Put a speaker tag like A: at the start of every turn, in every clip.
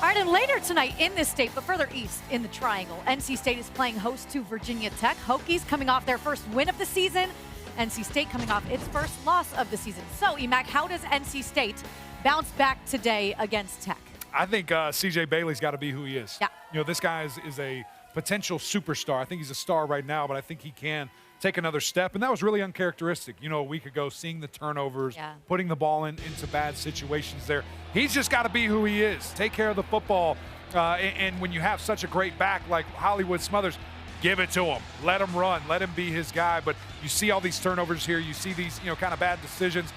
A: All right, and later tonight in this state, but further east in the Triangle, NC State is playing host to Virginia Tech. Hokies coming off their first win of the season. NC State coming off its first loss of the season. So, Emac, how does NC State bounce back today against Tech?
B: I think C.J. Bailey's got to be who he is.
A: Yeah.
B: You know, this guy is a potential superstar. I think he's a star right now, but I think he can take another step. And that was really uncharacteristic. You know, a week ago, seeing the turnovers, putting the ball into bad situations there. He's just got to be who he is. Take care of the football. And when you have such a great back like Hollywood Smothers, give it to him. Let him run. Let him be his guy. But you see all these turnovers here. You see these, kind of bad decisions.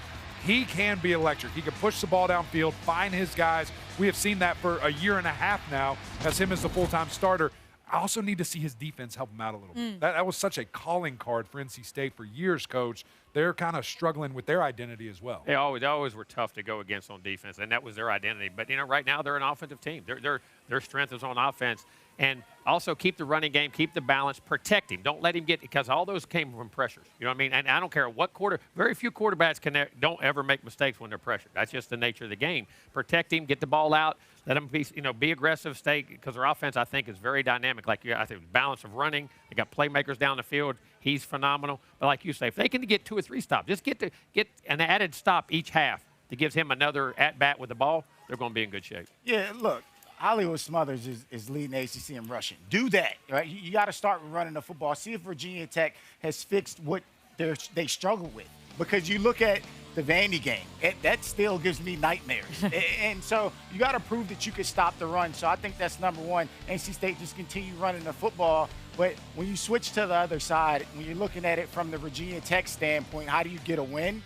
B: He can be electric. He can push the ball downfield, find his guys. We have seen that for a year and a half now as him as the full-time starter. I also need to see his defense help him out a little bit. That was such a calling card for NC State for years, Coach. They're kind of struggling with their identity as well.
C: They always were tough to go against on defense, and that was their identity. But, right now they're an offensive team. Their strength is on offense. And also keep the running game, keep the balance, protect him. Don't let him get – because all those came from pressures. You know what I mean? And I don't care what very few quarterbacks don't ever make mistakes when they're pressured. That's just the nature of the game. Protect him, get the ball out, let him be aggressive, stay – because their offense, I think, is very dynamic. I think balance of running. They got playmakers down the field. He's phenomenal. But like you say, if they can get 2 or 3 stops, just get an added stop each half that gives him another at-bat with the ball, they're going to be in good shape.
D: Yeah, look. Hollywood Smothers is leading the ACC in rushing. Do that, right? You got to start running the football. See if Virginia Tech has fixed what they struggle with. Because you look at the Vandy game, that still gives me nightmares. And so you got to prove that you can stop the run. So I think that's number one. NC State just continue running the football. But when you switch to the other side, when you're looking at it from the Virginia Tech standpoint, how do you get a win?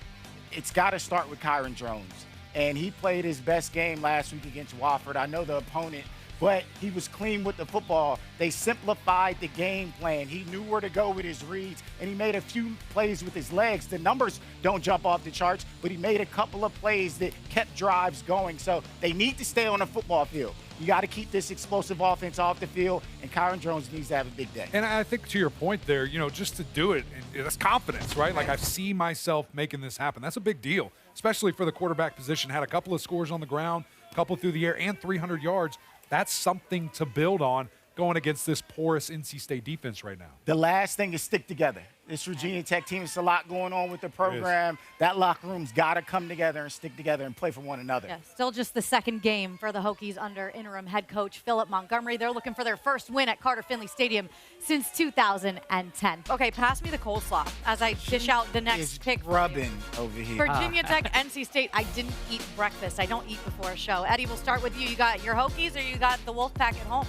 D: It's got to start with Kyron Drones. And he played his best game last week against Wofford. I know the opponent, but he was clean with the football. They simplified the game plan. He knew where to go with his reads, and he made a few plays with his legs. The numbers don't jump off the charts, but he made a couple of plays that kept drives going. So they need to stay on the football field. You got to keep this explosive offense off the field, and Kyron Drones needs to have a big day.
B: And I think to your point there, just to do it, that's confidence, right? Like I see myself making this happen. That's a big deal, especially for the quarterback position. Had a couple of scores on the ground, a couple through the air, and 300 yards. That's something to build on going against this porous NC State defense right now.
D: The last thing is stick together. This Virginia Tech team, it's a lot going on with the program. That locker room's got to come together and stick together and play for one another.
A: Yeah, still just the second game for the Hokies under interim head coach Philip Montgomery. They're looking for their first win at Carter-Finley Stadium since 2010. Okay, pass me the coleslaw as I dish out the next pick.
D: Rubbing over here.
A: Virginia Tech, NC State. I didn't eat breakfast. I don't eat before a show. Eddie, we'll start with you. You got your Hokies or you got the Wolfpack at home?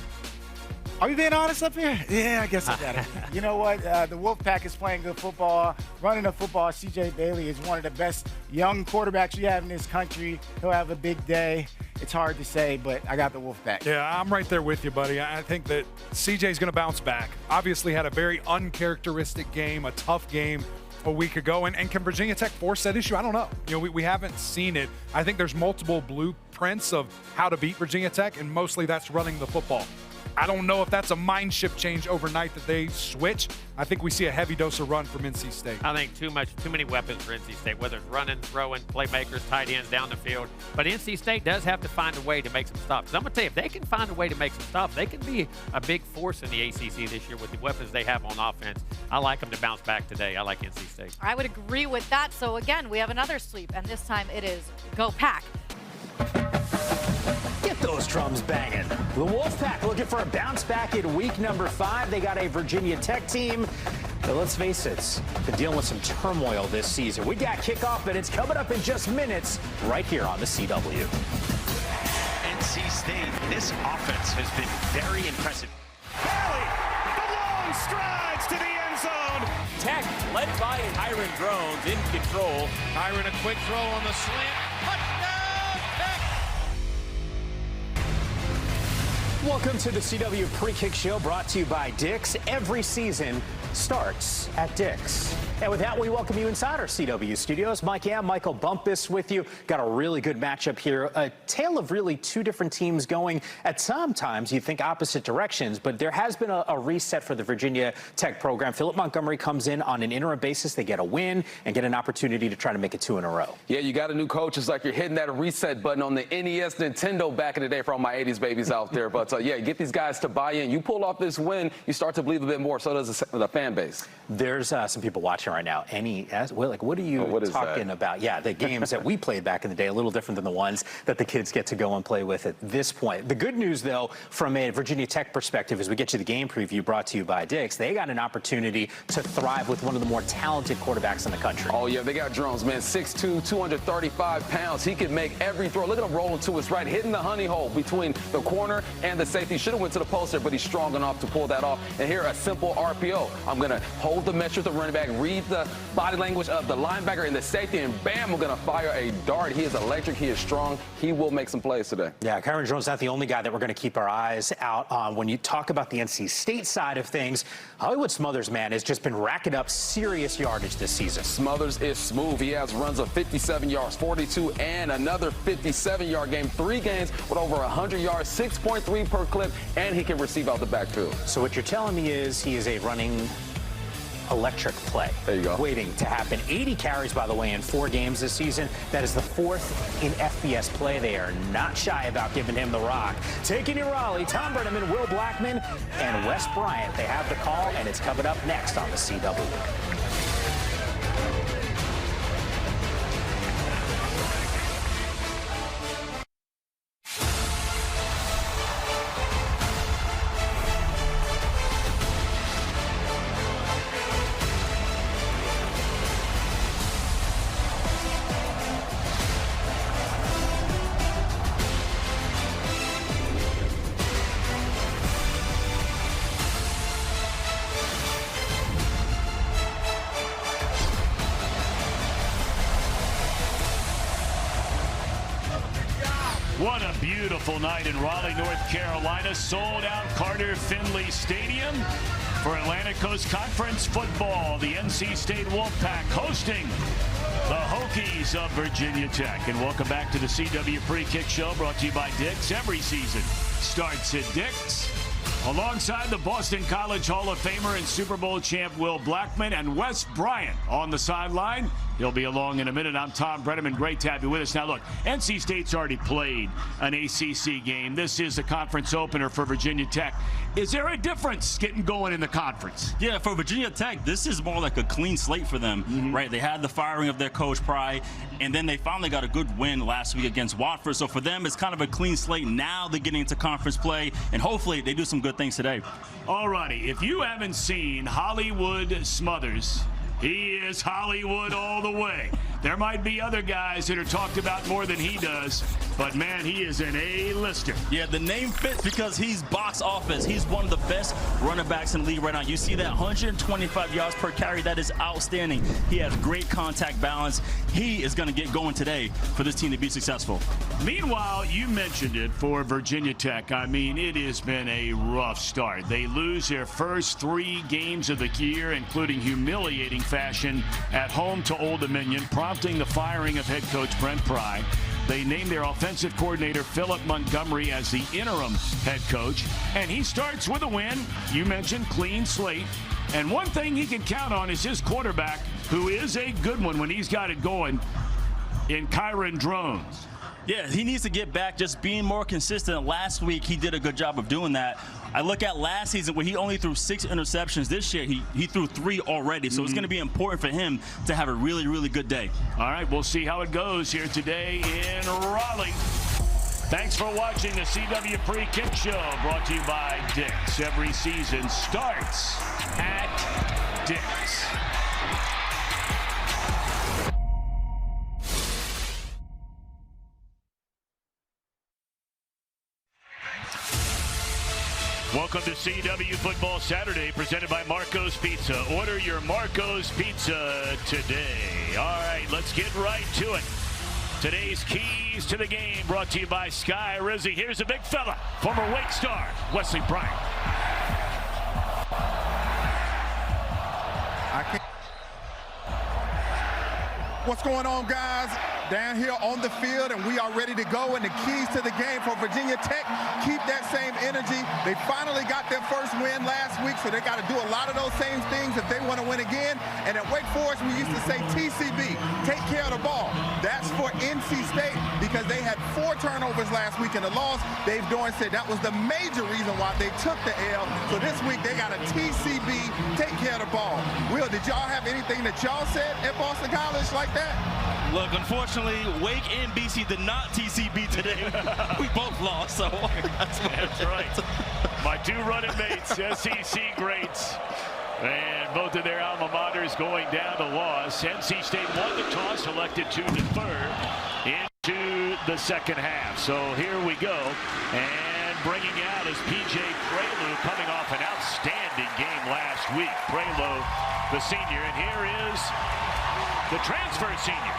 D: Are we being honest up here? Yeah, I guess I got it. You know what? The Wolfpack is playing good football, running the football. C.J. Bailey is one of the best young quarterbacks we have in this country. He'll have a big day. It's hard to say, but I got the Wolfpack.
B: Yeah, I'm right there with you, buddy. I think that C.J.'s going to bounce back. Obviously had a very uncharacteristic game, a tough game a week ago. And can Virginia Tech force that issue? I don't know. We haven't seen it. I think there's multiple blueprints of how to beat Virginia Tech, and mostly that's running the football. I don't know if that's a mind shift change overnight that they switch. I think we see a heavy dose of run from NC State.
C: I think too many weapons for NC State, whether it's running, throwing, playmakers, tight ends down the field. But NC State does have to find a way to make some stops. I'm going to tell you, if they can find a way to make some stops, they can be a big force in the ACC this year with the weapons they have on offense. I like them to bounce back today. I like NC State.
A: I would agree with that. So, again, we have another sweep, and this time it is Go Pack.
E: Get those drums banging. The Wolfpack looking for a bounce back in week number 5. They got a Virginia Tech team. But let's face it, been dealing with some turmoil this season. We got kickoff, and it's coming up in just minutes right here on the CW.
F: NC State, this offense has been very impressive.
G: Bailey, the long strides to the end zone.
H: Tech led by Kyron Drones in control.
G: Kyron, a quick throw on the slant. Touchdown, Tech!
E: Welcome to the CW Pre-Kick Show, brought to you by Dick's. Every season starts at Dick's. And with that, we welcome you inside our CW studios. Michael Bumpus with you. Got a really good matchup here. A tale of really two different teams going at sometimes you think opposite directions, but there has been a reset for the Virginia Tech program. Philip Montgomery comes in on an interim basis. They get a win and get an opportunity to try to make it 2 in a row.
I: Yeah, you got a new coach. It's like you're hitting that reset button on the NES Nintendo back in the day for all my 80s babies out there. But yeah, get these guys to buy in. You pull off this win, you start to believe a bit more. So does the fan base.
E: There's some people watching right now. NES? What are you talking about? Yeah, the games that we played back in the day, a little different than the ones that the kids get to go and play with at this point. The good news, though, from a Virginia Tech perspective, as we get you the game preview brought to you by Dick's, they got an opportunity to thrive with one of the more talented quarterbacks in the country.
I: Oh, yeah, they got drones, man. 6'2", 235 pounds. He can make every throw. Look at him rolling to his right, hitting the honey hole between the corner and the safety. Should have went to the poster, but he's strong enough to pull that off. And here, a simple RPO. I'm going to hold the measure of the running back, read the body language of the linebacker and the safety, and bam, I'm going to fire a dart. He is electric. He is strong. He will make some plays today.
E: Yeah, Kyron Drones not the only guy that we're going to keep our eyes out on. When you talk about the NC State side of things, Hollywood Smothers, man, has just been racking up serious yardage this season.
I: Smothers is smooth. He has runs of 57 yards, 42, and another 57-yard game. 3 games with over 100 yards, 6.3 per clip, and he can receive out the backfield.
E: So what you're telling me is he is a running electric play.
I: There you go.
E: Waiting to happen. 80 carries, by the way, in 4 games this season. That is the 4th in FBS play. They are not shy about giving him the rock. Taking in Raleigh, Tom Brenneman, Will Blackman, and Wes Bryant. They have the call, and it's coming up next on the CW.
G: What a beautiful night in Raleigh, North Carolina. Sold out Carter-Finley Stadium for Atlantic Coast Conference football. The NC State Wolfpack hosting the Hokies of Virginia Tech. And welcome back to the CW Pre-Kick Show, brought to you by Dick's. Every season starts at Dick's. Alongside the Boston College Hall of Famer and Super Bowl champ Will Blackman and Wes Bryant on the sideline. He'll be along in a minute. I'm Tom Brenneman. Great to have you with us. Now, look, NC State's already played an ACC game. This is a conference opener for Virginia Tech. Is there a difference getting going in the conference?
J: Yeah, for Virginia Tech, this is more like a clean slate for them, right? They had the firing of their coach, Pry, and then they finally got a good win last week against Watford. So for them, it's kind of a clean slate. Now they're getting into conference play, and hopefully they do some good things today.
G: All righty. If you haven't seen Hollywood Smothers, he is Hollywood all the way. There might be other guys that are talked about more than he does, but man, he is an A-lister.
J: Yeah, the name fits because he's box office. He's one of the best running backs in the league right now. You see that 125 yards per carry. That is outstanding. He has great contact balance. He is going to get going today for this team to be successful.
G: Meanwhile, you mentioned it for Virginia Tech. I mean, it has been a rough start. They lose their first 3 games of the year, including humiliating fashion at home to Old Dominion, prompting the firing of head coach Brent Pry. They named their offensive coordinator Philip Montgomery as the interim head coach, and he starts with a win. You mentioned clean slate, and one thing he can count on is his quarterback, who is a good one when he's got it going, in Kyron Drones.
J: Yeah, he needs to get back just being more consistent. Last week, he did a good job of doing that. I look at last season where he only threw 6 interceptions. This year, he threw 3 already. So it's going to be important for him to have a really, really good day.
G: All right, we'll see how it goes here today in Raleigh. Thanks for watching the CW Pre-Kick Show, brought to you by Dick's. Every season starts at Dick's. Welcome to CW Football Saturday, presented by Marco's Pizza. Order your Marco's Pizza today. All right, let's get right to it. Today's keys to the game brought to you by Sky Rizzy. Here's a big fella, former Wake star, Wesley Bryant.
K: What's going on, guys? Down here on the field, and we are ready to go. And the keys to the game for Virginia Tech, keep that same energy. They finally got their first win last week, so they got to do a lot of those same things if they want to win again. And at Wake Forest, we used to say TCB, take care of the ball. That's for NC State because they had 4 turnovers last week in the loss. Dave Doran said that was the major reason why they took the L. So this week they got a TCB, take care of the ball. Will, did y'all have anything that y'all said at Boston College like that?
L: Look, unfortunately, Wake and BC did not TCB today. We both lost, so that's
G: right. My 2 running mates, SEC greats, and both of their alma maters going down to loss. NC State won the toss, elected to defer into the second half. So here we go, and bringing out is P.J. Prelu, coming off an outstanding game last week. Prelu, the senior, and here is the transfer senior.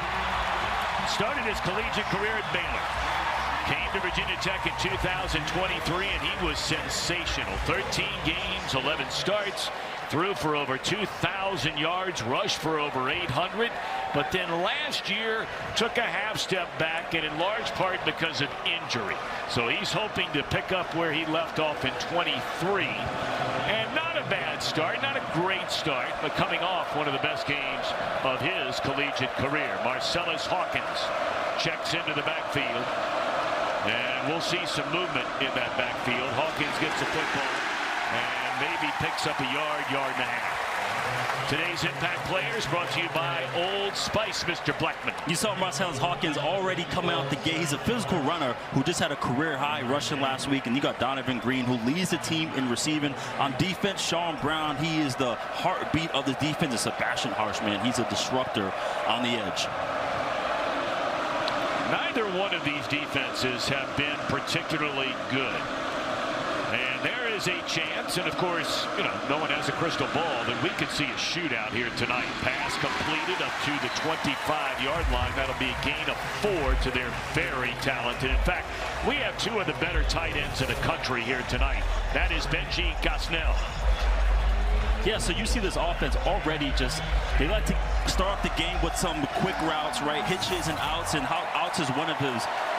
G: Started his collegiate career at Baylor. Came to Virginia Tech in 2023, and he was sensational. 13 games, 11 starts, threw for over 2,000 yards, rushed for over 800. But then last year took a half step back, and in large part because of injury. So he's hoping to pick up where he left off in 23. And not a bad start, not a great start, but coming off one of the best games of his collegiate career. Marcellus Hawkins checks into the backfield, and we'll see some movement in that backfield. Hawkins gets the football and maybe picks up a yard, yard and a half. Today's Impact Players brought to you by Old Spice, Mr. Blackman.
L: You saw Marcellus Hawkins already coming out the gate. He's a physical runner who just had a career-high rushing last week, and you got Donovan Green, who leads the team in receiving. On defense, Sean Brown, he is the heartbeat of the defense. And Sebastian Harshman, he's a disruptor on the edge.
G: Neither one of these defenses have been particularly good. And there is a chance, and of course, you know, no one has a crystal ball, that we could see a shootout here tonight. Pass completed up to the 25-yard line. That'll be a gain of 4 to their very talented. In fact, we have 2 of the better tight ends in the country here tonight. That is Benji Gosnell.
L: Yeah, so you see this offense already just, they like to start off the game with some quick routes, right? Hitches and outs, and how outs is one of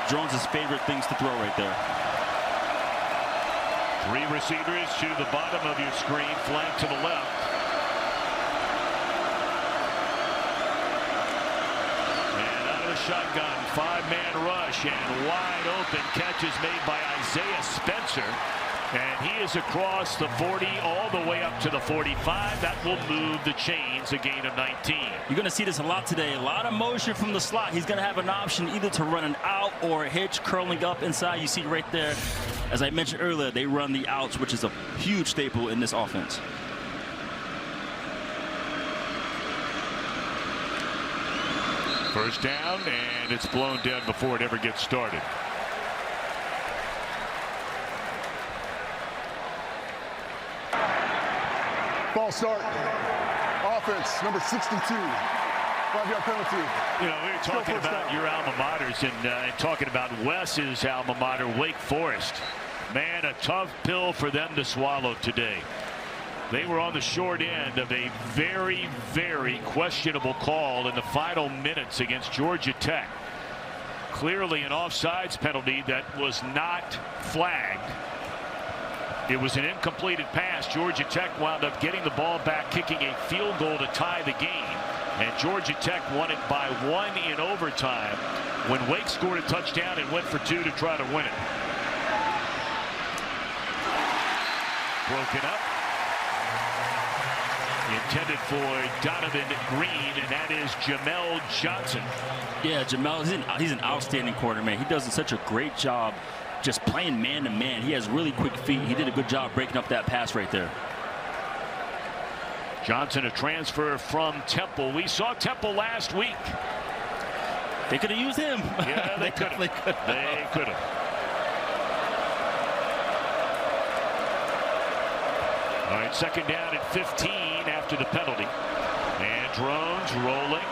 L: Jones's favorite things to throw right there.
G: 3 receivers to the bottom of your screen, flank to the left. And out of the shotgun, 5-man rush, and wide open catches made by Isaiah Spencer. And he is across the 40 all the way up to the 45. That will move the chains, a gain of 19.
L: You're going to see this a lot today. A lot of motion from the slot. He's going to have an option either to run an out or a hitch curling up inside. You see right there, as I mentioned earlier, they run the outs, which is a huge staple in this offense.
G: First down, and it's blown dead before it ever gets started.
M: Ball start. Offense, number 62. 5-yard penalty.
G: You know, we were talking about your alma maters and talking about Wes's alma mater, Wake Forest. Man, a tough pill for them to swallow today. They were on the short end of a very, very questionable call in the final minutes against Georgia Tech. Clearly an offsides penalty that was not flagged. It was an incompleted pass. Georgia Tech wound up getting the ball back, kicking a field goal to tie the game. And Georgia Tech won it by 1 in overtime when Wake scored a touchdown and went for 2 to try to win it. Broken up. Intended for Donovan Green, and that is Jamel Johnson.
L: Yeah, Jamel, he's an outstanding quarterback. He does such a great job just playing man-to-man. He has really quick feet. He did a good job breaking up that pass right there.
G: Johnson, a transfer from Temple. We saw Temple last week.
L: They could have used him.
G: Yeah, they could have. They could have. All right, second down and 15 after the penalty. And Drones rolling.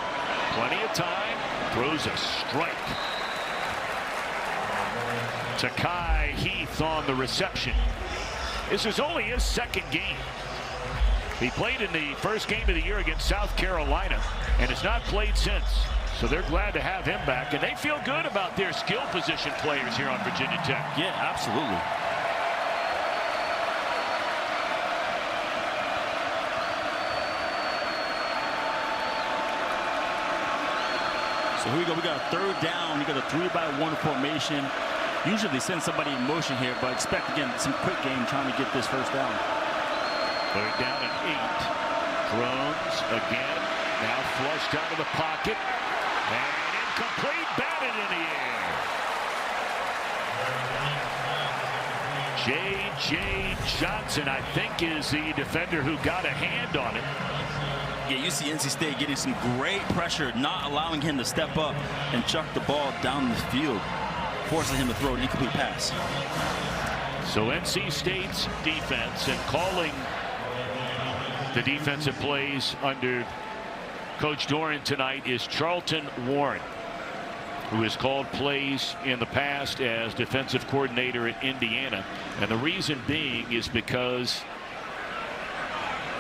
G: Plenty of time. Throws a strike. Takai Heath on the reception. This is only his second game. He played in the first game of the year against South Carolina and has not played since. So they're glad to have him back, and they feel good about their skill position players here on Virginia Tech.
L: Yeah, absolutely. So here we go. We got a third down. We got a 3-by-1 formation. Usually they send somebody in motion here, but expect, again, some quick game trying to get this first down.
G: Third down and 8. Drones again. Now flushed out of the pocket. And incomplete, batted in the air. J.J. Johnson, I think, is the defender who got a hand on it.
L: Yeah, you see NC State getting some great pressure, not allowing him to step up and chuck the ball down the field, forcing him to throw an incomplete pass.
G: So NC State's defense, and calling the defensive plays under Coach Doran tonight, is Charlton Warren, who has called plays in the past as defensive coordinator at Indiana. And the reason being is because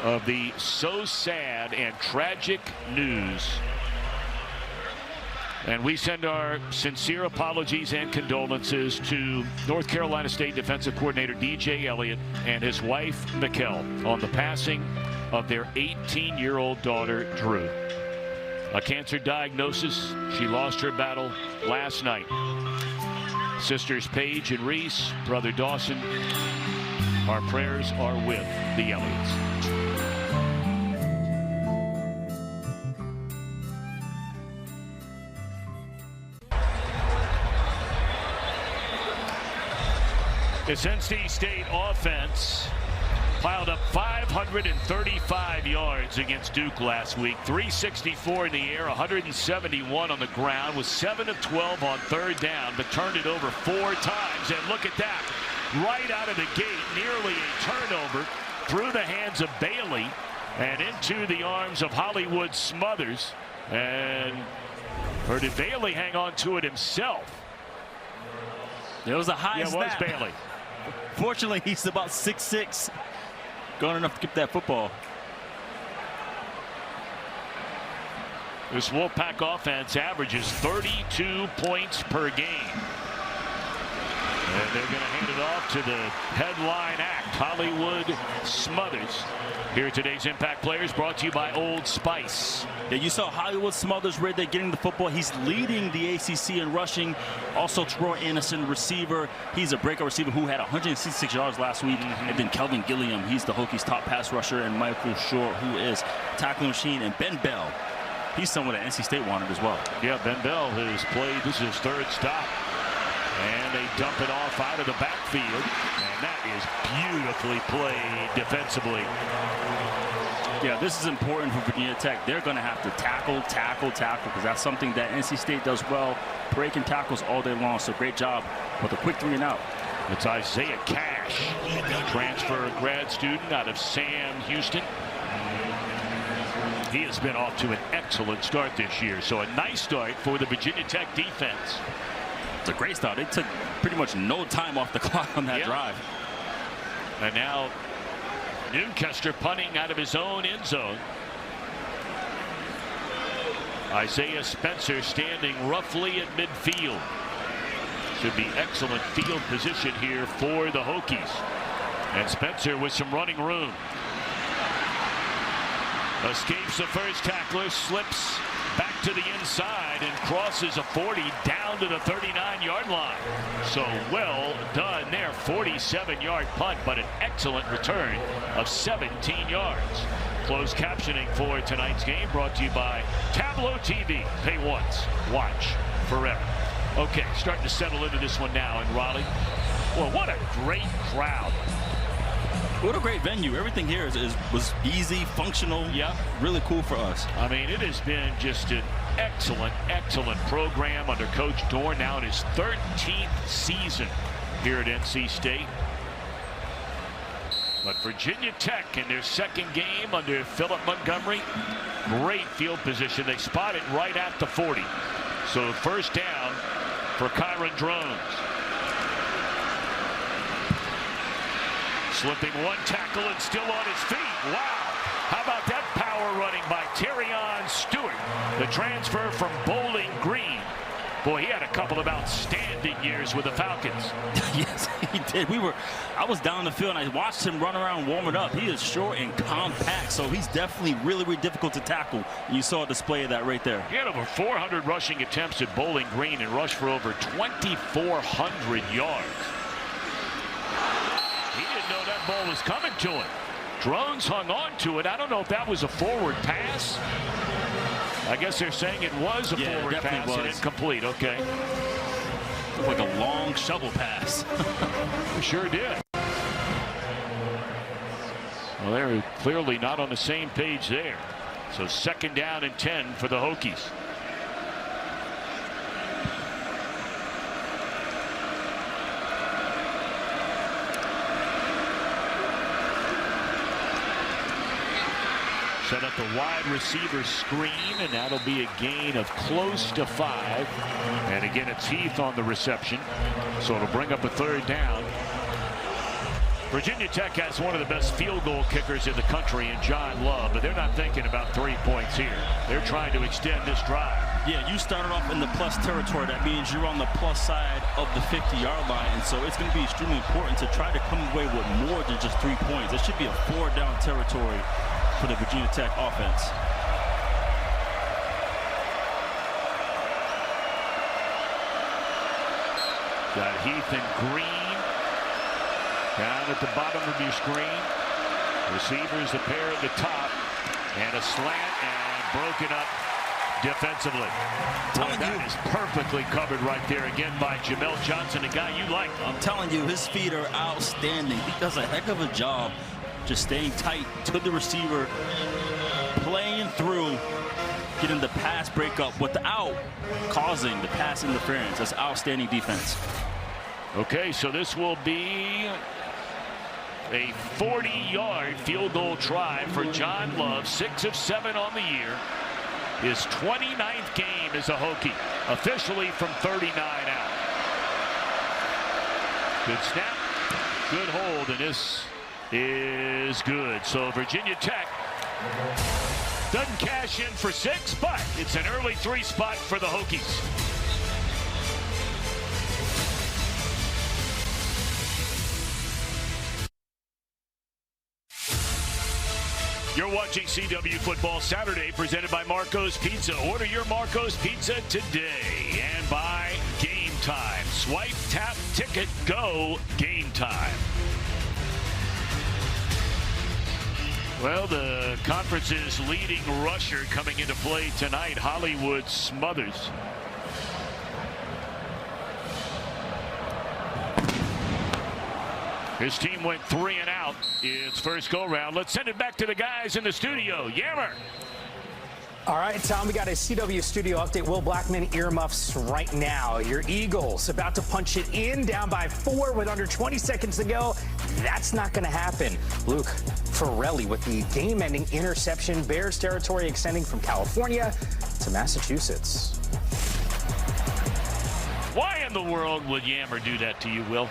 G: of the so sad and tragic news. And we send our sincere apologies and condolences to North Carolina State defensive coordinator DJ Elliott and his wife Mikkel on the passing of their 18-year-old daughter Drew. A cancer diagnosis. She lost her battle last night. Sisters Paige and Reese, brother Dawson, our prayers are with the Elliots. This NC State offense piled up 535 yards against Duke last week. 364 in the air, 171 on the ground, with 7 of 12 on third down, but turned it over 4 times. And look at that. Right out of the gate, nearly a turnover through the hands of Bailey and into the arms of Hollywood Smothers. Or did Bailey hang on to it himself?
L: It was a high snap.
G: Yeah, it was Bailey.
L: Fortunately, he's about 6'6", gone enough to get that football.
G: This Wolfpack offense averages 32 points per game. And they're going to hand it off to the headline act, Hollywood Smothers. Here are today's Impact Players, brought to you by Old Spice.
L: Yeah, you saw Hollywood Smothers right there getting the football. He's leading the ACC in rushing. Also, Troy Anderson, receiver. He's a breakout receiver who had 166 yards last week. And then Kelvin Gilliam, he's the Hokies' top pass rusher. And Michael Short, who is tackling machine. And Ben Bell, he's someone that NC State wanted as well.
G: Yeah, Ben Bell has played. This is his third stop. And they dump it off out of the backfield. And that is beautifully played defensively.
L: Yeah, this is important for Virginia Tech. They're going to have to tackle, because that's something that NC State does well. Breaking tackles all day long, so great job with a quick 3 and out.
G: It's Isaiah Cash, transfer grad student out of Sam Houston. He has been off to an excellent start this year, so a nice start for the Virginia Tech defense.
L: It's a great start. They took pretty much no time off the clock on that drive.
G: And now Newcastle punting out of his own end zone. Isaiah Spencer standing roughly at midfield. Should be excellent field position here for the Hokies. And Spencer with some running room. Escapes the first tackler, slips back to the inside and crosses a 40 down to the 39-yard line. So well done there. 47-yard punt, but an excellent return of 17 yards. Closed captioning for tonight's game brought to you by Tableau TV. Pay once, watch forever. Okay, starting to settle into this one now in Raleigh. Well, what a great crowd.
L: What a great venue. Everything here was easy, functional.
G: Yeah.
L: Really cool for us.
G: I mean, it has been just an excellent program under Coach Dorn, now in his 13th season here at NC State. But Virginia Tech in their second game under Philip Montgomery, great field position. They spot it right at the 40. So first down for Kyron Drones. Slipping one tackle and still on his feet. Wow. How about that power running by Terrion Stewart, the transfer from Bowling Green. Boy, he had a couple of outstanding years with the Falcons.
L: Yes, he did. I was down the field and I watched him run around warming up. He is short and compact, so he's definitely really, really difficult to tackle. You saw a display of that right there.
G: He had over 400 rushing attempts at Bowling Green and rushed for over 2,400 yards. He didn't know that ball was coming to him. Drones hung on to it. I don't know if that was a forward pass. I guess they're saying it was a forward pass and incomplete. Okay.
L: Looked like a long shovel pass.
G: Sure did. Well, they're clearly not on the same page there. So second down and 10 for the Hokies. Set up the wide receiver screen, and that'll be a gain of close to 5. And again, it's Heath on the reception, so it'll bring up a third down. Virginia Tech has one of the best field goal kickers in the country in John Love, but they're not thinking about 3 points here. They're trying to extend this drive.
L: Yeah, you started off in the plus territory. That means you're on the plus side of the 50-yard line, and so it's going to be extremely important to try to come away with more than just 3 points. It should be a 4-down territory for the Virginia Tech offense.
G: Got Heath and Green down at the bottom of your screen. Receivers a pair at the top, and a slant, and broken up defensively. Boy, that is perfectly covered right there again by Jamel Johnson, a guy you like.
L: I'm telling you, his feet are outstanding. He does a heck of a job just staying tight to the receiver, playing through, getting the pass breakup without causing the pass interference. That's outstanding defense.
G: Okay, so this will be a 40-yard field goal try for John Love, 6 of 7 on the year. His 29th game as a Hokie, officially from 39 out. Good snap, good hold, and this is good. So Virginia Tech doesn't cash in for 6, but it's an early 3 spot for the Hokies. You're watching CW Football Saturday, presented by Marco's Pizza. Order your Marco's Pizza today. And by Game Time. Swipe, tap, ticket, go. Game Time. Well, the conference's leading rusher coming into play tonight, Hollywood Smothers. His team went 3 and out. It's first go-round. Let's send it back to the guys in the studio. Yammer.
E: All right, Tom, we got a CW studio update. Will Blackman earmuffs right now. Your Eagles about to punch it in, down by 4 with under 20 seconds to go. That's not going to happen. Luke Farrelly with the game-ending interception. Bears territory extending from California to Massachusetts.
G: Why in the world would Yammer do that to you, Will?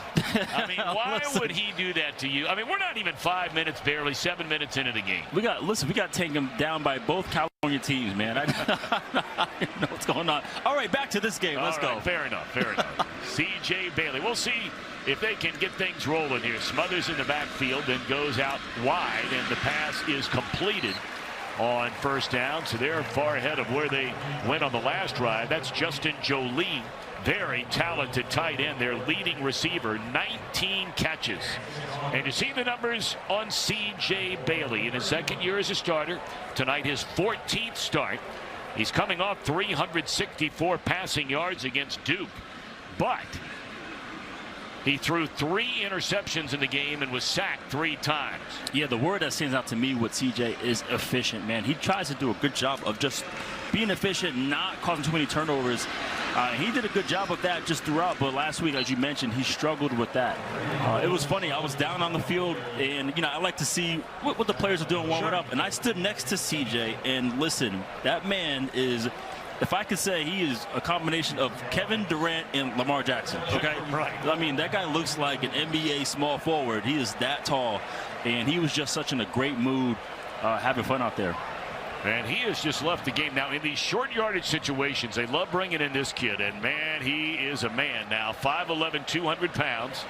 G: I mean, why would he do that to you? I mean, we're not even 5 minutes, barely 7 minutes into the game.
L: We got to take him down by both California teams, man. I don't know what's going on. All right, back to this game. Let's go.
G: Fair enough, fair enough. C.J. Bailey. We'll see if they can get things rolling here. Smothers in the backfield, then goes out wide, and the pass is completed on first down. So they're far ahead of where they went on the last drive. That's Justin Jolie. Very talented tight end, their leading receiver, 19 catches. And you see the numbers on C.J. Bailey in his second year as a starter. Tonight, his 14th start. He's coming off 364 passing yards against Duke. But he threw 3 interceptions in the game and was sacked 3 times.
L: Yeah, the word that stands out to me with CJ is efficient, man. He tries to do a good job of just being efficient, not causing too many turnovers. He did a good job of that just throughout, but last week, as you mentioned, he struggled with that. It was funny. I was down on the field, and, you know, I like to see what the players are doing warming up, and I stood next to CJ, and listen, that man is if I could say, he is a combination of Kevin Durant and Lamar Jackson, okay?
G: Right.
L: I mean, that guy looks like an NBA small forward. He is that tall, and he was just such in a great mood, having fun out there.
G: And he has just left the game. Now, in these short yardage situations, they love bringing in this kid. And, man, he is a man now. 5'11", 200 pounds.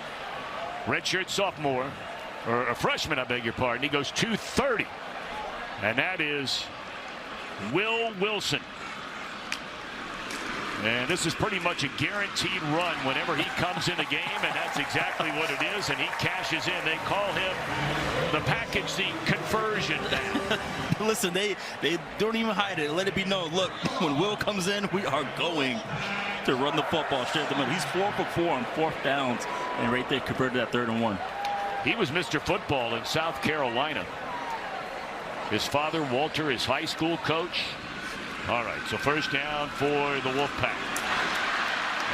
G: Redshirt sophomore, or a freshman, I beg your pardon. He goes 230. And that is Will Wilson. And this is pretty much a guaranteed run whenever he comes in the game, and that's exactly what it is, and he cashes in. They call him the package, the conversion man.
L: Listen, they don't even hide it. Let it be known. Look, when Will comes in, we are going to run the football straight at the middle. He's 4 for 4 on 4th downs, and right there converted that 3rd and 1.
G: He was Mr. Football in South Carolina. His father, Walter, is high school coach. All right, so first down for the Wolfpack.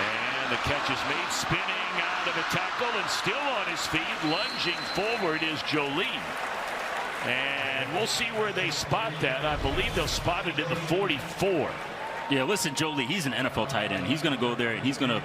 G: And the catch is made, spinning out of the tackle and still on his feet. Lunging forward is Jolie. And we'll see where they spot that. I believe they'll spot it at the 44.
L: Yeah, listen, Jolie, he's an NFL tight end. He's going to go there, and he's going to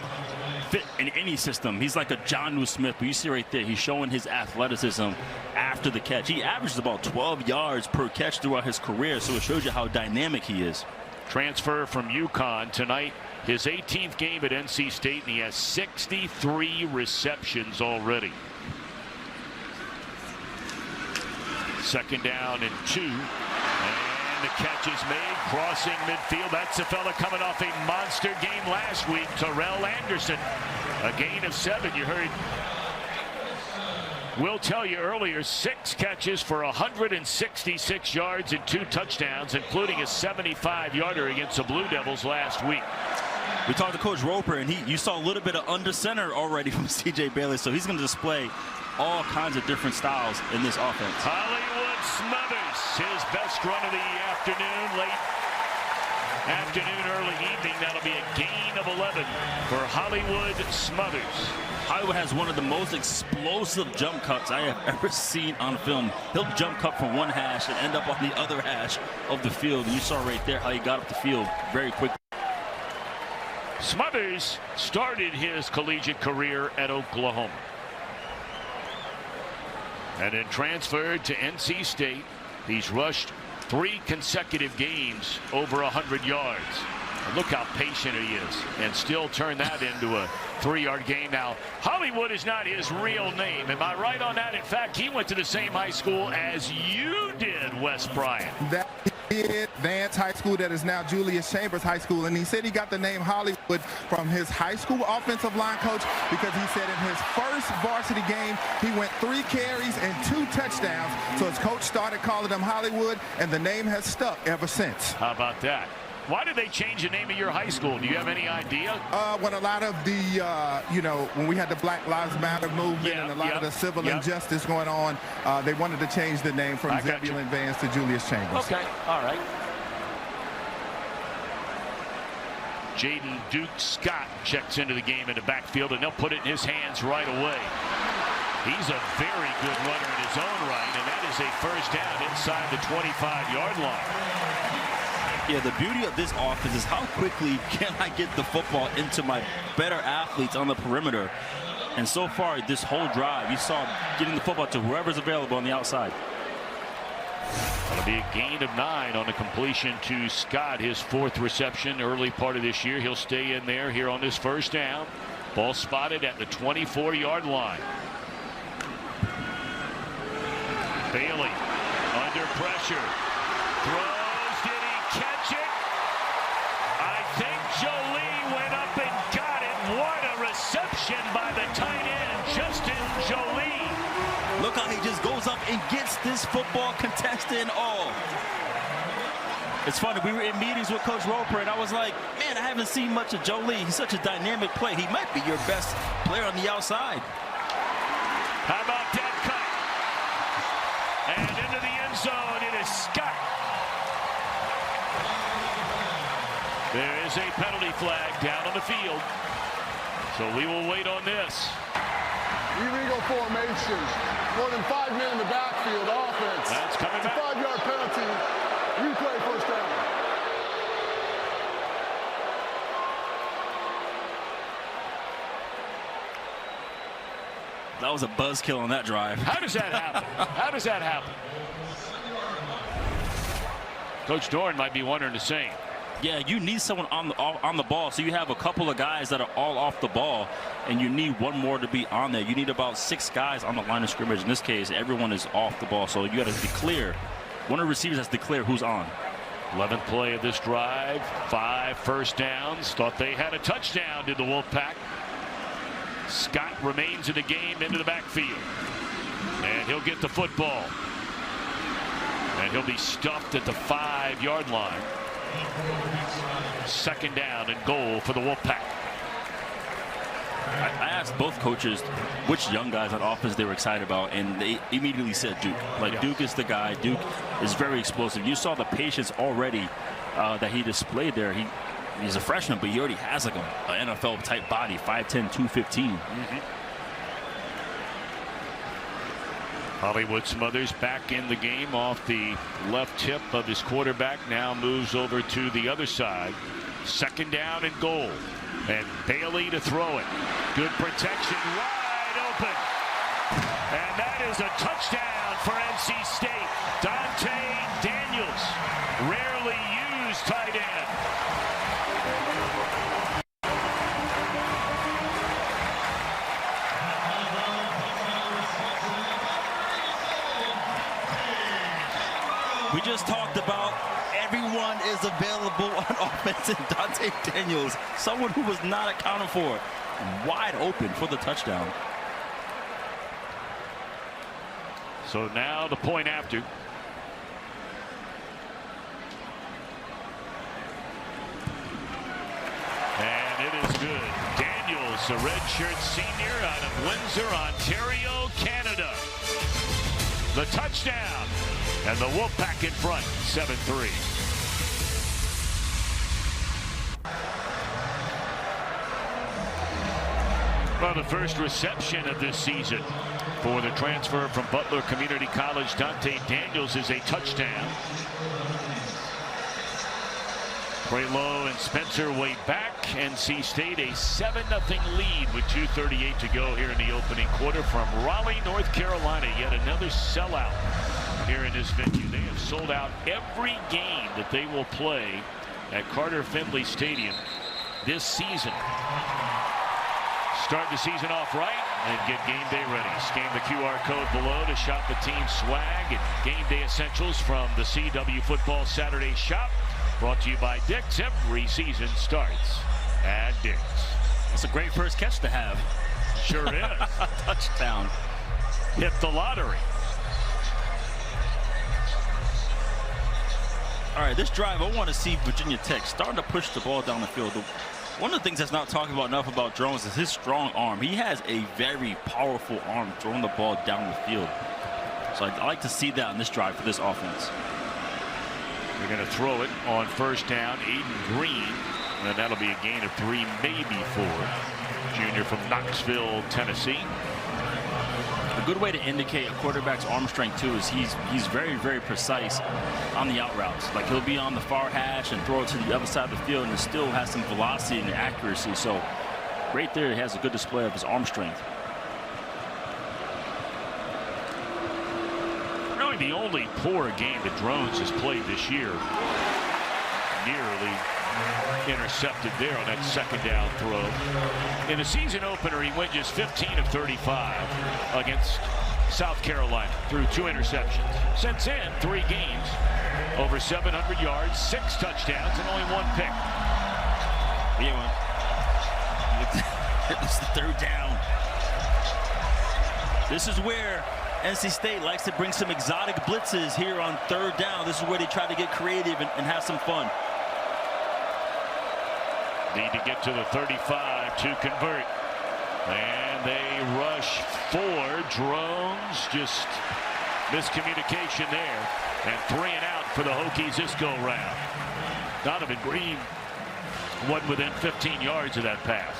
L: fit in any system. He's like a Jonnu Smith, but you see right there, he's showing his athleticism after the catch. He averages about 12 yards per catch throughout his career, so it shows you how dynamic he is.
G: Transfer from UConn tonight, his 18th game at NC State, and he has 63 receptions already. 2nd down and 2. And the catch is made, crossing midfield. That's a fella coming off a monster game last week, Terrell Anderson. A gain of 7. You heard Will tell you earlier, 6 catches for 166 yards and 2 touchdowns, including a 75-yarder against the Blue Devils last week.
L: We talked to Coach Roper, and you saw a little bit of under center already from C.J. Bailey, so he's going to display all kinds of different styles in this offense.
G: Hollywood Smothers, his best run of the afternoon, late afternoon, early evening. That'll be a gain of 11 for Hollywood Smothers.
L: Hollywood has one of the most explosive jump cuts I have ever seen on film. He'll jump cut from one hash and end up on the other hash of the field. And you saw right there how he got up the field very quickly.
G: Smothers started his collegiate career at Oklahoma and then transferred to NC State. He's rushed 3 consecutive games over 100 yards. And look how patient he is, and still turn that into a 3-yard gain. Now, Hollywood is not his real name. Am I right on that? In fact, he went to the same high school as you did, Wes Bryant.
K: That is Vance High School, that is now Julius Chambers High School, and he said he got the name Hollywood from his high school offensive line coach because he said in his first varsity game he went 3 carries and 2 touchdowns. So his coach started calling him Hollywood, and the name has stuck ever since.
G: How about that? Why did they change the name of your high school? Do you have any idea?
K: When a lot of the, when we had the Black Lives Matter movement and a lot of the civil injustice going on, they wanted to change the name from Zebulon Vance to Julius Chambers.
G: Okay, all right. Jaden Duke Scott checks into the game in the backfield, and they'll put it in his hands right away. He's a very good runner in his own right, and that is a first down inside the 25-yard line.
L: Yeah, the beauty of this offense is how quickly can I get the football into my better athletes on the perimeter. And so far, this whole drive, you saw getting the football to whoever's available on the outside.
G: That'll be a gain of 9 on the completion to Scott, his 4th reception early part of this year. He'll stay in there here on this first down. Ball spotted at the 24-yard line. Bailey under pressure. Throws. Catch it. I think Jolie went up and got it. What a reception by the tight end, Justin Jolie.
L: Look how he just goes up and gets this football contested and all. It's funny, we were in meetings with Coach Roper, and I was like, man, I haven't seen much of Jolie. He's such a dynamic play. He might be your best player on the outside.
G: How about that cut? And into the end zone, it is Scott. There is a penalty flag down on the field. So we will wait on this.
M: Illegal formation. More than 5 men in the backfield. Offense.
G: That's coming back.
M: 5-yard penalty. Replay first down.
L: That was a buzzkill on that drive.
G: How does that happen? How does that happen? Coach Dorn might be wondering the same.
L: Yeah, you need someone on the ball. So you have a couple of guys that are all off the ball, and you need one more to be on there. You need about 6 guys on the line of scrimmage. In this case, everyone is off the ball. So you got to declare. One of the receivers has to declare who's on.
G: 11th play of this drive. 5 first downs. Thought they had a touchdown, did the Wolfpack. Scott remains in the game into the backfield. And he'll get the football. And he'll be stuffed at the 5-yard line. 2nd down and goal for the Wolfpack.
L: I asked both coaches which young guys on offense they were excited about, and they immediately said Duke. Duke is the guy. Duke is very explosive. You saw the patience already that he displayed there. He's a freshman, but he already has like an NFL type body, 5'10", 215.
G: Hollywood Smothers back in the game off the left hip of his quarterback. Now moves over to the other side. 2nd down and goal. And Bailey to throw it. Good protection, wide open. And that is a touchdown for NC State. Dante Daniels, rarely used tight end.
L: We just talked about everyone is available on offense, and Dante Daniels, someone who was not accounted for, wide open for the touchdown.
G: So now the point after. And it is good. Daniels, a redshirt senior out of Windsor, Ontario, Canada. The touchdown. And the Wolfpack in front, 7-3. Well, the first reception of this season for the transfer from Butler Community College, Dante Daniels, is a touchdown. Prelo and Spencer way back. NC State a 7-0 lead with 2:38 to go here in the opening quarter from Raleigh, North Carolina. Yet another sellout here in this venue. They have sold out every game that they will play at Carter-Finley Stadium this season. Start the season off right and get game day ready. Scan the QR code below to shop the team swag and game day essentials from the CW Football Saturday Shop. Brought to you by Dick's. Every season starts at Dick's.
L: That's a great first catch to have.
G: Sure is.
L: Touchdown.
G: Hit the lottery.
L: All right, this drive, I want to see Virginia Tech starting to push the ball down the field. One of the things that's not talked about enough about Jones is his strong arm. He has a very powerful arm throwing the ball down the field. So I'd like to see that on this drive for this offense.
G: They're going to throw it on 1st down. Aiden Green, and that'll be a gain of 3, maybe 4. Junior from Knoxville, Tennessee.
L: A good way to indicate a quarterback's arm strength too is he's very, very precise on the out routes. Like he'll be on the far hash and throw it to the other side of the field, and it still has some velocity and accuracy. So right there, he has a good display of his arm strength.
G: Really the only poor game that Drones has played this year. Nearly intercepted there on that 2nd down throw. In the season opener, he went just 15 of 35 against South Carolina through 2 interceptions. Since then, 3 games, over 700 yards, 6 touchdowns, and only 1 pick.
L: Yeah, it's the 3rd down. This is where NC State likes to bring some exotic blitzes here on 3rd down. This is where they try to get creative and have some fun.
G: Need to get to the 35 to convert. And they rush 4. Drones, just miscommunication there. And 3 and out for the Hokies this go round. Donovan Green wasn't within 15 yards of that pass.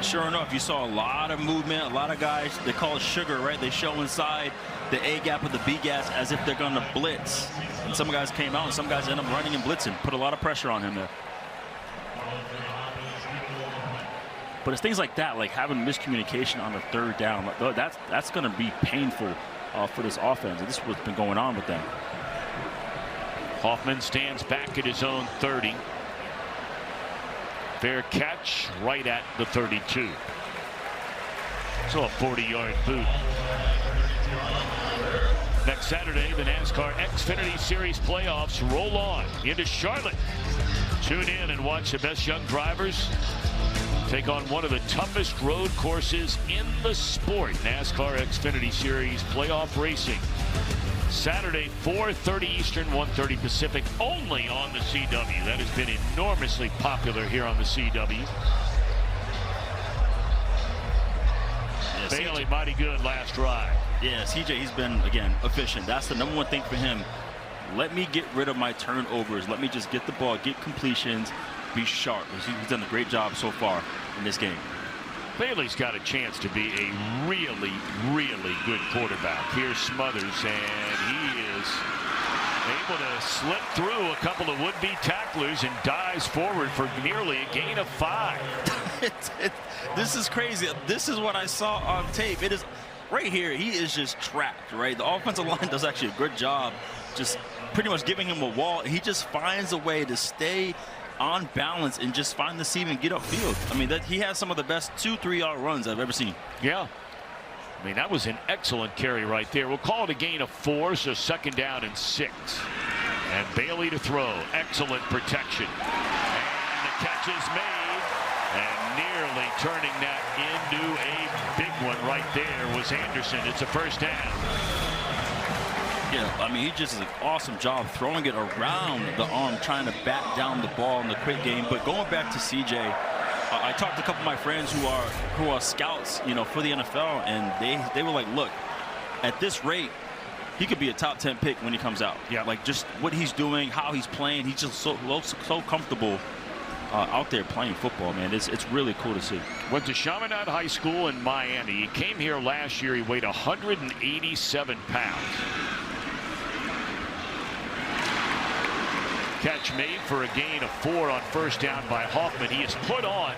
L: Sure enough, you saw a lot of movement, a lot of guys, they call it sugar, right? They show inside the A gap or the B gap as if they're going to blitz. And some guys came out and some guys end up running and blitzing. Put a lot of pressure on him there. But it's things like that, like having miscommunication on the third down. That's going to be painful for this offense. And this is what's been going on with them.
G: Hoffman stands back at his own 30. Fair catch right at the 32. So a 40-yard boot. Next Saturday, the NASCAR Xfinity Series playoffs roll on into Charlotte. Tune in and watch the best young drivers take on one of the toughest road courses in the sport. NASCAR Xfinity Series playoff racing. Saturday, 4:30 Eastern, 1:30 Pacific, only on the CW. That has been enormously popular here on the CW.
L: Yeah,
G: Bailey, mighty good last drive.
L: Yeah, CJ, he's been, again, efficient. That's the number one thing for him. Let me get rid of my turnovers. Let me just get the ball, get completions, be sharp. He's done a great job so far in this game.
G: Bailey's got a chance to be a really, really good quarterback. Here's Smothers, and he is able to slip through a couple of would-be tacklers and dives forward for nearly a gain of 5.
L: This is crazy. This is what I saw on tape. It is right here. He is just trapped, right? The offensive line does actually a good job just pretty much giving him a wall. He just finds a way to stay on balance and just find the seam and get upfield. I mean, he has some of the best 2-3 yard runs I've ever seen.
G: Yeah. I mean, that was an excellent carry right there. We'll call it a gain of 4, so 2nd down and 6. And Bailey to throw. Excellent protection. And the catch is made. And nearly turning that into a big one right there was Anderson. It's a 1st down.
L: Yeah, I mean, he just does an awesome job throwing it around the arm, trying to bat down the ball in the quick game. But going back to CJ, I talked to a couple of my friends who are scouts, you know, for the NFL, and they were like, look, at this rate, he could be a top 10 pick when he comes out. Yeah, like just what he's doing, how he's playing, he's just so comfortable out there playing football, man. It's really cool to see.
G: Went to Chaminade High School in Miami. He came here last year. He weighed 187 pounds. Catch made for a gain of 4 on 1st down by Hoffman. He has put on,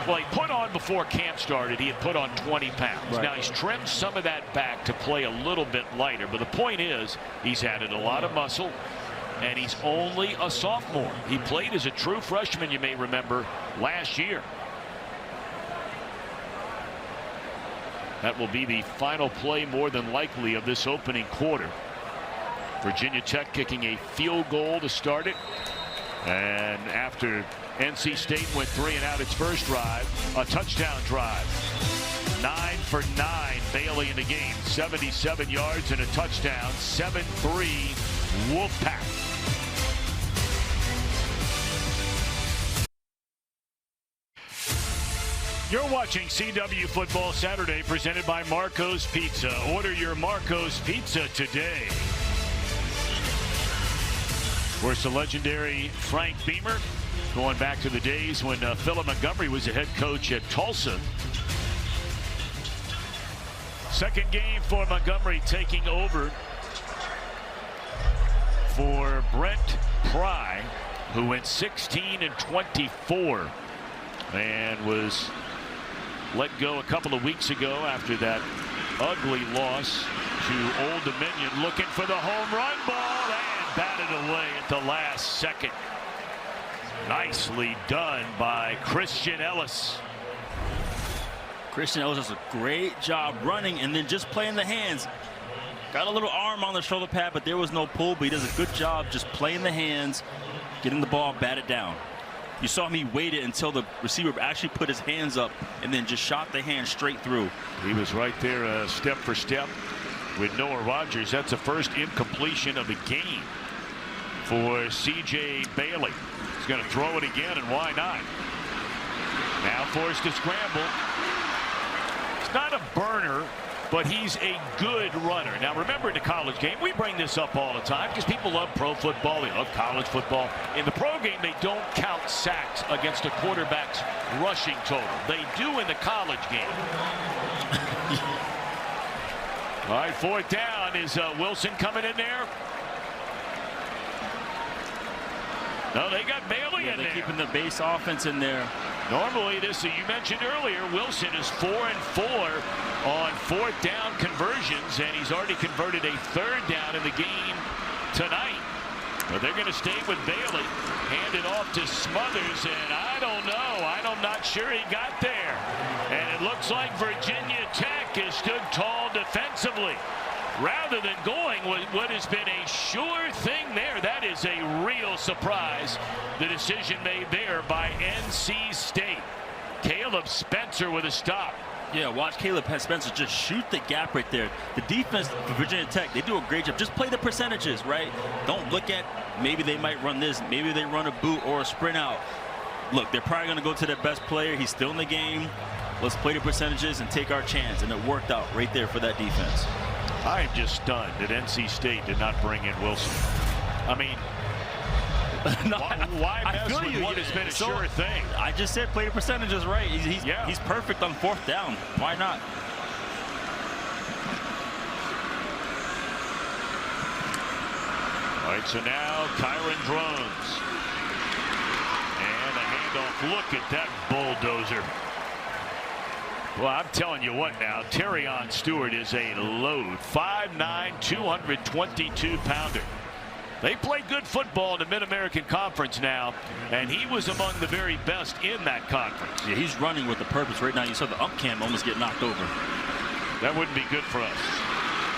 G: well, he put on before camp started, he had put on 20 pounds. Right. Now he's trimmed some of that back to play a little bit lighter, but the point is he's added a lot of muscle, and he's only a sophomore. He played as a true freshman, you may remember, last year. That will be the final play, more than likely, of this opening quarter. Virginia Tech kicking a field goal to start it. And after NC State went 3 and out its first drive, a touchdown drive. 9 for 9, Bailey in the game. 77 yards and a touchdown. 7-3 Wolfpack. You're watching CW Football Saturday, presented by Marco's Pizza. Order your Marco's Pizza today. Of course, the legendary Frank Beamer, going back to the days when Philip Montgomery was the head coach at Tulsa. Second game for Montgomery, taking over for Brent Pry, who went 16-24 and was let go a couple of weeks ago after that ugly loss to Old Dominion, looking for the home run ball and batted away at the last second. Nicely done by Christian Ellis.
L: Christian Ellis does a great job running and then just playing the hands. Got a little arm on the shoulder pad, but there was no pull, but he does a good job just playing the hands, getting the ball batted down. You saw him, he waited until the receiver actually put his hands up and then just shot the hand straight through.
G: He was right there, step for step with Noah Rogers. That's the first incompletion of the game for C.J. Bailey. He's going to throw it again, and why not? Now forced to scramble. It's not a burner, but he's a good runner. Now remember, in the college game, we bring this up all the time because people love pro football, they love college football. In the pro game, they don't count sacks against a quarterback's rushing total. They do in the college game. All right, 4th down. Is Wilson coming in there? No, they got Bailey in there.
L: They're keeping the base offense in there.
G: Normally, you mentioned earlier, Wilson is 4 and 4 on 4th down conversions, and he's already converted a 3rd down in the game tonight. But they're going to stay with Bailey. Hand it off to Smothers, and I don't know. I'm not sure he got there. And it looks like Virginia Tech has stood tall defensively, rather than going with what has been a sure thing there. That is a real surprise. The decision made there by NC State. Caleb Spencer with a stop.
L: Yeah, watch Caleb Spencer just shoot the gap right there. The defense for Virginia Tech, they do a great job. Just play the percentages, right? Don't look at maybe they might run this, maybe they run a boot or a sprint out. Look, they're probably going to go to their best player. He's still in the game. Let's play the percentages and take our chance. And it worked out right there for that defense.
G: I'm just stunned that NC State did not bring in Wilson. I mean,
L: no,
G: why mess with what has been a sure thing?
L: I just said play the percentages right. He's perfect on 4th down. Why not?
G: All right, so now Kyron Drones. And a handoff. Look at that bulldozer. Well, I'm telling you what now, Terrion Stewart is a load. 5'9", 222-pounder. They play good football in the Mid-American Conference now, and he was among the very best in that conference.
L: Yeah, he's running with a purpose right now. You saw the ump cam almost get knocked over.
G: That wouldn't be good for us.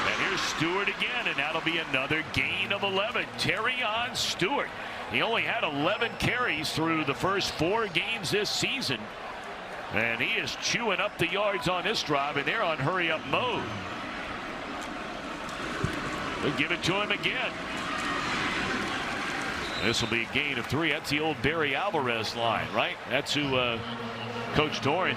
G: And here's Stewart again, and that'll be another gain of 11. Terrion Stewart. He only had 11 carries through the first 4 games this season. And he is chewing up the yards on this drive, and they're on hurry-up mode. They'll give it to him again. This will be a gain of 3. That's the old Barry Alvarez line, right? That's who Coach Doran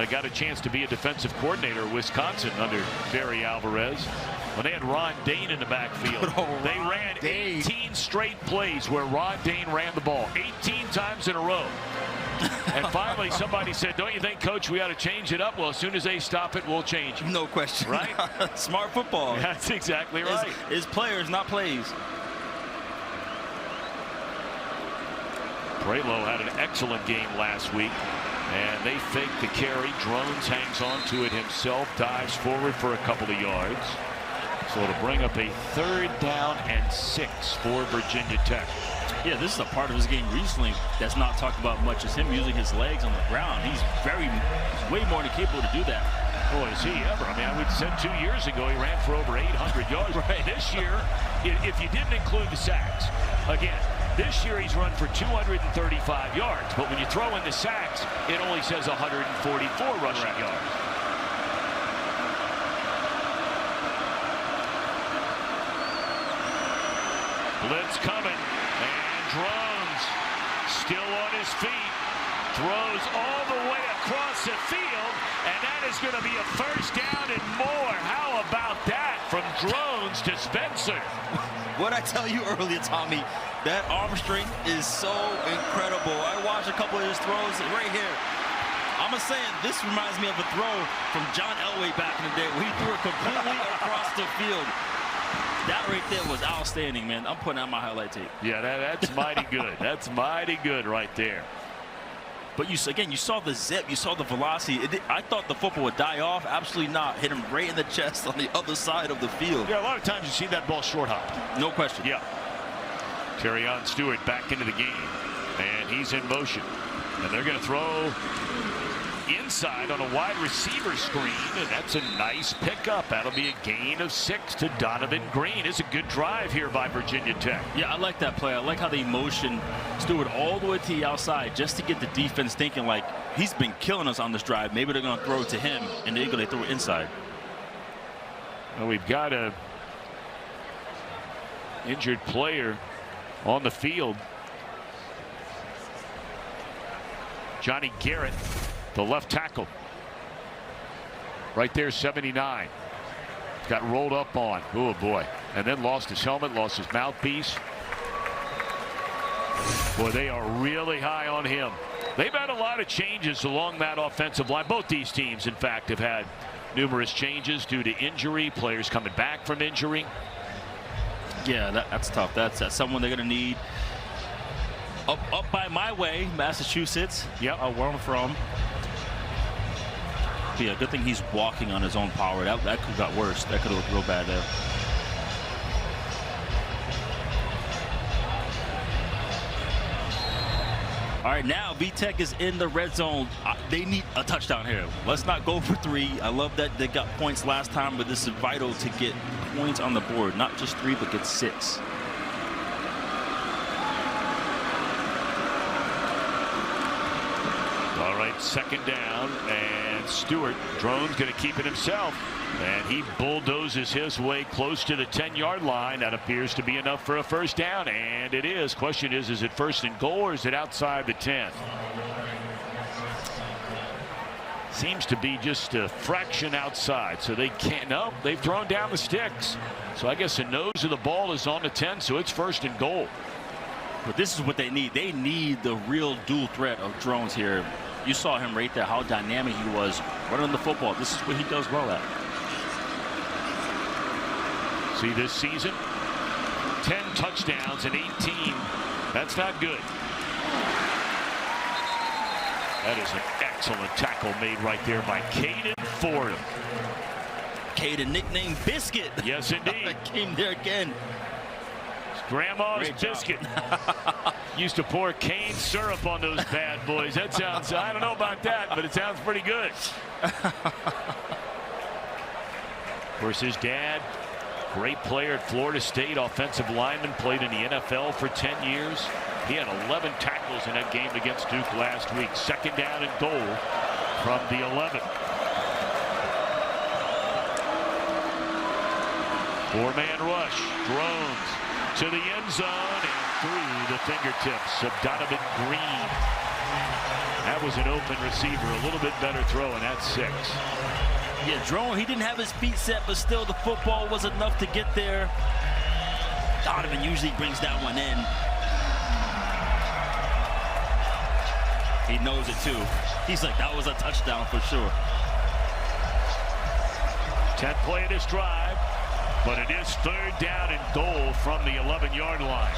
G: got a chance to be a defensive coordinator at Wisconsin under Barry Alvarez. When they had Ron Dane in the backfield, they ran 18 straight plays where Ron Dane ran the ball 18 times in a row. And finally, somebody said, don't you think, Coach, we ought to change it up? Well, as soon as they stop it, we'll change it.
L: No question.
G: Right?
L: Smart football.
G: That's exactly right.
L: It's players, not plays.
G: Prelo had an excellent game last week, and they fake the carry. Drones hangs on to it himself, dives forward for a couple of yards. So it'll bring up a 3rd down and 6 for Virginia Tech.
L: Yeah, this is a part of his game recently that's not talked about much, is him using his legs on the ground. He's way more than capable to do that.
G: Boy, is he ever. I mean, I would have said 2 years ago he ran for over 800 yards. Right. This year, if you didn't include the sacks, again, this year he's run for 235 yards. But when you throw in the sacks, it only says 144 rushing yards. Blitz coming. Drones still on his feet, throws all the way across the field, and that is going to be a 1st down and more. How about that from Drones to Spencer?
L: What I tell you earlier, Tommy, that arm strength is so incredible. I watched a couple of his throws right here. I'm saying this reminds me of a throw from John Elway back in the day where he threw it completely across the field. That right there was outstanding, man. I'm putting out my highlight tape.
G: Yeah, that's mighty good. That's mighty good right there.
L: But you saw the zip, you saw the velocity. I thought the football would die off. Absolutely not. Hit him right in the chest on the other side of the field.
G: Yeah, a lot of times you see that ball short hop.
L: No question.
G: Yeah. Terrion Stewart back into the game, and he's in motion. And they're going to throw inside on a wide receiver screen, and that's a nice pickup. That'll be a gain of 6 to Donovan Green. It's a good drive here by Virginia Tech.
L: Yeah, I like that play. I like how they motion Stewart all the way to the outside just to get the defense thinking like he's been killing us on this drive. Maybe they're going to throw it to him, and they're going to throw it inside.
G: Well, we've got a injured player on the field. Johnny Garrett, the left tackle. Right there, 79. Got rolled up on. Oh, boy. And then lost his helmet, lost his mouthpiece. Boy, they are really high on him. They've had a lot of changes along that offensive line. Both these teams, in fact, have had numerous changes due to injury, players coming back from injury.
L: Yeah, that's tough. That's someone they're going to need Up by my way, Massachusetts.
G: Yep.
L: Where I'm from. Yeah, good thing he's walking on his own power. That could have got worse. That could have looked real bad there. All right, now VTech is in the red zone. They need a touchdown here. Let's not go for 3. I love that they got points last time, but this is vital to get points on the board. Not just 3, but get 6.
G: All right, second down, and Stewart, Drone's going to keep it himself, and he bulldozes his way close to the 10-yard line. That appears to be enough for a first down, and it is. Question is it first and goal, or is it outside the 10? Seems to be just a fraction outside, so they can't. No, they've thrown down the sticks. So I guess the nose of the ball is on the 10, so it's first and goal.
L: But this is what they need. They need the real dual threat of Drones here. You saw him right there, how dynamic he was running the football. This is what he does well at.
G: See, this season, 10 touchdowns and 18. That's not good. That is an excellent tackle made right there by Caden Fordham.
L: Caden, nicknamed Biscuit.
G: Yes, indeed.
L: Came there again.
G: Grandma's biscuit. Used to pour cane syrup on those bad boys. That sounds, I don't know about that, but it sounds pretty good. Of course, his dad, great player at Florida State, offensive lineman, played in the NFL for 10 years. He had 11 tackles in that game against Duke last week. Second down and goal from the 11. 4-man rush. Drones to the end zone and through the fingertips of Donovan Green. That was an open receiver. A little bit better throw, and that's 6.
L: Yeah, Drone, he didn't have his feet set, but still the football was enough to get there. Donovan usually brings that one in. He knows it too. He's like, that was a touchdown for sure.
G: 10th play of this drive, but it is third down and goal from the 11-yard line.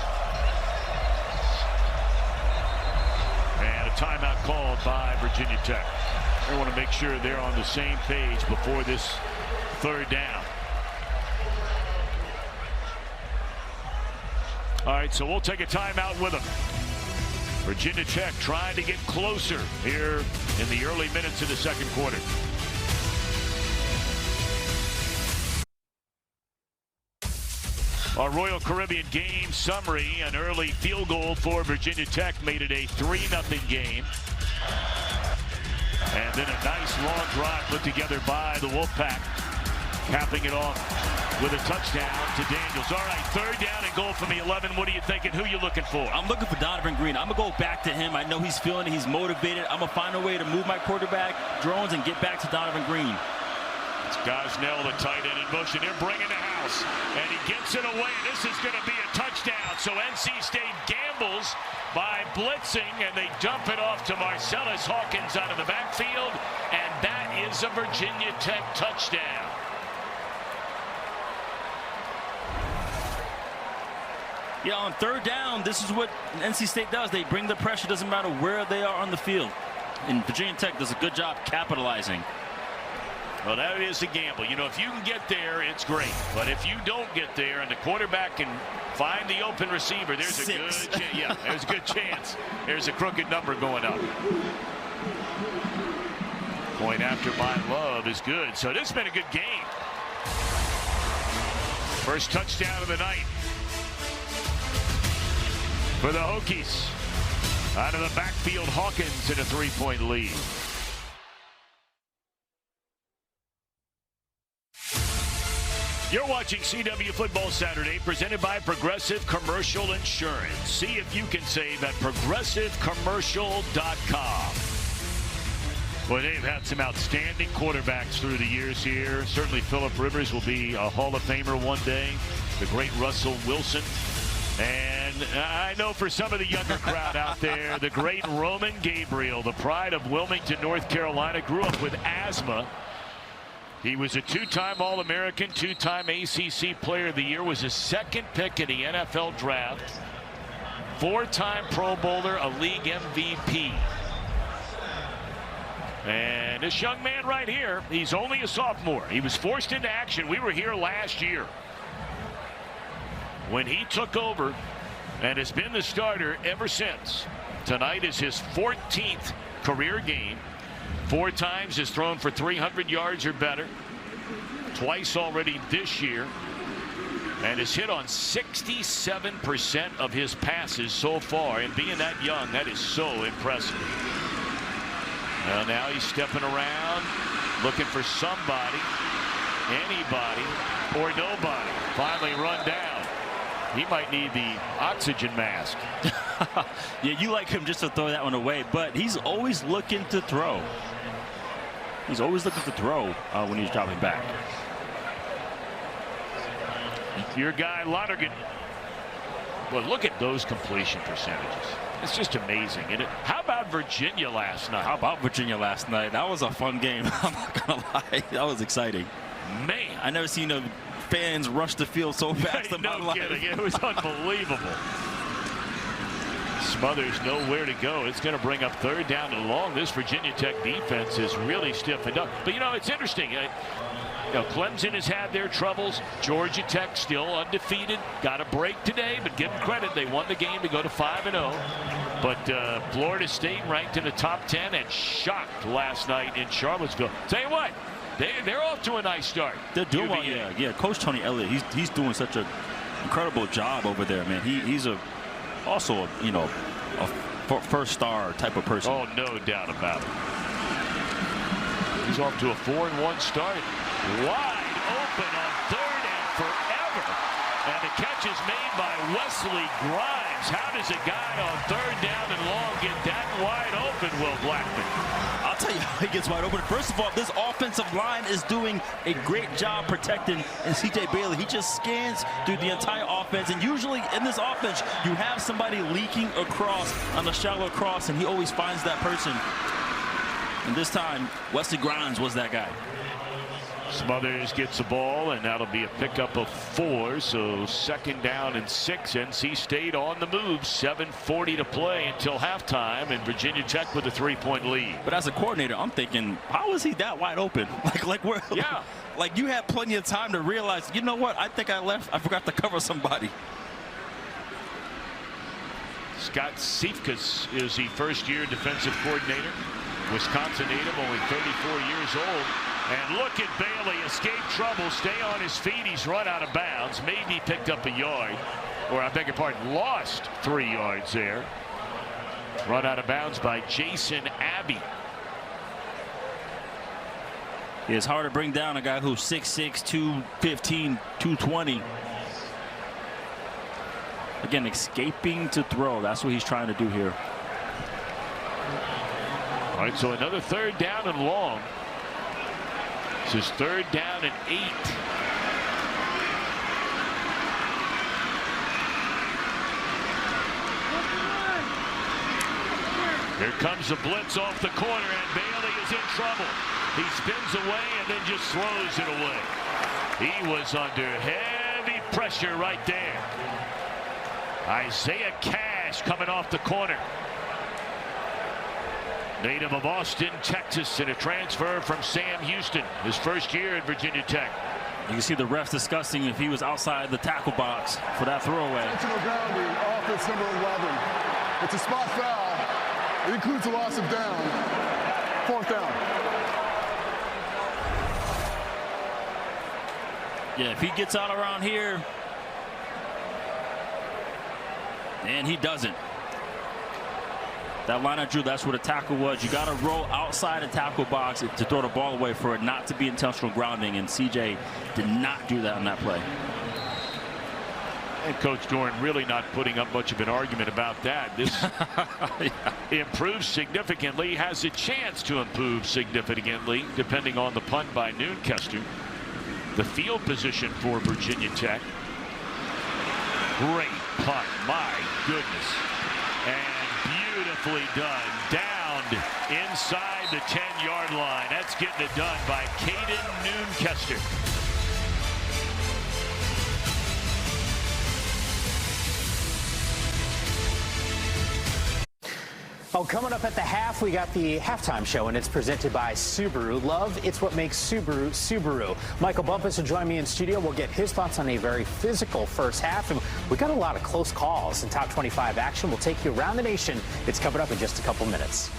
G: And a timeout called by Virginia Tech. They want to make sure they're on the same page before this third down. All right, so we'll take a timeout with them. Virginia Tech trying to get closer here in the early minutes of the second quarter. Our Royal Caribbean game summary, an early field goal for Virginia Tech made it a 3-0 game. And then a nice long drive put together by the Wolfpack, capping it off with a touchdown to Daniels. All right, third down and goal from the 11. What are you thinking? Who are you looking for?
L: I'm looking for Donovan Green. I'm going to go back to him. I know he's feeling it. He's motivated. I'm going to find a way to move my quarterback, Drones, and get back to Donovan Green.
G: It's Gosnell, the tight end, in motion. They're bringing the house, and he gets it away. This is going to be a touchdown. So NC State gambles by blitzing, and they dump it off to Marcellus Hawkins out of the backfield, and that is a Virginia Tech touchdown.
L: Yeah, on third down, this is what NC State does. They bring the pressure. Doesn't matter where they are on the field. And Virginia Tech does a good job capitalizing.
G: Well, that is a gamble. You know, if you can get there, it's great. But if you don't get there and the quarterback can find the open receiver, there's a good chance. Yeah, there's a good chance. There's a crooked number going up. Point after by Love is good. So this has been a good game. First touchdown of the night for the Hokies. Out of the backfield, Hawkins in a 3-point lead. You're watching CW Football Saturday, presented by Progressive Commercial Insurance. See if you can save at progressivecommercial.com. Boy, they've had some outstanding quarterbacks through the years here. Certainly Phillip Rivers will be a Hall of Famer one day. The great Russell Wilson. And I know for some of the younger crowd out there, the great Roman Gabriel, the pride of Wilmington, North Carolina, grew up with asthma. He was a 2-time All-American, 2-time ACC Player of the Year, was a second pick in the NFL draft. 4-time Pro Bowler, a league MVP. And this young man right here, he's only a sophomore. He was forced into action. We were here last year when he took over and has been the starter ever since. Tonight is his 14th career game. 4 times has thrown for 300 yards or better. Twice already this year. And has hit on 67% of his passes so far. And being that young, that is so impressive. Well, now he's stepping around, looking for somebody, anybody, or nobody. Finally run down. He might need the oxygen mask.
L: Yeah, you like him just to throw that one away, but he's always looking to throw. He's always looking to throw when he's dropping back.
G: Your guy, Lonergan. Well, look at those completion percentages. It's just amazing, isn't it? How about Virginia last night?
L: How about Virginia last night? That was a fun game. I'm not going to lie. That was exciting.
G: Man.
L: I never seen fans rush the field so fast in my life.
G: No kidding. It was unbelievable. Smothers nowhere to go. It's going to bring up 3rd down and long. This Virginia Tech defense is really stiffened up. But, it's interesting. Clemson has had their troubles. Georgia Tech still undefeated. Got a break today, but give them credit. They won the game to go to 5-0. But Florida State ranked in the top 10 and shocked last night in Charlottesville. Tell you what, they're off to a nice start.
L: They're doing well, yeah. Coach Tony Elliott, he's doing such an incredible job over there, man. He's also a first star type of person.
G: Oh, no doubt about it. He's off to a 4-1 start. Wide open on 3rd and forever. And the catch is made by Wesley Grimes. How does a guy on 3rd down and long get that wide open, Will Blackman?
L: I'll tell you how he gets wide open. First of all, this offensive line is doing a great job protecting and C.J. Bailey. He just scans through the entire offense. And usually in this offense, you have somebody leaking across on the shallow cross, and he always finds that person. And this time, Wesley Grimes was that guy.
G: Smothers gets the ball, and that'll be a pickup of 4. So 2nd down and 6. NC State on the move. 7:40 to play until halftime, and Virginia Tech with a 3-point lead.
L: But as a coordinator, I'm thinking, how is he that wide open?
G: Yeah.
L: Like you had plenty of time to realize, you know what? I think I forgot to cover somebody.
G: Scott Siefkas is the first-year defensive coordinator. Wisconsin native, only 34 years old. And look at Bailey, escape trouble, stay on his feet. He's run out of bounds. Maybe picked up a yard, or I beg your pardon, lost 3 yards there. Run out of bounds by Jason Abbey.
L: It's hard to bring down a guy who's 6'6", 215, 220. Again, escaping to throw. That's what he's trying to do here.
G: All right, so another 3rd down and long. This is 3rd down and 8. Here comes a blitz off the corner, and Bailey is in trouble. He spins away and then just throws it away. He was under heavy pressure right there. Isaiah Cash coming off the corner. Native of Austin, Texas, and a transfer from Sam Houston, his first year at Virginia Tech.
L: You can see the refs discussing if he was outside the tackle box for that throwaway.
M: Intentional grounding, offense number 11. It's a spot foul. It includes a loss of down. 4th down.
L: Yeah, if he gets out around here, and he doesn't. That line I drew, that's where the tackle was. You got to roll outside the tackle box to throw the ball away for it not to be intentional grounding, and CJ did not do that on that play.
G: And Coach Doran really not putting up much of an argument about that. This improves significantly, has a chance to improve significantly, depending on the punt by Noonkester. The field position for Virginia Tech. Great punt, my goodness. And beautifully done, downed inside the 10-yard line. That's getting it done by Caden Noonkester.
E: Well, coming up at the half, we got the halftime show, and it's presented by Subaru. Love, it's what makes Subaru, Subaru. Michael Bumpus will join me in studio. We'll get his thoughts on a very physical first half, and we got a lot of close calls and top 25 action. We'll take you around the nation. It's coming up in just a couple minutes.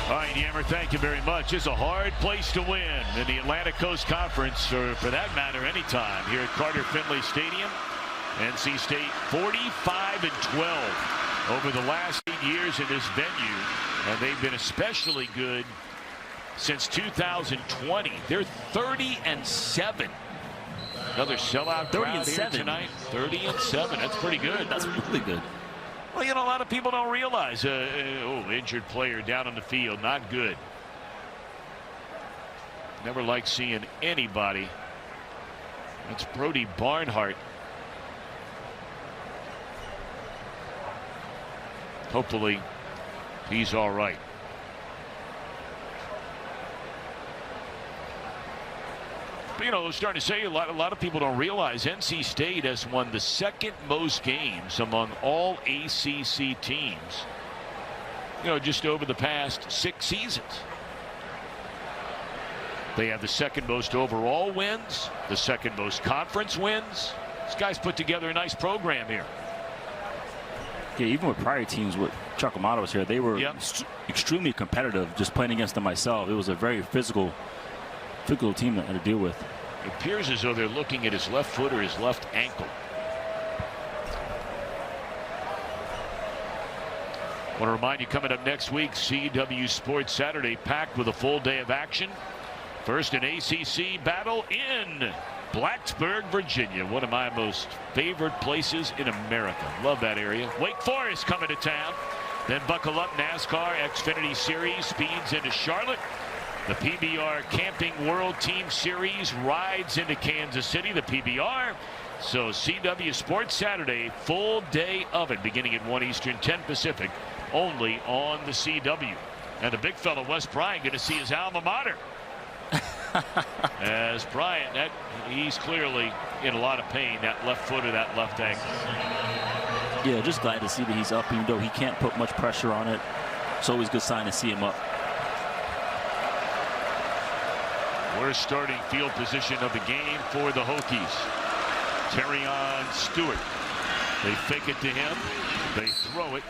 G: All right, Yammer, thank you very much. It's a hard place to win in the Atlantic Coast Conference, or for that matter, anytime here at Carter-Finley Stadium. NC State 45-12 over the last 8 years in this venue, and they've been especially good since 2020. They're 30-7. Another sellout crowd here tonight. 30-7. That's pretty good.
L: That's really good.
G: Well, you know, a lot of people don't realize. Injured player down on the field. Not good. Never like seeing anybody. That's Brody Barnhart. Hopefully, he's all right. But, you know, I was starting to say, a lot of people don't realize NC State has won the second most games among all ACC teams, you know, just over the past 6 seasons. They have the second most overall wins, the second most conference wins. This guy's put together a nice program here.
L: Yeah, even with prior teams with Chuck Amato was here, they were extremely competitive just playing against them myself. It was a very physical team that had to deal with.
G: It appears as though they're looking at his left foot or his left ankle. I want to remind you, coming up next week, CW Sports Saturday packed with a full day of action. First an ACC battle in Blacksburg, Virginia, one of my most favorite places in America. Love that area. Wake Forest coming to town. Then buckle up, NASCAR Xfinity Series speeds into Charlotte. The PBR Camping World Team Series rides into Kansas City, the PBR. So CW Sports Saturday, full day of it, beginning at 1 Eastern, 10 Pacific, only on the CW. And the big fella, Wes Bryant, going to see his alma mater. As Bryant, he's clearly in a lot of pain, that left foot or that left ankle.
L: Yeah, just glad to see that he's up, even though he can't put much pressure on it. It's always a good sign to see him up.
G: Worst starting field position of the game for the Hokies. Terrion Stewart. They fake it to him. They throw it.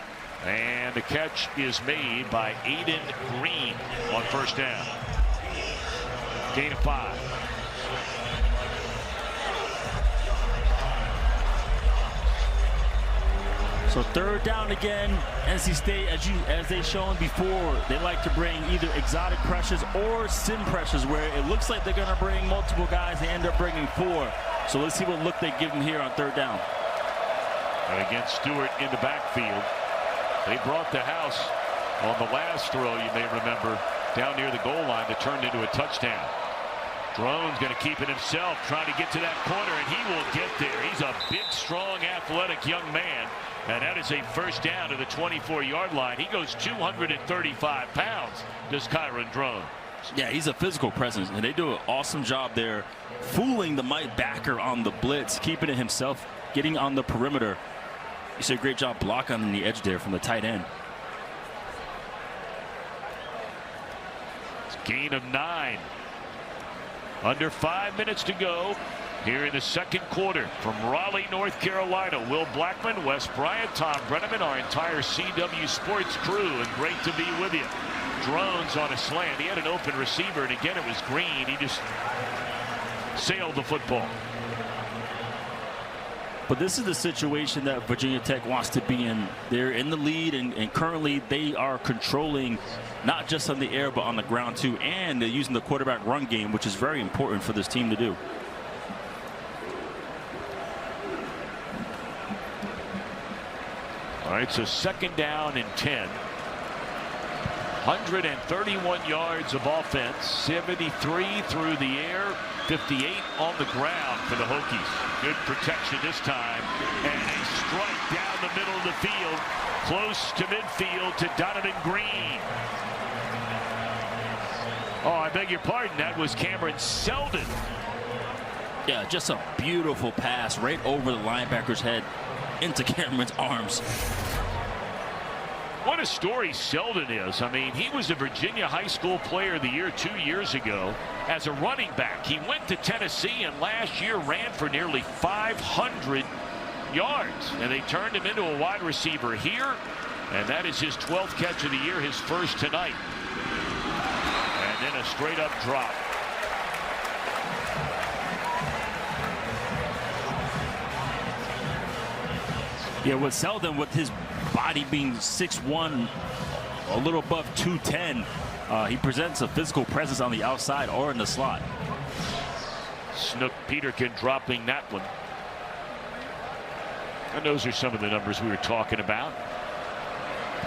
G: And the catch is made by Aiden Green on first down. Gain of 5.
L: So third down again. NC State, as they've shown before, they like to bring either exotic pressures or sim pressures, where it looks like they're going to bring multiple guys. They end up bringing 4. So let's see what look they give them here on third down.
G: And again, Stewart in the backfield. They brought the house on the last throw, you may remember, down near the goal line that turned into a touchdown. Drone's going to keep it himself, trying to get to that corner, and he will get there. He's a big, strong, athletic young man. And that is a first down to the 24-yard line. He goes 235 pounds, does Kyron Drone.
L: Yeah, he's a physical presence, and they do an awesome job there fooling the Mike backer on the blitz, keeping it himself, getting on the perimeter. He did a great job blocking on the edge there from the tight end.
G: It's gain of 9. Under 5 minutes to go here in the second quarter. From Raleigh, North Carolina, Will Blackman, Wes Bryant, Tom Brenneman, our entire CW Sports crew, and great to be with you. Drones on a slant. He had an open receiver, and again, it was Green. He just sailed the football.
L: But this is the situation that Virginia Tech wants to be in. They're in the lead, and currently they are controlling not just on the air, but on the ground too. And they're using the quarterback run game, which is very important for this team to do.
G: All right, so second down and 10. 131 yards of offense, 73 through the air, 58 on the ground for the Hokies. Good protection this time, and a strike down the middle of the field, close to midfield to Donovan Green. Oh, I beg your pardon, that was Cameron Selden.
L: Yeah, just a beautiful pass right over the linebacker's head into Cameron's arms.
G: What a story Selden is. I mean, he was a Virginia High School Player of the Year 2 years ago as a running back. He went to Tennessee and last year ran for nearly 500 yards. And they turned him into a wide receiver here. And that is his 12th catch of the year, his first tonight. And then a straight up drop.
L: Yeah, with Selden, with his body being 6'1", a little above 210, he presents a physical presence on the outside or in the slot.
G: Snook Peterkin dropping that one. And those are some of the numbers we were talking about.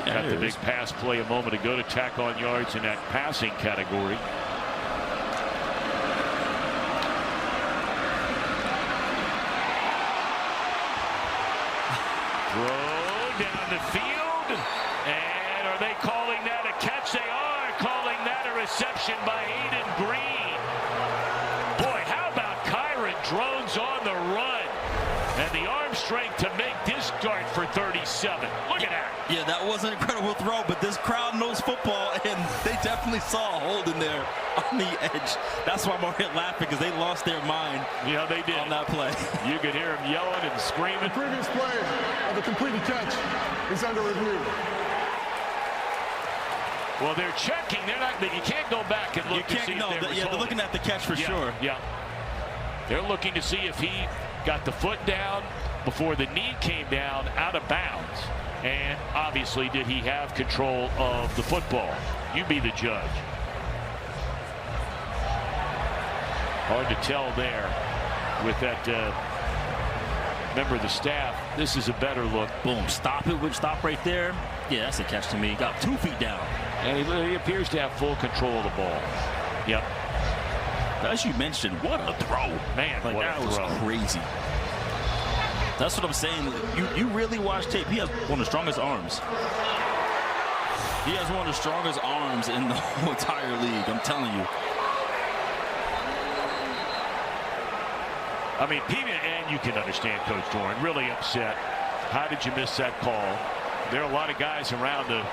L: Yeah,
G: got the big pass play a moment ago to tack on yards in that passing category. Throw down the field. And are they calling that a catch? They are calling that a reception by Aiden Green. Boy, how about Kyron Drones on the run? And the arm strength to make this dart for 37. Look at that.
L: Yeah, that was an incredible throw, but this crowd knows football, and they definitely saw a hold in there on the edge. That's why I'm over here laughing, because they lost their mind.
G: Yeah, they did.
L: On that play.
G: You could hear them yelling and screaming.
M: The previous play of the completed catch is under review.
G: Well, they're checking. They're not. You can't go back and look to see if there was
L: they're looking at the catch for sure.
G: Yeah. They're looking to see if he got the foot down before the knee came down out of bounds. And obviously, did he have control of the football? You be the judge. Hard to tell there with that member of the staff. This is a better look.
L: Boom. Stop it. Stop right there. Yeah, that's a catch to me. Got 2 feet down.
G: And he appears to have full control of the ball. Yep.
L: As you mentioned, what a throw.
G: Man,
L: like,
G: what
L: that
G: a throw.
L: was crazy. That's what I'm saying. You really watch tape. He has one of the strongest arms. He has one of the strongest arms in the whole entire league. I'm telling you.
G: I mean, and you can understand Coach Doran, really upset. How did you miss that call? There are a lot of guys around the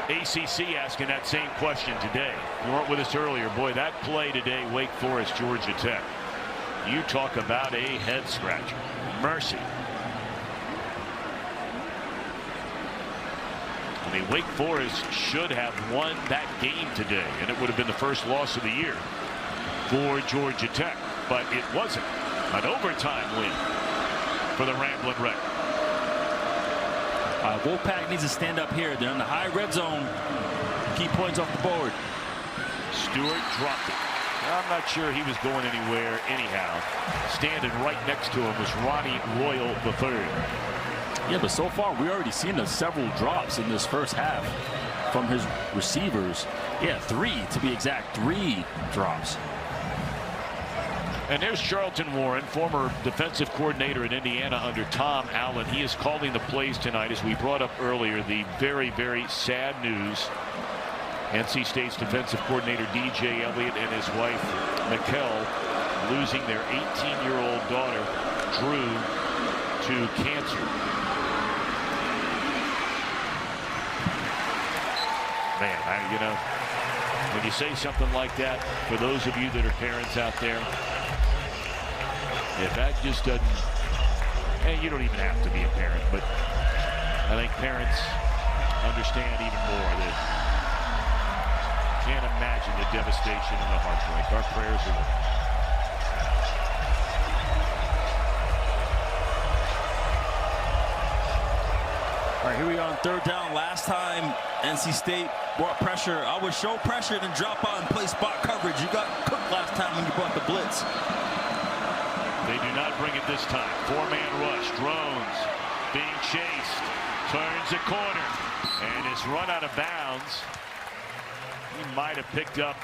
G: ACC asking that same question today. You weren't with us earlier. Boy, that play today, Wake Forest, Georgia Tech. You talk about a head scratcher. Mercy. I mean, Wake Forest should have won that game today, and it would have been the first loss of the year for Georgia Tech, but it wasn't. An overtime win for the Ramblin' Wreck.
L: Wolfpack needs to stand up here. They're in the high red zone. Keep points off the board.
G: Stewart dropped it. I'm not sure he was going anywhere anyhow. Standing right next to him was Ronnie Royal III.
L: Yeah, but so far we already seen several drops in this first half from his receivers. Yeah, 3 to be exact. 3 drops.
G: And there's Charlton Warren, former defensive coordinator in Indiana under Tom Allen. He is calling the plays tonight, as we brought up earlier, the very, very sad news. NC State's defensive coordinator DJ Elliott and his wife Mikkel losing their 18-year-old daughter Drew to cancer. Man, you know, when you say something like that, for those of you that are parents out there, if that just doesn't, and you don't even have to be a parent, but I think parents understand even more that can't imagine the devastation and the heartbreak. Our prayers are with them.
L: All right, here we are on 3rd down. Last time NC State brought pressure. I would show pressure and drop out and play spot coverage. You got cooked last time when you brought the blitz.
G: They do not bring it this time. 4-man rush. Drones being chased. Turns the corner and is run out of bounds. He might have picked up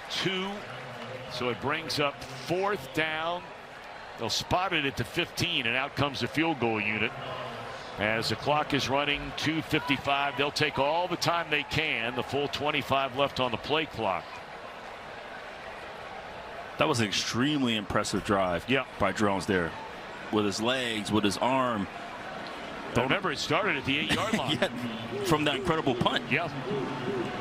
G: 2. So it brings up 4th down. They'll spot it at the 15, and out comes the field goal unit. As the clock is running, 2:55. They'll take all the time they can. The full 25 left on the play clock.
L: That was an extremely impressive drive by Drones there. With his legs, with his arm.
G: Remember, it started at the 8-yard line.
L: Yeah, from that incredible punt.
G: Yep.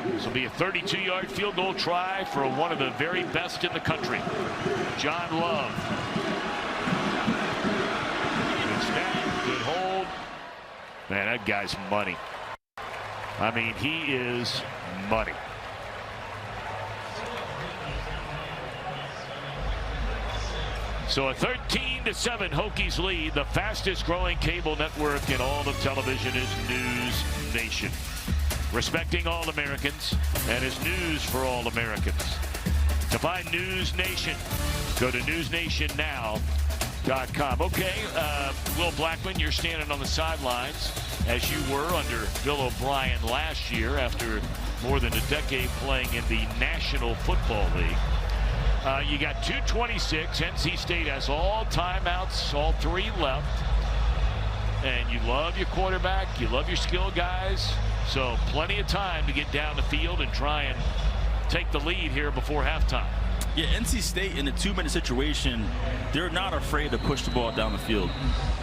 G: This will be a 32-yard field goal try for one of the very best in the country, John Love. Good snap, good hold. Man, that guy's money. I mean, he is money. So a 13-7 Hokies lead. The fastest growing cable network in all of television is News Nation. Respecting all Americans and is news for all Americans. To find News Nation, go to newsnationnow.com. Okay, Will Blackman, you're standing on the sidelines as you were under Bill O'Brien last year after more than a decade playing in the National Football League. You got 2:26. NC State has all timeouts, all 3 left. And you love your quarterback. You love your skill guys. So plenty of time to get down the field and try and take the lead here before halftime.
L: Yeah, NC State in a 2-minute situation, they're not afraid to push the ball down the field.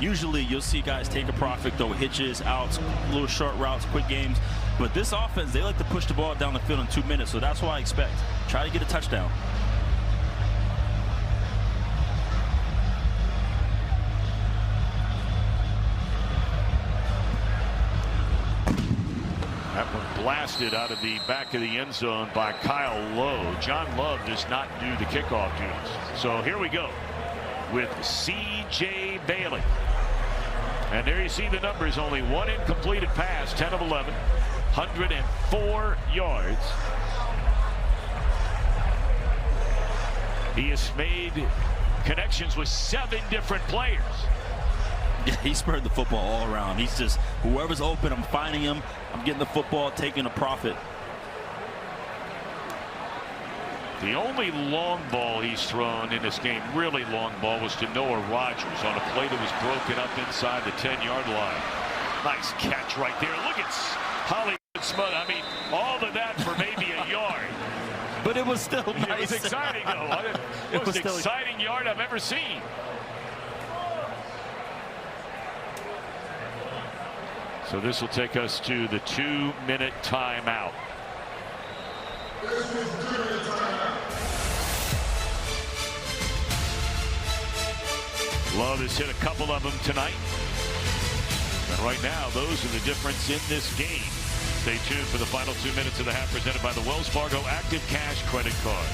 L: Usually you'll see guys take a profit, throw hitches, outs, little short routes, quick games. But this offense, they like to push the ball down the field in 2 minutes. So that's what I expect. Try to get a touchdown.
G: That one blasted out of the back of the end zone by Kyle Lowe. John Love does not do the kickoff duties. So here we go with C.J. Bailey. And there you see the numbers. Only one incompleted pass, 10 of 11, 104 yards. He has made connections with 7 different players.
L: Yeah, he spread the football all around. He's just, whoever's open, I'm finding him. I'm getting the football, taking a profit.
G: The only long ball he's thrown in this game, really long ball, was to Noah Rogers on a play that was broken up inside the 10-yard line. Nice catch right there. Look at Hollywood Smud. I mean, all of that for maybe a yard.
L: But it was still nice.
G: It was exciting, though. It was the most exciting yard I've ever seen. So this will take us to the 2-minute timeout. Love has hit a couple of them tonight. And right now, those are the difference in this game. Stay tuned for the final 2 minutes of the half, presented by the Wells Fargo Active Cash Credit Card.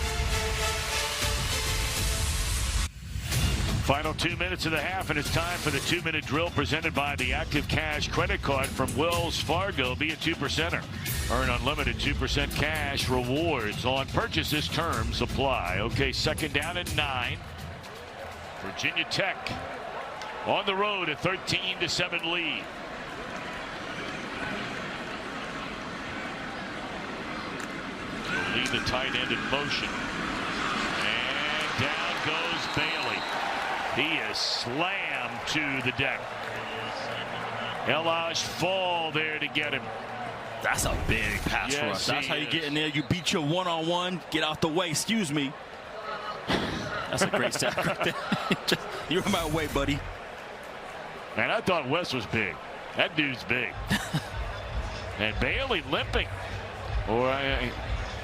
G: Final 2 minutes of the half, and it's time for the 2-minute drill presented by the Active Cash Credit Card from Wells Fargo. Be a 2%er. Earn unlimited 2% cash rewards on purchases. Terms apply. Okay, 2nd down and 9. Virginia Tech on the road, a 13-7 lead. He'll lead the tight end in motion. And down goes Bailey. He is slammed to the deck. Elijah Fall there to get him.
L: That's a big pass rush. That's how you get in there. You beat your one-on-one. Get out the way. Excuse me. That's a great sack right there. You're in my way, buddy.
G: Man, I thought Wes was big. That dude's big. And Bailey limping. Or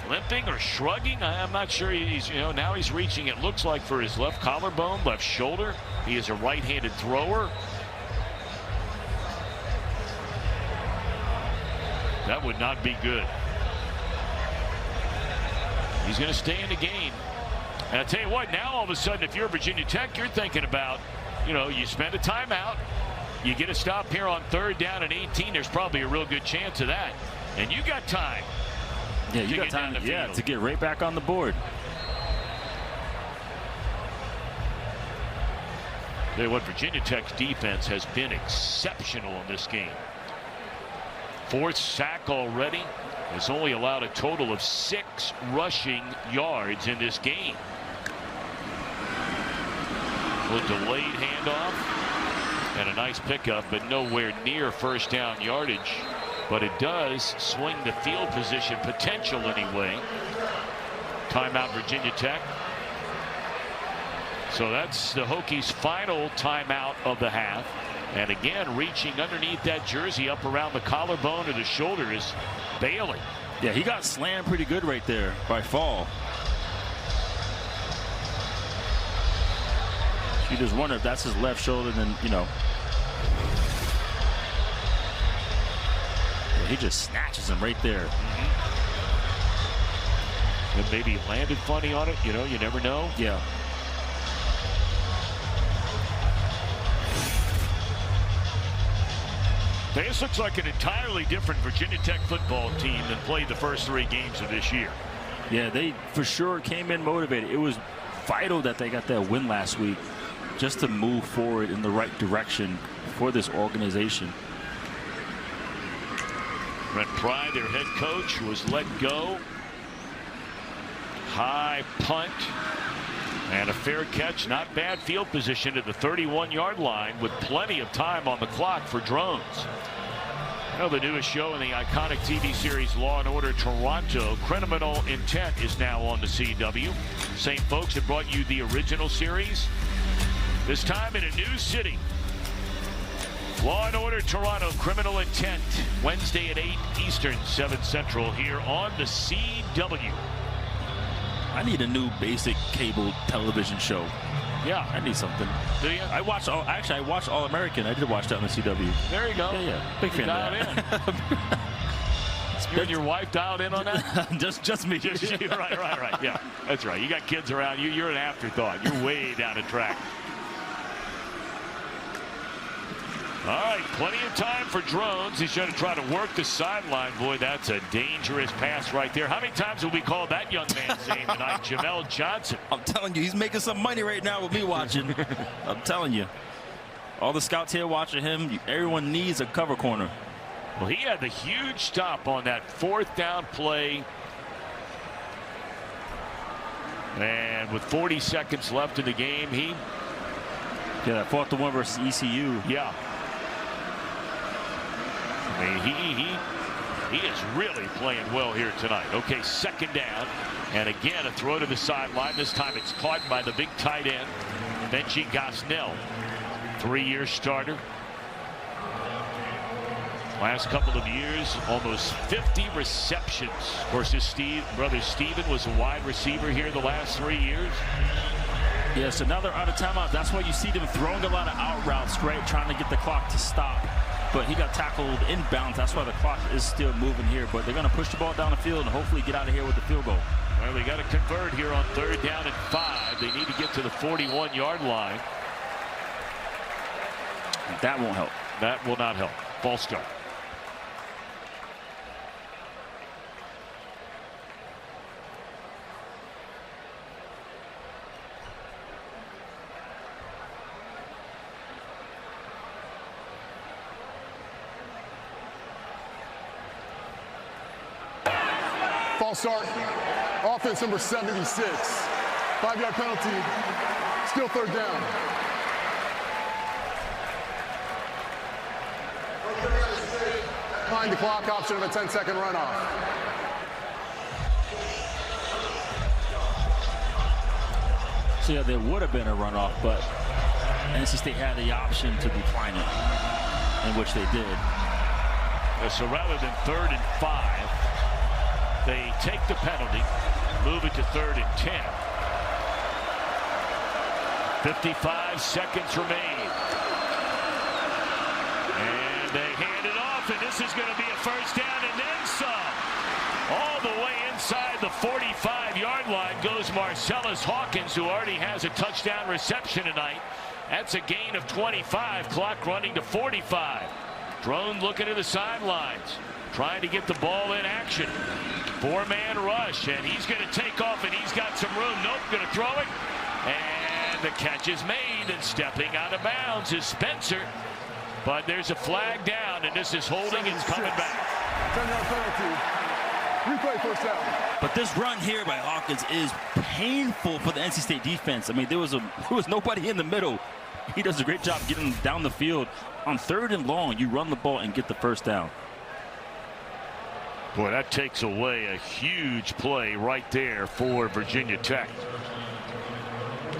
G: limping or shrugging. I'm not sure. He's, now he's reaching, it looks like, for his left collarbone, left shoulder. He is a right-handed thrower. That would not be good. He's going to stay in the game. And I'll tell you what, now all of a sudden, if you're Virginia Tech, you're thinking about, you spend a timeout, you get a stop here on 3rd down and 18. There's probably a real good chance of that. And you got time.
L: Yeah, you got time to get right back on the board.
G: Tell you what, Virginia Tech's defense has been exceptional in this game. 4th sack already. Has only allowed a total of 6 rushing yards in this game. A delayed handoff and a nice pickup, but nowhere near 1st down yardage. But it does swing the field position potential anyway. Timeout, Virginia Tech. So that's the Hokies' final timeout of the half. And again, reaching underneath that jersey up around the collarbone or the shoulder is Bailey.
L: Yeah, he got slammed pretty good right there by Fall. You just wonder if that's his left shoulder, then, you know. He just snatches him right there.
G: And maybe landed funny on it, you know, you never know.
L: Yeah.
G: This looks like an entirely different Virginia Tech football team than played the first 3 games of this year.
L: Yeah, they for sure came in motivated. It was vital that they got that win last week just to move forward in the right direction for this organization.
G: Brent Pry, their head coach, was let go. High punt and a fair catch. Not bad field position at the 31-yard line with plenty of time on the clock for Drones. You know, the newest show in the iconic TV series Law & Order Toronto, Criminal Intent, is now on the CW. Same folks that brought you the original series. This time in a new city. Law & Order Toronto, Criminal Intent, Wednesday at 8 Eastern, 7 Central, here on the CW.
L: I need a new basic cable television show.
G: Yeah.
L: I need something.
G: Do you?
L: I watched All American. I did watch that on the CW.
G: There you go.
L: Yeah. Big fan of that.
G: You and your wife dialed in on that?
L: just me.
G: Just you. Right. Yeah, that's right. You got kids around you. You're an afterthought. You're way down the track. All right, plenty of time for Drones. He's going to try to work the sideline. Boy, that's a dangerous pass right there. How many times will we call that young man's name tonight? Jamel Johnson.
L: I'm telling you, he's making some money right now with me watching. I'm telling you. All the scouts here watching him. Everyone needs a cover corner.
G: Well, he had the huge stop on that 4th down play. And with 40 seconds left in the game,
L: Yeah, that 4th and 1 versus ECU.
G: Yeah. I mean, he is really playing well here tonight. Okay, 2nd down. And again, a throw to the sideline. This time it's caught by the big tight end, Benji Gosnell. 3-year starter. Last couple of years, almost 50 receptions. Of course, his brother Steven was a wide receiver here the last 3 years.
L: Yeah, so now they're out of timeout. That's why you see them throwing a lot of out routes, right? Trying to get the clock to stop. But he got tackled inbounds. That's why the clock is still moving here. But they're going to push the ball down the field and hopefully get out of here with the field goal.
G: Well, they got to convert here on 3rd down and 5. They need to get to the 41-yard line.
L: That won't help.
G: That will not help. False start.
M: False start. Offense number 76. 5-yard penalty. Still 3rd down. Behind the clock, option of a 10-second runoff.
L: So yeah, there would have been a runoff, but NC State had the option to decline it, in which they did.
G: So rather than 3rd and 5, they take the penalty, move it to 3rd and 10. 55 seconds remain. And they hand it off, and this is going to be a 1st down and then some. All the way inside the 45-yard line goes Marcellus Hawkins, who already has a touchdown reception tonight. That's a gain of 25. Clock running to 45. Drone looking to the sidelines, trying to get the ball in action. 4-man rush, and he's going to take off, and he's got some room. Nope, going to throw it. And the catch is made, and stepping out of bounds is Spencer. But there's a flag down, and this is holding. It's coming back.
M: 10-yard penalty. Replay 1st down.
L: But this run here by Hawkins is painful for the NC State defense. I mean, there was nobody in the middle. He does a great job getting down the field. On 3rd and long, you run the ball and get the 1st down.
G: Boy, that takes away a huge play right there for Virginia Tech.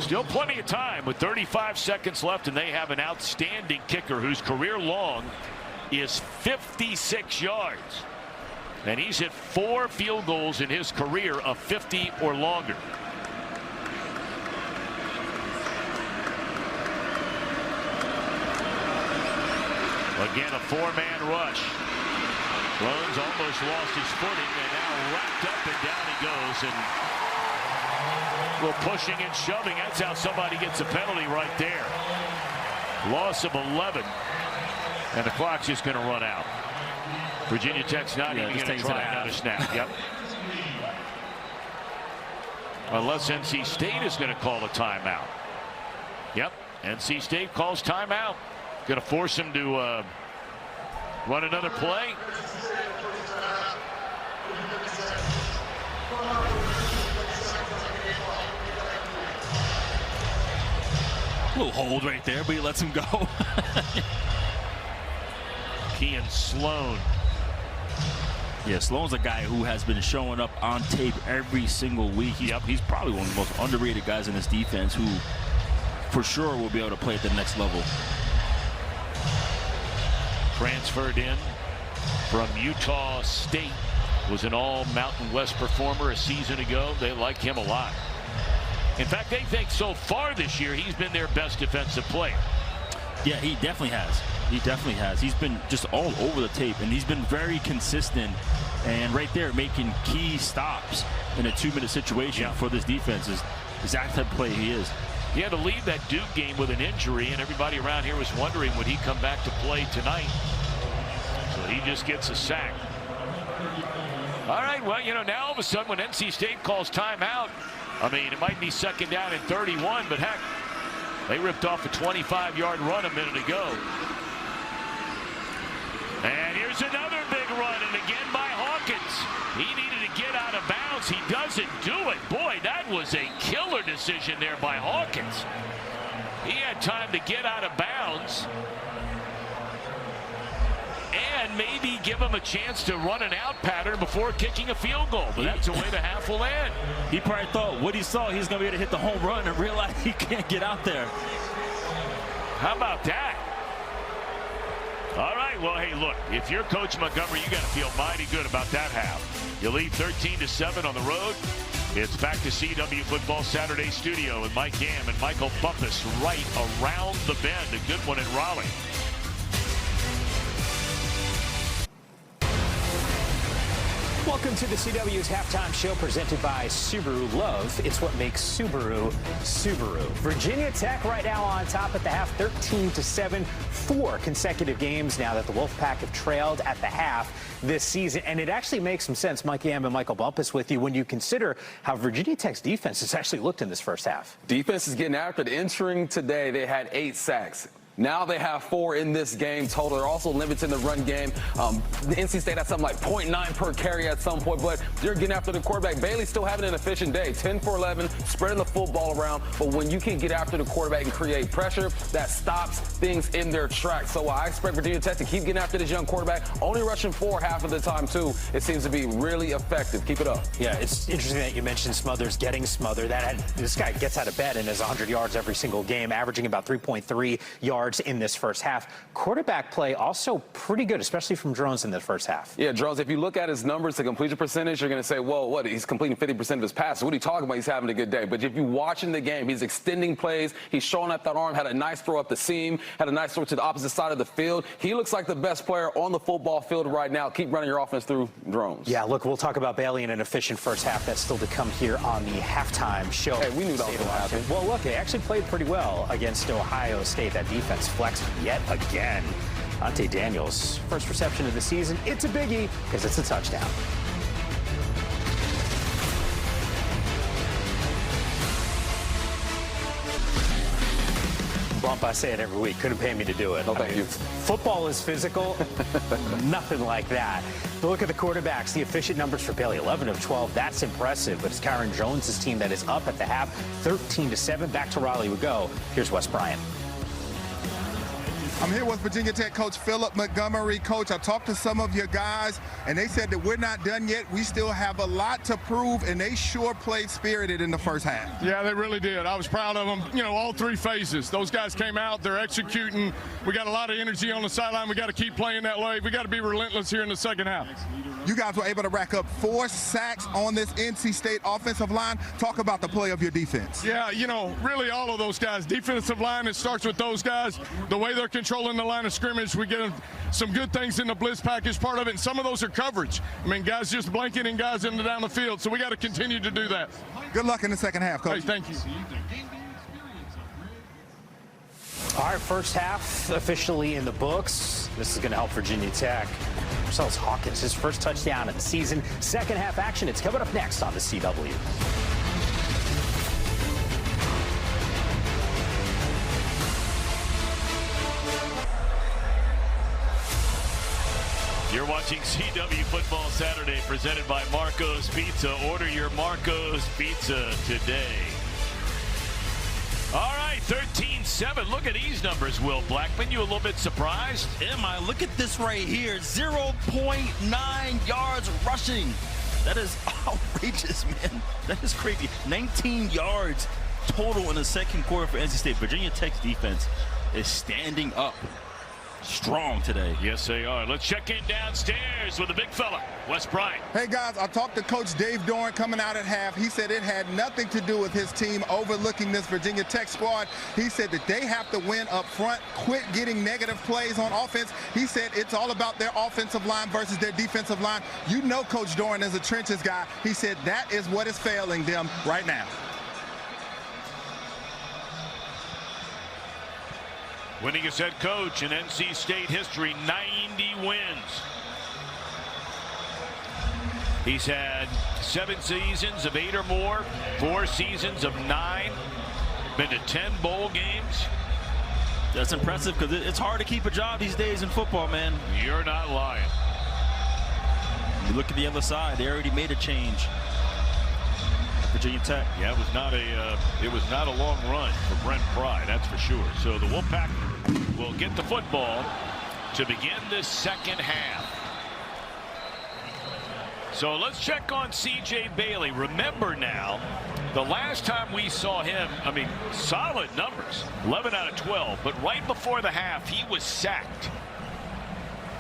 G: Still plenty of time with 35 seconds left, and they have an outstanding kicker whose career long is 56 yards. And he's hit 4 field goals in his career of 50 or longer. Again, a 4-man rush. Jones almost lost his footing, and now wrapped up and down he goes. And a little pushing and shoving. That's how somebody gets a penalty right there. Loss of 11. And the clock's just going to run out. Virginia Tech's not even going to try another snap. Yep. Unless NC State is going to call a timeout. Yep. NC State calls timeout. Going to force him to run another play.
L: A little hold right there, but he lets him go.
G: Kean Sloan.
L: Yeah, Sloan's a guy who has been showing up on tape every single week. He's probably one of the most underrated guys in this defense who for sure will be able to play at the next level.
G: Transferred in from Utah State. Was an all Mountain West performer a season ago. They like him a lot. In fact, they think so far this year he's been their best defensive player.
L: Yeah, he definitely has. He definitely has. He's been just all over the tape, and he's been very consistent. And right there, making key stops in a 2-minute situation for this defense is exact type of play he is.
G: He had to leave that Duke game with an injury, and everybody around here was wondering, would he come back to play tonight? So he just gets a sack. All right, well, you know, now all of a sudden when NC State calls timeout, I mean, it might be second down and 31, but heck, they ripped off a 25-yard run a minute ago. And here's another big run, and again by Hawkins. He needed to get out of bounds. He doesn't do it. Boy, that was a killer decision there by Hawkins. He had time to get out of bounds and maybe give him a chance to run an out pattern before kicking a field goal. But that's the way the half will end.
L: He probably thought what he saw, he's going to be able to hit the home run and realize he can't get out there.
G: How about that? All right, well, hey, look, if you're Coach Montgomery, you got to feel mighty good about that half. You lead 13-7 on the road. It's back to CW Football Saturday Studio with Mike Gamm and Michael Bumpus right around the bend. A good one in Raleigh.
E: Welcome to the CW's halftime show presented by Subaru. Love, it's what makes Subaru, Subaru. Virginia Tech right now on top at the half, 13-7. 4 consecutive games now that the Wolfpack have trailed at the half this season. And it actually makes some sense, Mike Gamm and Michael Bumpus with you, when you consider how Virginia Tech's defense has actually looked in this first half.
I: Defense is getting after it. Entering today, they had 8 sacks. Now they have 4 in this game total. They're also limited in the run game. The NC State had something like 0.9 per carry at some point, but they're getting after the quarterback. Bailey's still having an efficient day, 10 for 11, spreading the football around. But when you can get after the quarterback and create pressure, that stops things in their tracks. So I expect Virginia Tech to keep getting after this young quarterback, only rushing 4 half of the time, too. It seems to be really effective. Keep it up.
E: Yeah, it's interesting that you mentioned Smothers getting smothered. This guy gets out of bed and has 100 yards every single game, averaging about 3.3 yards in this first half. Quarterback play also pretty good, especially from Drones in the first half.
I: Yeah, Drones, if you look at his numbers, the completion percentage, you're going to say, well, what? He's completing 50% of his passes. What are you talking about? He's having a good day. But if you're watching the game, he's extending plays. He's showing up that arm, had a nice throw up the seam, had a nice throw to the opposite side of the field. He looks like the best player on the football field right now. Keep running your offense through Drones.
E: Yeah, look, we'll talk about Bailey in an efficient first half. That's still to come here on the halftime show.
I: Hey, we knew that was going to happen.
E: Well, look, they actually played pretty well against Ohio State. That defense flexed yet again. Ante Daniels, first reception of the season. It's a biggie because it's a touchdown. Bump, I say it every week. Couldn't pay me to do it.
I: Oh, thank you.
E: Football is physical. Nothing like that. But look at the quarterbacks. The efficient numbers for Bailey, 11 of 12. That's impressive. But it's Kyron Jones' team that is up at the half, 13-7. Back to Raleigh we go. Here's Wes Bryant.
K: I'm here with Virginia Tech coach Philip Montgomery. Coach, I talked to some of your guys, and they said that we're not done yet. We still have a lot to prove, and they sure played spirited in the first half.
M: Yeah, they really did. I was proud of them, you know, all three phases. Those guys came out, they're executing. We got a lot of energy on the sideline. We got to keep playing that way. We got to be relentless here in the second half.
K: You guys were able to rack up 4 sacks on this NC State offensive line. Talk about the play of your defense.
M: Yeah, you know, really all of those guys. Defensive line, it starts with those guys. The way they're controlling the line of scrimmage, we get some good things in the blitz package part of it, and some of those are coverage. I mean, guys just blanketing guys in down the field, so we got to continue to do that.
K: Good luck in the second half, Coach.
M: Hey, thank you.
E: All right, first half officially in the books. This is going to help Virginia Tech. Marcellus Hawkins, his first touchdown of the season. Second half action, it's coming up next on the CW.
G: You're watching CW Football Saturday presented by Marco's Pizza. Order your Marco's Pizza today. All right, 13-7. Look at these numbers, Will Blackman. You a little bit surprised?
L: Am I? Look at this right here. 0.9 yards rushing. That is outrageous, man. That is crazy. 19 yards total in the second quarter for NC State. Virginia Tech's defense is standing up strong today.
G: Yes, they are. Let's check in downstairs with the big fella, Wes Bryant.
K: Hey, guys, I talked to Coach Dave Doran coming out at half. He said it had nothing to do with his team overlooking this Virginia Tech squad. He said that they have to win up front, quit getting negative plays on offense. He said it's all about their offensive line versus their defensive line. You know Coach Doran is a trenches guy. He said that is what is failing them right now.
G: Winningest head coach in NC State history, 90 wins. He's had 7 seasons of 8 or more, 4 seasons of 9, been to 10 bowl games.
L: That's impressive because it's hard to keep a job these days in football, man.
G: You're not lying.
L: You look at the other side, they already made a change. Virginia Tech.
G: Yeah, it was not a long run for Brent Pry, that's for sure. So the Wolfpack will get the football to begin this second half. So let's check on C.J. Bailey. Remember now, the last time we saw him, I mean, solid numbers, 11 out of 12, but right before the half, he was sacked.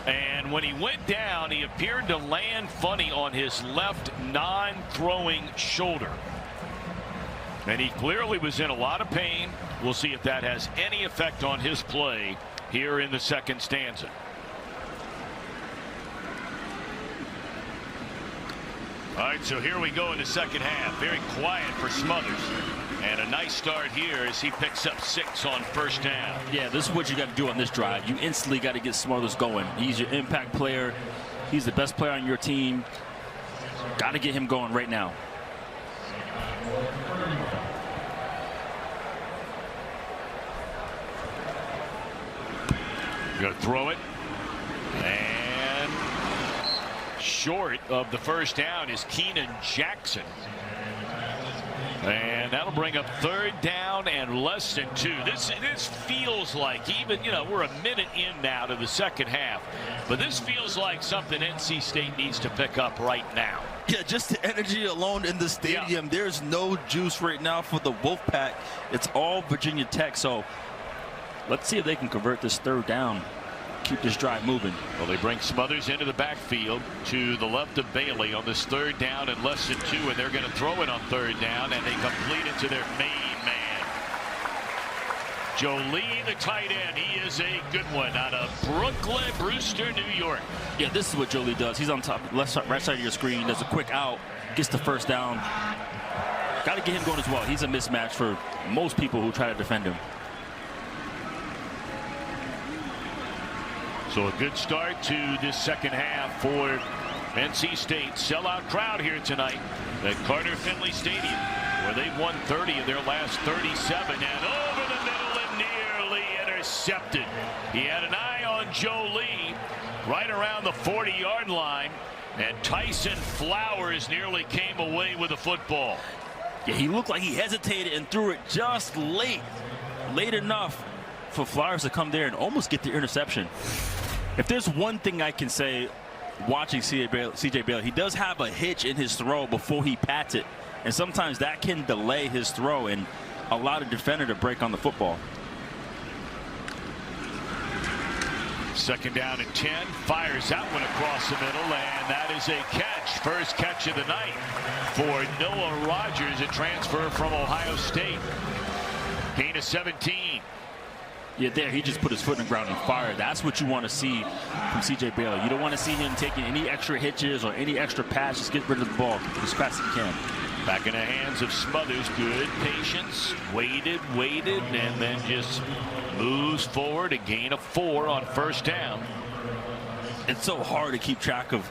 G: And when he went down, he appeared to land funny on his left non-throwing shoulder. And he clearly was in a lot of pain. We'll see if that has any effect on his play here in the second stanza. All right, so here we go in the second half. Very quiet for Smothers. And a nice start here as he picks up 6 on first down.
L: Yeah, this is what you got to do on this drive. You instantly got to get Smothers going. He's your impact player. He's the best player on your team. Got to get him going right now.
G: Going to throw it. And short of the first down is Keenan Jackson. And that'll bring up third down and less than 2. This feels like, even, you know, we're a minute in now to the second half, but this feels like something NC State needs to pick up right now.
L: Yeah, just the energy alone in the stadium. Yeah. There's no juice right now for the Wolfpack. It's all Virginia Tech. So let's see if they can convert this third down. Keep this drive moving.
G: Well, they bring Smothers into the backfield to the left of Bailey on this third down and less than 2, and they're going to throw it on third down, and they complete it to their main man. Jolie, the tight end, he is a good one out of Brooklyn, Brewster, New York.
L: Yeah, this is what Jolie does. He's on top, left side, right side of your screen, does a quick out, gets the first down. Got to get him going as well. He's a mismatch for most people who try to defend him.
G: So a good start to this second half for NC State. Sellout crowd here tonight at Carter-Finley Stadium, where they've won 30 of their last 37. And over the middle and nearly intercepted. He had an eye on Jolie right around the 40-yard line. And Tyson Flowers nearly came away with the football.
L: Yeah, he looked like he hesitated and threw it just late enough for Flowers to come there and almost get the interception. If there's one thing I can say watching C.J. Bailey, he does have a hitch in his throw before he pats it. And sometimes that can delay his throw and allow the defender to break on the football.
G: 2nd down and 10. Fires that one across the middle, and that is a catch. First catch of the night for Noah Rogers, a transfer from Ohio State. Gain of 17.
L: Yeah, there he just put his foot in the ground and fired. That's what you want to see from C.J. Bailey. You don't want to see him taking any extra hitches or any extra pass. Just get rid of the ball as fast as you can.
G: Back in the hands of Smothers. Good patience. Waited, and then just moves forward. A gain of 4 on 1st down.
L: It's so hard to keep track of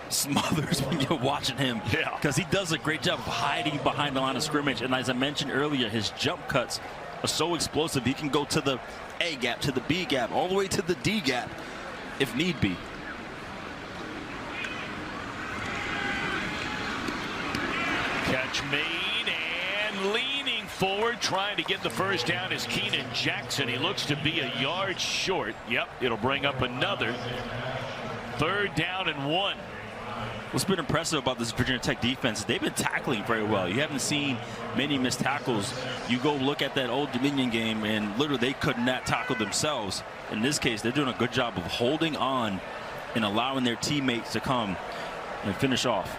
L: Smothers when you're watching him.
G: Yeah.
L: Because he does a great job of hiding behind the line of scrimmage. And as I mentioned earlier, his jump cuts are so explosive. He can go to the A gap, to the B gap, all the way to the D gap if need be.
G: Catch made, and leaning forward, trying to get the 1st down is Keenan Jackson. He looks to be a yard short. Yep, it'll bring up another 3rd down and 1.
L: What's been impressive about this Virginia Tech defense, they've been tackling very well. You haven't seen many missed tackles. You go look at that Old Dominion game, and literally they could not tackle themselves. In this case, they're doing a good job of holding on and allowing their teammates to come and finish off.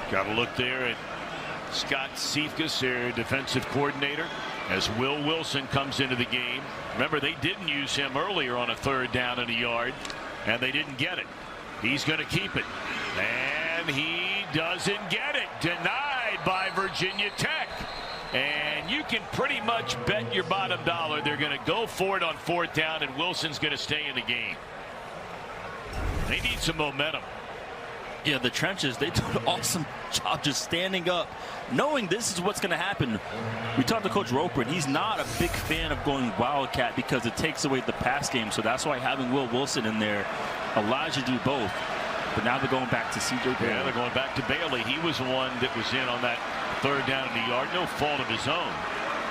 G: Got to look there at Scott Cephas, their defensive coordinator, as Will Wilson comes into the game. Remember, they didn't use him earlier on a 3rd down and a yard, and they didn't get it. He's going to keep it, and he doesn't get it. Denied by Virginia Tech. And you can pretty much bet your bottom dollar they're going to go for it on 4th down, and Wilson's going to stay in the game. They need some momentum.
L: Yeah, the trenches, they do an awesome job just standing up, knowing this is what's going to happen. We talked to Coach Roper, and he's not a big fan of going Wildcat because it takes away the pass game. So that's why having Will Wilson in there allows you to do both. But now they're going back to C.J. Bailey.
G: Yeah, they're going back to Bailey. He was the one that was in on that 3rd down in the yard. No fault of his own.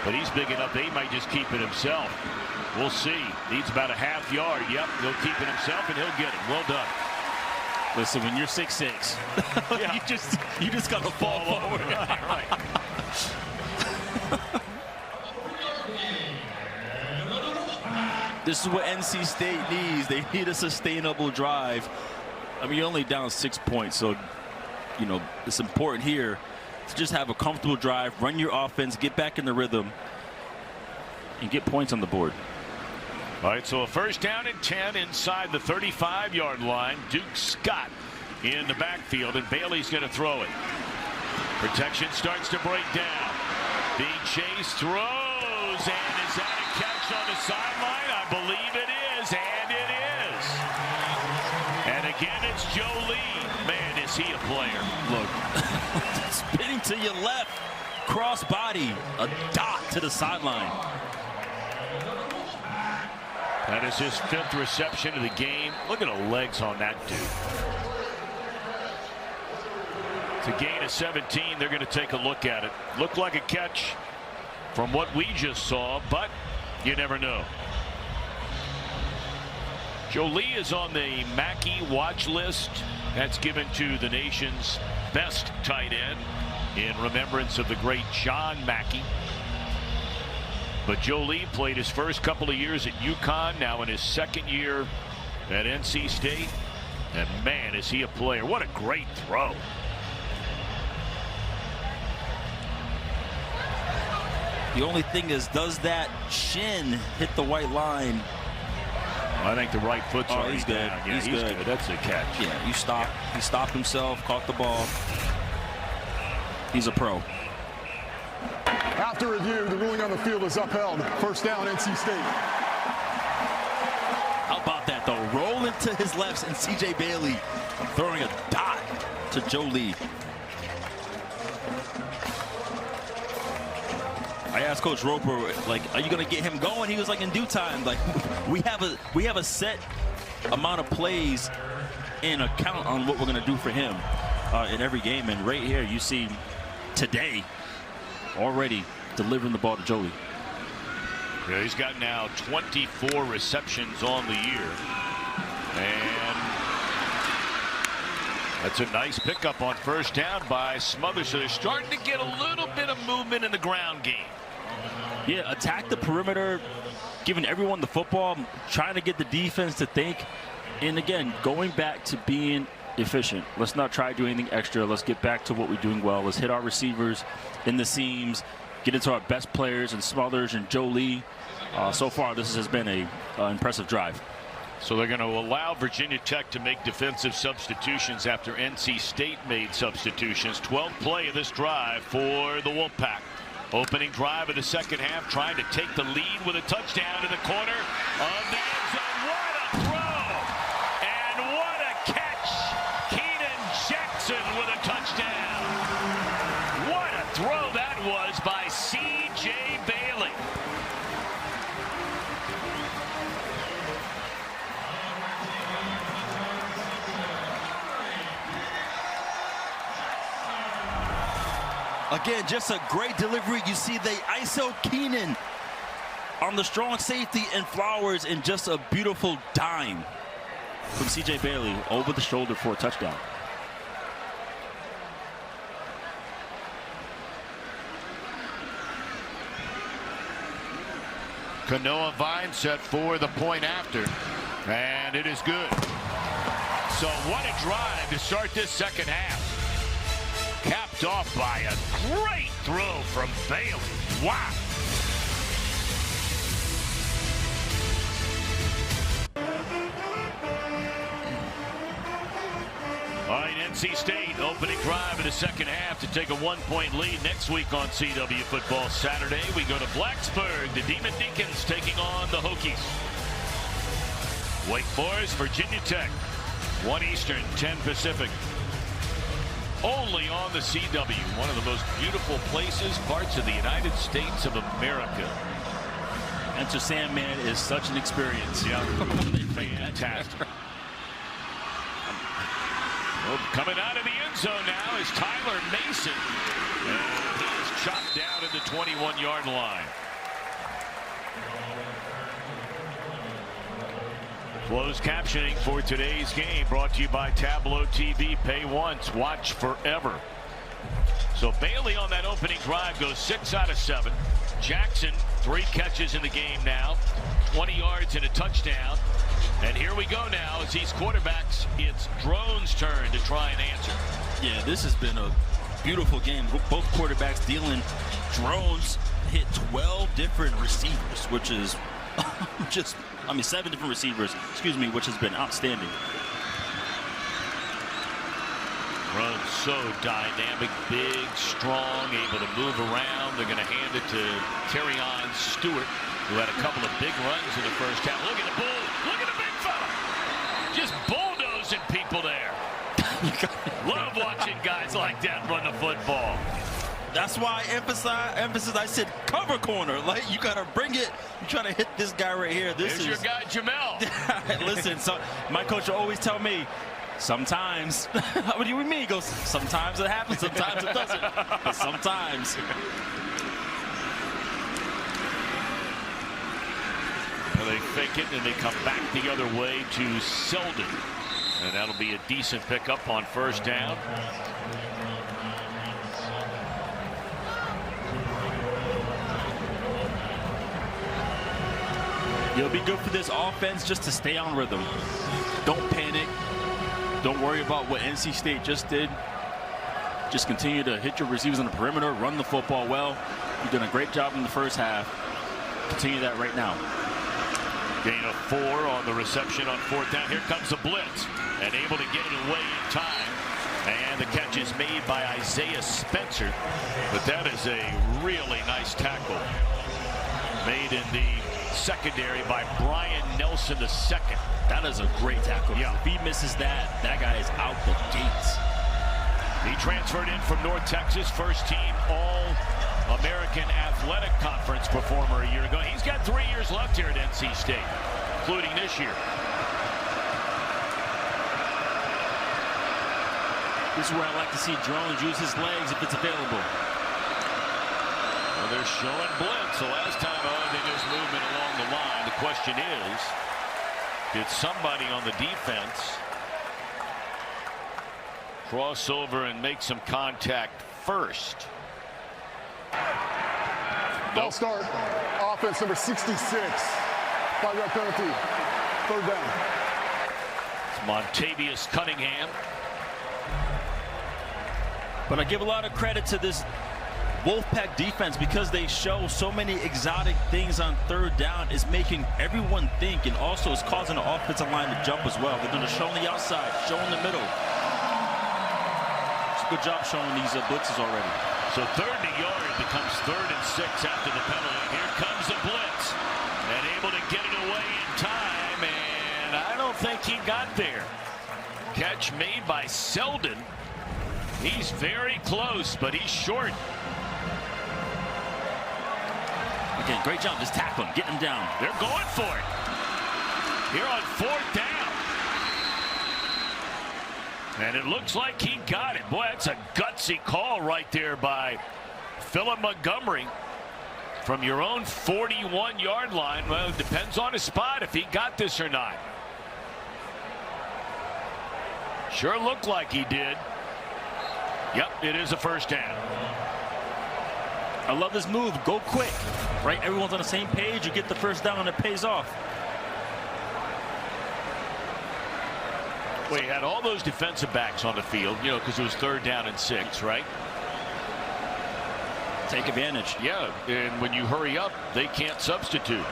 G: But he's big enough that he might just keep it himself. We'll see. Needs about a half yard. Yep, he'll keep it himself, and he'll get it. Well done.
L: Listen, when you're 6'6", yeah. you just got to fall forward.
G: Right.
L: This is what NC State needs. They need a sustainable drive. I mean, you're only down 6 points, so you know it's important here to just have a comfortable drive, run your offense, get back in the rhythm, and get points on the board.
G: All right, so a 1st down and 10 inside the 35-yard line. Duke Scott in the backfield, and Bailey's going to throw it. Protection starts to break down. Being chased, throws, and is that a catch on the sideline? I believe it is, and it is. And again, it's Joe Lee. Man, is he a player.
L: Look, spinning to your left, cross body, a dot to the sideline.
G: That is his 5th reception of the game. Look at the legs on that dude. It's a gain of 17. They're going to take a look at it. Looked like a catch from what we just saw, but you never know. Jolie is on the Mackey watch list. That's given to the nation's best tight end in remembrance of the great John Mackey. But Jolie played his first couple of years at UConn, now in his 2nd year at NC State. And man, is he a player. What a great throw.
L: The only thing is, does that shin hit the white line?
G: I think the right foot's already
L: he's good.
G: down. Yeah, he's good. That's a catch.
L: Yeah, you stop. He stopped himself, caught the ball. He's a pro.
N: After review, the ruling on the field is upheld. 1st down, NC State.
L: How about that, though? Rolling to his left, and C.J. Bailey throwing a dot to Jolie. I asked Coach Roper, like, are you going to get him going? He was like, in due time. Like, we have a set amount of plays and a count on what we're going to do for him in every game. And right here, you see today already delivering the ball to Jolie.
G: Yeah, he's got now 24 receptions on the year. And that's a nice pickup on first down by Smothers. So they're starting to get a little bit of movement in the ground game.
L: Yeah, attack the perimeter, giving everyone the football, trying to get the defense to think. And again, going back to being efficient. Let's not try to do anything extra. Let's get back to what we're doing well. Let's hit our receivers in the seams, get into our best players and Smothers and Joe Lee. So far, this has been an impressive drive.
G: So they're going to allow Virginia Tech to make defensive substitutions after NC State made substitutions. 12th play of this drive for the Wolfpack. Opening drive of the second half, trying to take the lead with a touchdown in the corner of the end zone. What a throw! And what a catch! Keenan Jackson with a touchdown. What a throw that was by C.J. Bailey.
L: Again, just a great delivery. You see the ISO Keenan on the strong safety and Flowers, and just a beautiful dime from C.J. Bailey over the shoulder for a touchdown.
G: Kanoa Vine set for the point after, and it is good. So what a drive to start this second half. Capped off by a great throw from Bailey. Wow. All right, NC State opening drive in the second half to take a 1-point lead next week on CW Football Saturday. We go to Blacksburg. The Demon Deacons taking on the Hokies. Wake Forest, Virginia Tech. 1 Eastern, 10 Pacific. Only on the CW, one of the most beautiful places, parts of the United States of America.
L: Enter Sandman is such an experience.
G: Yeah, fantastic. Well, coming out of the end zone now is Tyler Mason. And he is chopped down at the 21-yard line. Closed captioning for today's game brought to you by Tableau TV. Pay once, watch forever. So Bailey on that opening drive goes 6 out of 7. Jackson, 3 catches in the game now, 20 yards and a touchdown. And here we go now as these quarterbacks, it's Drone's turn to try and answer.
L: Yeah, this has been a beautiful game. Both quarterbacks dealing. Drones hit 12 different receivers, which is just, 7 different receivers, which has been outstanding.
G: Run so dynamic, big, strong, able to move around. They're going to hand it to Terrion Stewart, who had a couple of big runs in the first half. Look at the bull. Look at the big fella. Just bulldozing people there. Love watching guys like that run the football.
L: That's why I said cover corner. Like, you got to bring it. You're trying to hit this guy right here.
G: There's your guy, Jamel.
L: Listen, so my coach will always tell me, sometimes. What do you mean? He goes, sometimes it happens, sometimes it doesn't. But sometimes.
G: Well, they fake it and they come back the other way to Selden. And that'll be a decent pickup on first down.
L: It'll be good for this offense just to stay on rhythm. Don't panic. Don't worry about what NC State just did. Just continue to hit your receivers on the perimeter, run the football well. You've done a great job in the first half. Continue that right now.
G: Gain of 4 on the reception on 4th down. Here comes the blitz, and able to get it away in time. And the catch is made by Isaiah Spencer. But that is a really nice tackle. Made in the secondary by Brian Nelson II.
L: That is a great tackle.
G: Yeah.
L: If he misses that, that guy is out the gates.
G: He transferred in from North Texas, first team All-American Athletic Conference performer a year ago. He's got 3 years left here at NC State, including this year.
L: This is where I like to see Drones use his legs if it's available.
G: Well, Well, they're showing blitz. The last time, they just movement along the line. The question is, did somebody on the defense cross over and make some contact first?
N: Ball start. Offense number 66. 5-yard penalty. 3rd down.
G: It's Montavious Cunningham.
L: But I give a lot of credit to this Wolfpack defense because they show so many exotic things on 3rd down. It's making everyone think, and also it's causing the offensive line to jump as well. They're going to show on the outside, show in the middle. It's a good job showing these blitzes already.
G: So 3rd and yard becomes 3rd and 6 after the penalty. Here comes the blitz, and able to get it away in time, and I don't think he got there. Catch made by Selden. He's very close, but he's short.
L: Again, great job just tackling, getting him down.
G: They're going for it. Here on 4th down. And it looks like he got it. Boy, that's a gutsy call right there by Philip Montgomery from your own 41-yard line. Well, it depends on his spot if he got this or not. Sure looked like he did. Yep, it is a 1st down.
L: I love this move. Go quick, right? Everyone's on the same page. You get the 1st down and it pays off.
G: Well, you had all those defensive backs on the field, you know, because it was 3rd down and 6, right?
L: Take advantage.
G: Yeah, and when you hurry up, they can't substitute.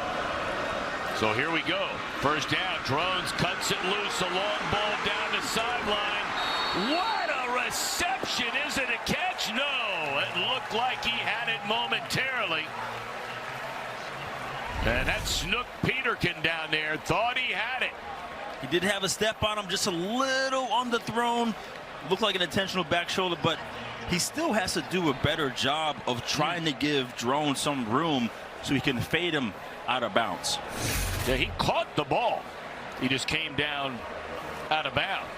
G: So here we go. 1st down. Drones cuts it loose. A long ball down the sideline. What a reception. Is it a catch? No. It looked like he had it momentarily. And that Snook Peterkin down there thought he had it.
L: He did have a step on him, just a little underthrown. Looked like an intentional back shoulder, but he still has to do a better job of trying to give Drone some room so he can fade him out of bounds.
G: Yeah, he caught the ball. He just came down out of bounds.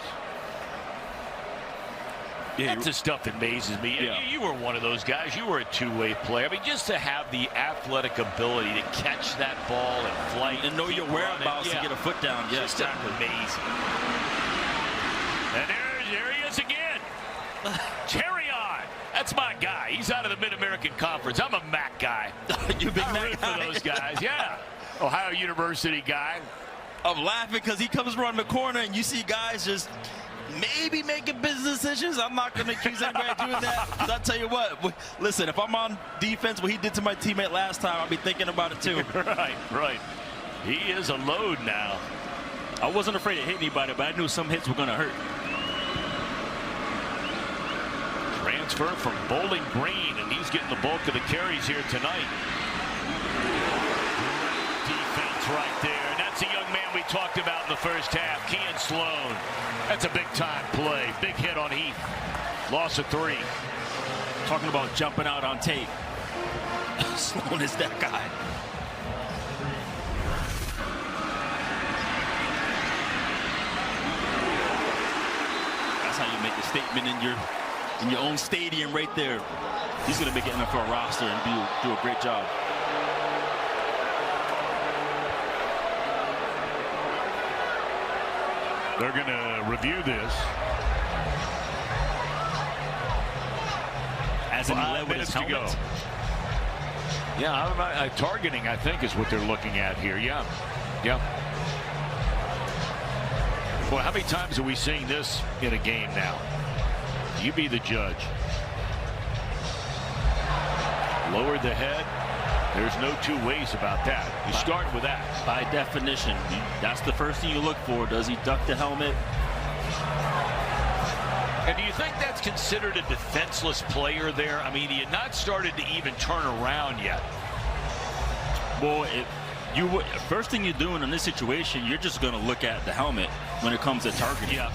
G: Yeah, that's the stuff that amazes me. Yeah. You were one of those guys. You were a two-way player. I mean, just to have the athletic ability to catch that ball and flight
L: and know your whereabouts to get a foot down.
G: Yes, just amazing. And there he is again. Terry on. That's my guy. He's out of the Mid-American Conference. I'm a MAC guy.
L: You big MAC
G: guy for those guys. Yeah. Ohio University guy.
L: I'm laughing because he comes around the corner and you see guys just maybe making business decisions. I'm not going to accuse anybody of doing that. Because I'll tell you what, listen, if I'm on defense, what he did to my teammate last time, I'll be thinking about it too.
G: Right. He is a load now.
L: I wasn't afraid to hit anybody, but I knew some hits were going to hurt.
G: Transfer from Bowling Green, and he's getting the bulk of the carries here tonight. Defense right there. And that's a young man we talked about in the first half, Kean Sloan. That's a big-time play. Big hit on Heath. Loss of 3.
L: Talking about jumping out on tape. Sloan is that guy. That's how you make a statement in your own stadium right there. He's going to make it enough for a roster and do a great job.
G: They're going to review this.
L: As in 5 minutes to go.
G: Yeah, targeting, I think, is what they're looking at here. Yeah. Well, how many times are we seeing this in a game now? You be the judge. Lower the head. There's no two ways about that. You start with that.
L: By definition, that's the first thing you look for. Does he duck the helmet?
G: And do you think that's considered a defenseless player there? I mean, he had not started to even turn around yet.
L: Well, first thing you're doing in this situation, you're just going to look at the helmet when it comes to targeting.
G: Yeah.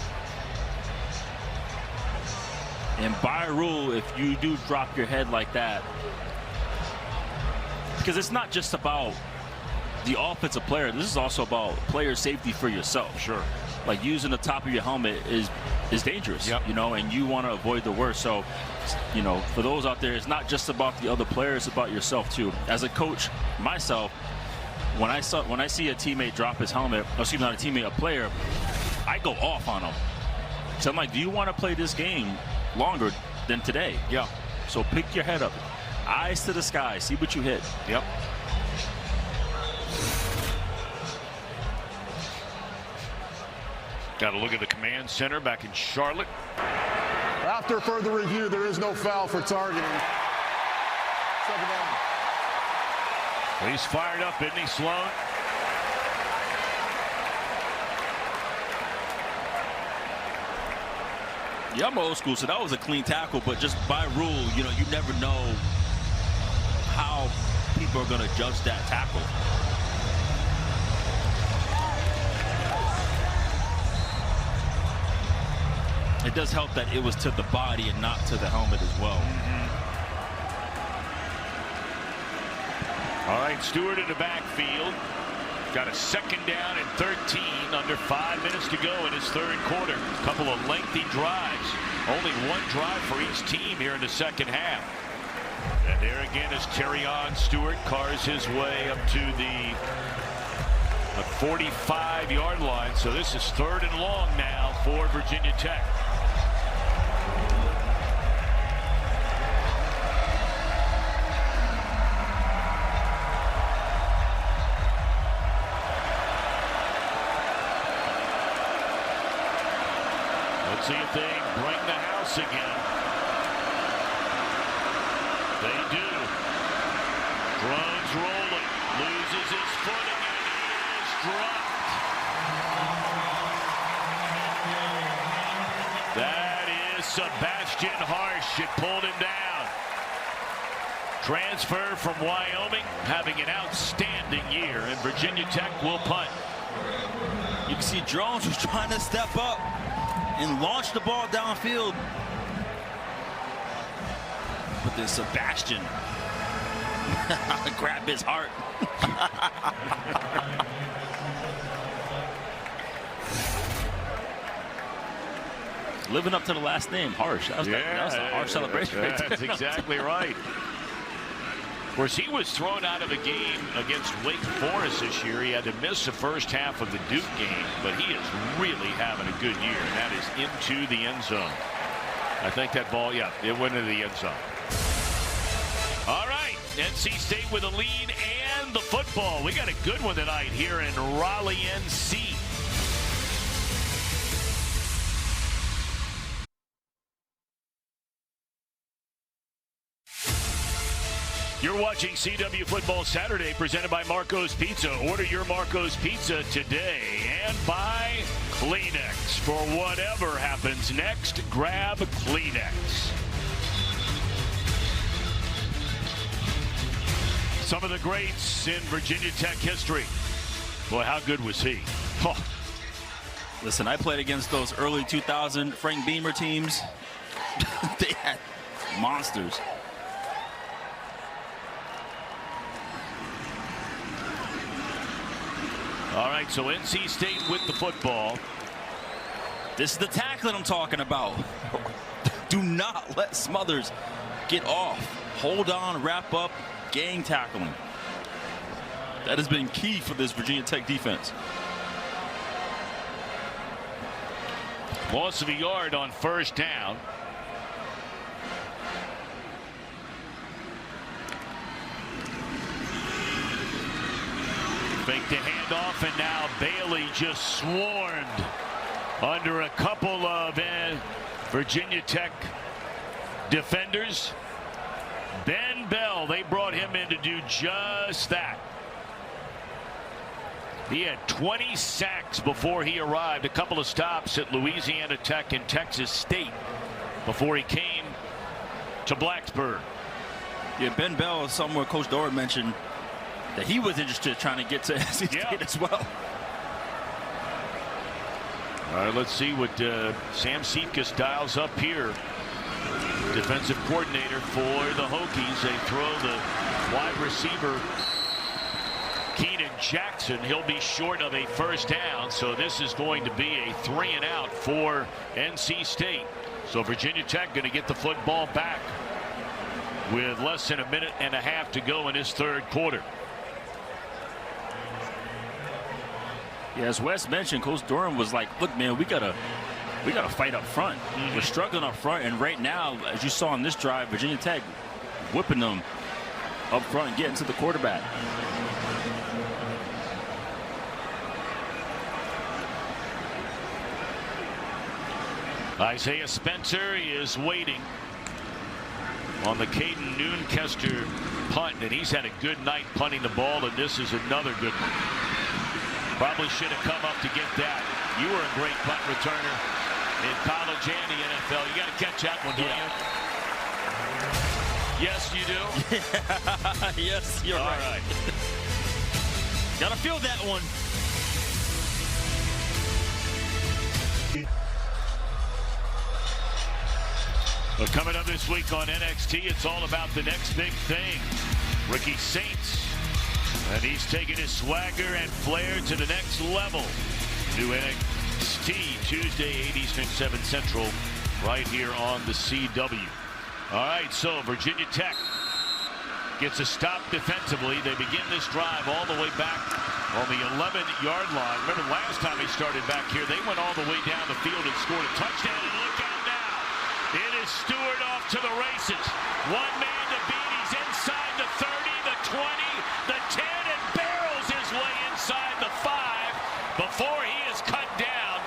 L: And by rule, if you do drop your head like that, because it's not just about the offensive player, this is also about player safety for yourself.
G: Sure.
L: Like using the top of your helmet is is dangerous, you know, and you want to avoid the worst. So, you know, for those out there, it's not just about the other players, it's about yourself too. As a coach myself, when I see a teammate drop his helmet, or excuse me, not a teammate, a player, I go off on him. So I'm like, do you want to play this game longer than today?
C: Yeah.
L: So pick your head up, eyes to the sky, see what you hit.
C: Yep.
G: Got to look at the command center back in Charlotte.
N: After further review, there is no foul for targeting. Second down.
G: Well, he's fired up, isn't he, Sloan?
L: Yeah, I'm old school, so that was a clean tackle, but just by rule, you know, you never know how people are going to judge that tackle. It does help that it was to the body and not to the helmet as well.
G: All right, Stewart in the backfield. Got a second down and 13, under 5 minutes to go in his third quarter. A couple of lengthy drives. Only one drive for each team here in the second half. And there again is Terrion Stewart, cars his way up to the 45-yard line. So this is 3rd and long now for Virginia Tech. Let's see if they bring the house again. They do. Drones rolling. Loses his footing and he is dropped. That is Sebastian Harsh. It pulled him down. Transfer from Wyoming, having an outstanding year, and Virginia Tech will punt.
L: You can see Drones was trying to step up and launch the ball downfield. But then Sebastian grab his heart. Living up to the last name, Harsh. That was a harsh celebration.
G: That's exactly right. Of course, he was thrown out of a game against Wake Forest this year. He had to miss the first half of the Duke game, but he is really having a good year, and that is into the end zone. I think that ball, yeah, it went into the end zone. All right, NC State with a lead and the football. We got a good one tonight here in Raleigh, NC. You're watching CW Football Saturday, presented by Marco's Pizza. Order your Marco's Pizza today. And by Kleenex. For whatever happens next, grab Kleenex. Some of the greats in Virginia Tech history. Boy, how good was he? Oh.
L: Listen, I played against those early 2000 Frank Beamer teams. They had monsters.
G: All right, so NC State with the football.
L: This is the tackling I'm talking about. Do not let Smothers get off. Hold on, wrap up, gang tackling. That has been key for this Virginia Tech defense.
G: Loss of a yard on first down. Fake the handoff, and now Bailey just swarmed under a couple of Virginia Tech defenders. Ben Bell, they brought him in to do just that. He had 20 sacks before he arrived, a couple of stops at Louisiana Tech and Texas State before he came to Blacksburg.
L: Yeah, Ben Bell is somewhere Coach Dorr mentioned that he was interested in trying to get to NC State as well.
G: All right, let's see what Sam Seepkus dials up here. Defensive coordinator for the Hokies. They throw the wide receiver Keenan Jackson. He'll be short of a first down, so this is going to be a 3-and-out for NC State. So Virginia Tech going to get the football back with less than a minute and a half to go in this third quarter.
L: Yeah, as Wes mentioned, Coach Durham was like, look, man, we gotta fight up front. We're struggling up front, and right now, as you saw on this drive, Virginia Tech whipping them up front and getting to the quarterback.
G: Isaiah Spencer is waiting on the Caden Noonkester punt, and he's had a good night punting the ball, and this is another good one. Probably should have come up to get that. You were a great punt returner in college and the NFL. You got to catch that one, don't you? Yes, you do?
L: Yes, you're
G: All
L: right. Gotta feel that one.
G: Well, coming up this week on NXT, it's all about the next big thing. Ricky Saints. And he's taking his swagger and flair to the next level. New NXT Tuesday, 8 Eastern, 7 Central, right here on the CW. All right, so Virginia Tech gets a stop defensively. They begin this drive all the way back on the 11-yard line. Remember last time they started back here, they went all the way down the field and scored a touchdown. And look out now. It is Stewart off to the races. One man to beat. He's inside the 30, the 20, the 10, and barrels his way inside the 5 before he is cut down.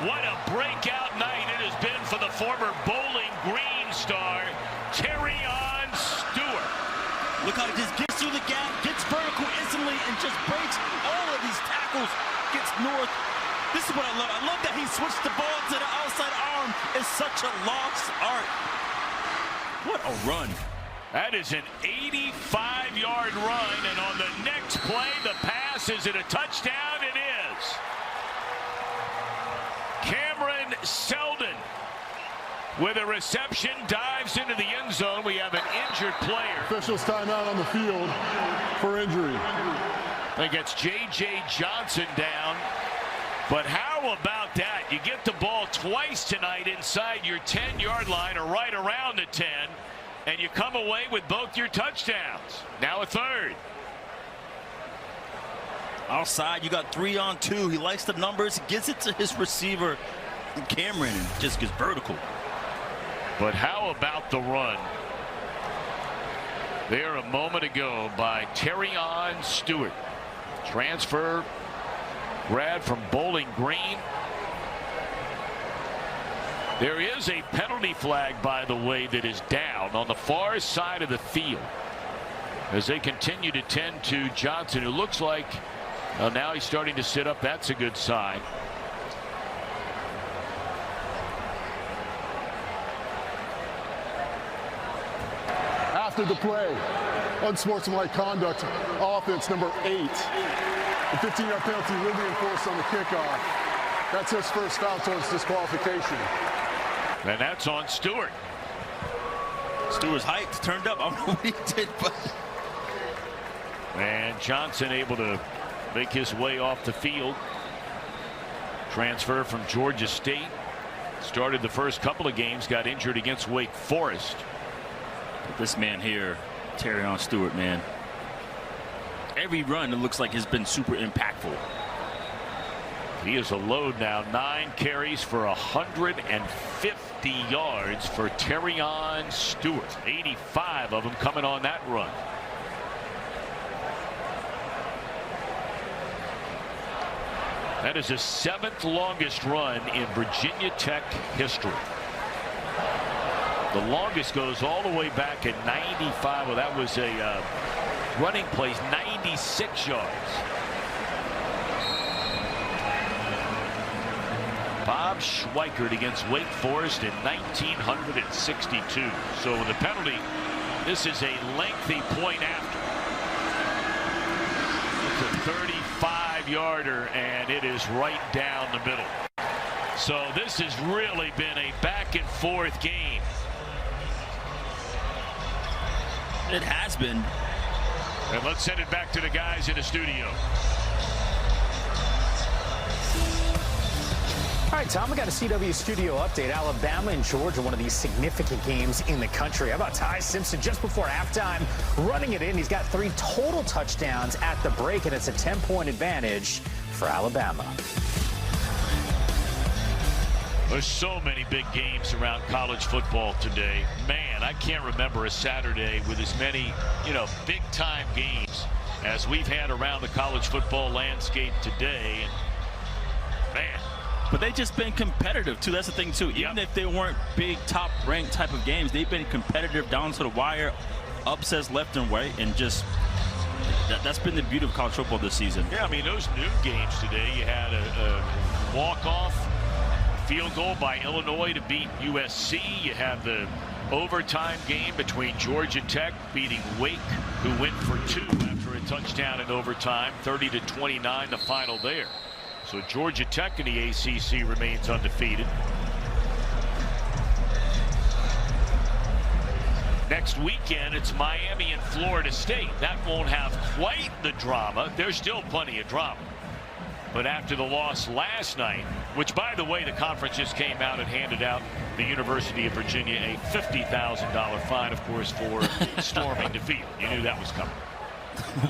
G: What a breakout night it has been for the former Bowling Green star, Terrion Stewart.
L: Look how he just gets through the gap, gets vertical instantly, and just breaks all of these tackles, gets north. This is what I love. I love that he switched the ball to the outside arm. It's such a lost art. What a run.
G: That is an 85-yard run, and on the next play, the pass. Is it a touchdown? It is. Cameron Selden with a reception, dives into the end zone. We have an injured player.
N: Officials timeout on the field for injury.
G: I think it's J.J. Johnson down. But how about that? You get the ball twice tonight inside your 10-yard line or right around the 10, and you come away with both your touchdowns. Now a third.
L: Outside, you got 3-on-2. He likes the numbers, gets it to his receiver, Cameron, and just gets vertical.
G: But how about the run? There a moment ago by Terrion Stewart. Transfer grad from Bowling Green. There is a penalty flag, by the way, that is down on the far side of the field as they continue to tend to Johnson, who looks like now he's starting to sit up. That's a good sign.
N: After the play, unsportsmanlike conduct, offense number 8. The 15-yard penalty will be enforced on the kickoff. That's his first foul towards disqualification.
G: And that's on Stewart.
L: Stewart's height turned up. I don't know what he did, but.
G: And Johnson able to make his way off the field. Transfer from Georgia State. Started the first couple of games, got injured against Wake Forest.
L: But this man here, Terrion Stewart, man. Every run, it looks like has been super impactful.
G: He is a load now. 9 carries for 150 yards for Terrion Stewart. 85 of them coming on that run. That is the 7th longest run in Virginia Tech history. The longest goes all the way back in 95. Well, that was a running place, 96 yards. Bob Schweikert against Wake Forest in 1962. So with the penalty, this is a lengthy point after. It's a 35-yarder, and it is right down the middle. So this has really been a back-and-forth game.
L: It has been.
G: And let's send it back to the guys in the studio.
E: All right, Tom, we got a CW studio update. Alabama and Georgia, one of these significant games in the country. How about Ty Simpson just before halftime running it in? He's got 3 total touchdowns at the break, and it's a 10-point advantage for Alabama.
G: There's so many big games around college football today. Man, I can't remember a Saturday with as many, big-time games as we've had around the college football landscape today. And, man.
L: But they've just been competitive, too. That's the thing, too. Even if they weren't big, top-ranked type of games, they've been competitive down to the wire, upsets left and right, and just that's been the beauty of college football this season.
G: Yeah, I mean, those noon games today, you had a walk-off field goal by Illinois to beat USC. You have the overtime game between Georgia Tech beating Wake, who went for 2 after a touchdown in overtime, 30-29 the final there. So Georgia Tech in the ACC remains undefeated. Next weekend, it's Miami and Florida State. That won't have quite the drama. There's still plenty of drama. But after the loss last night, which, by the way, the conference just came out and handed out the University of Virginia a $50,000 fine, of course, for storming the field. You knew that was coming.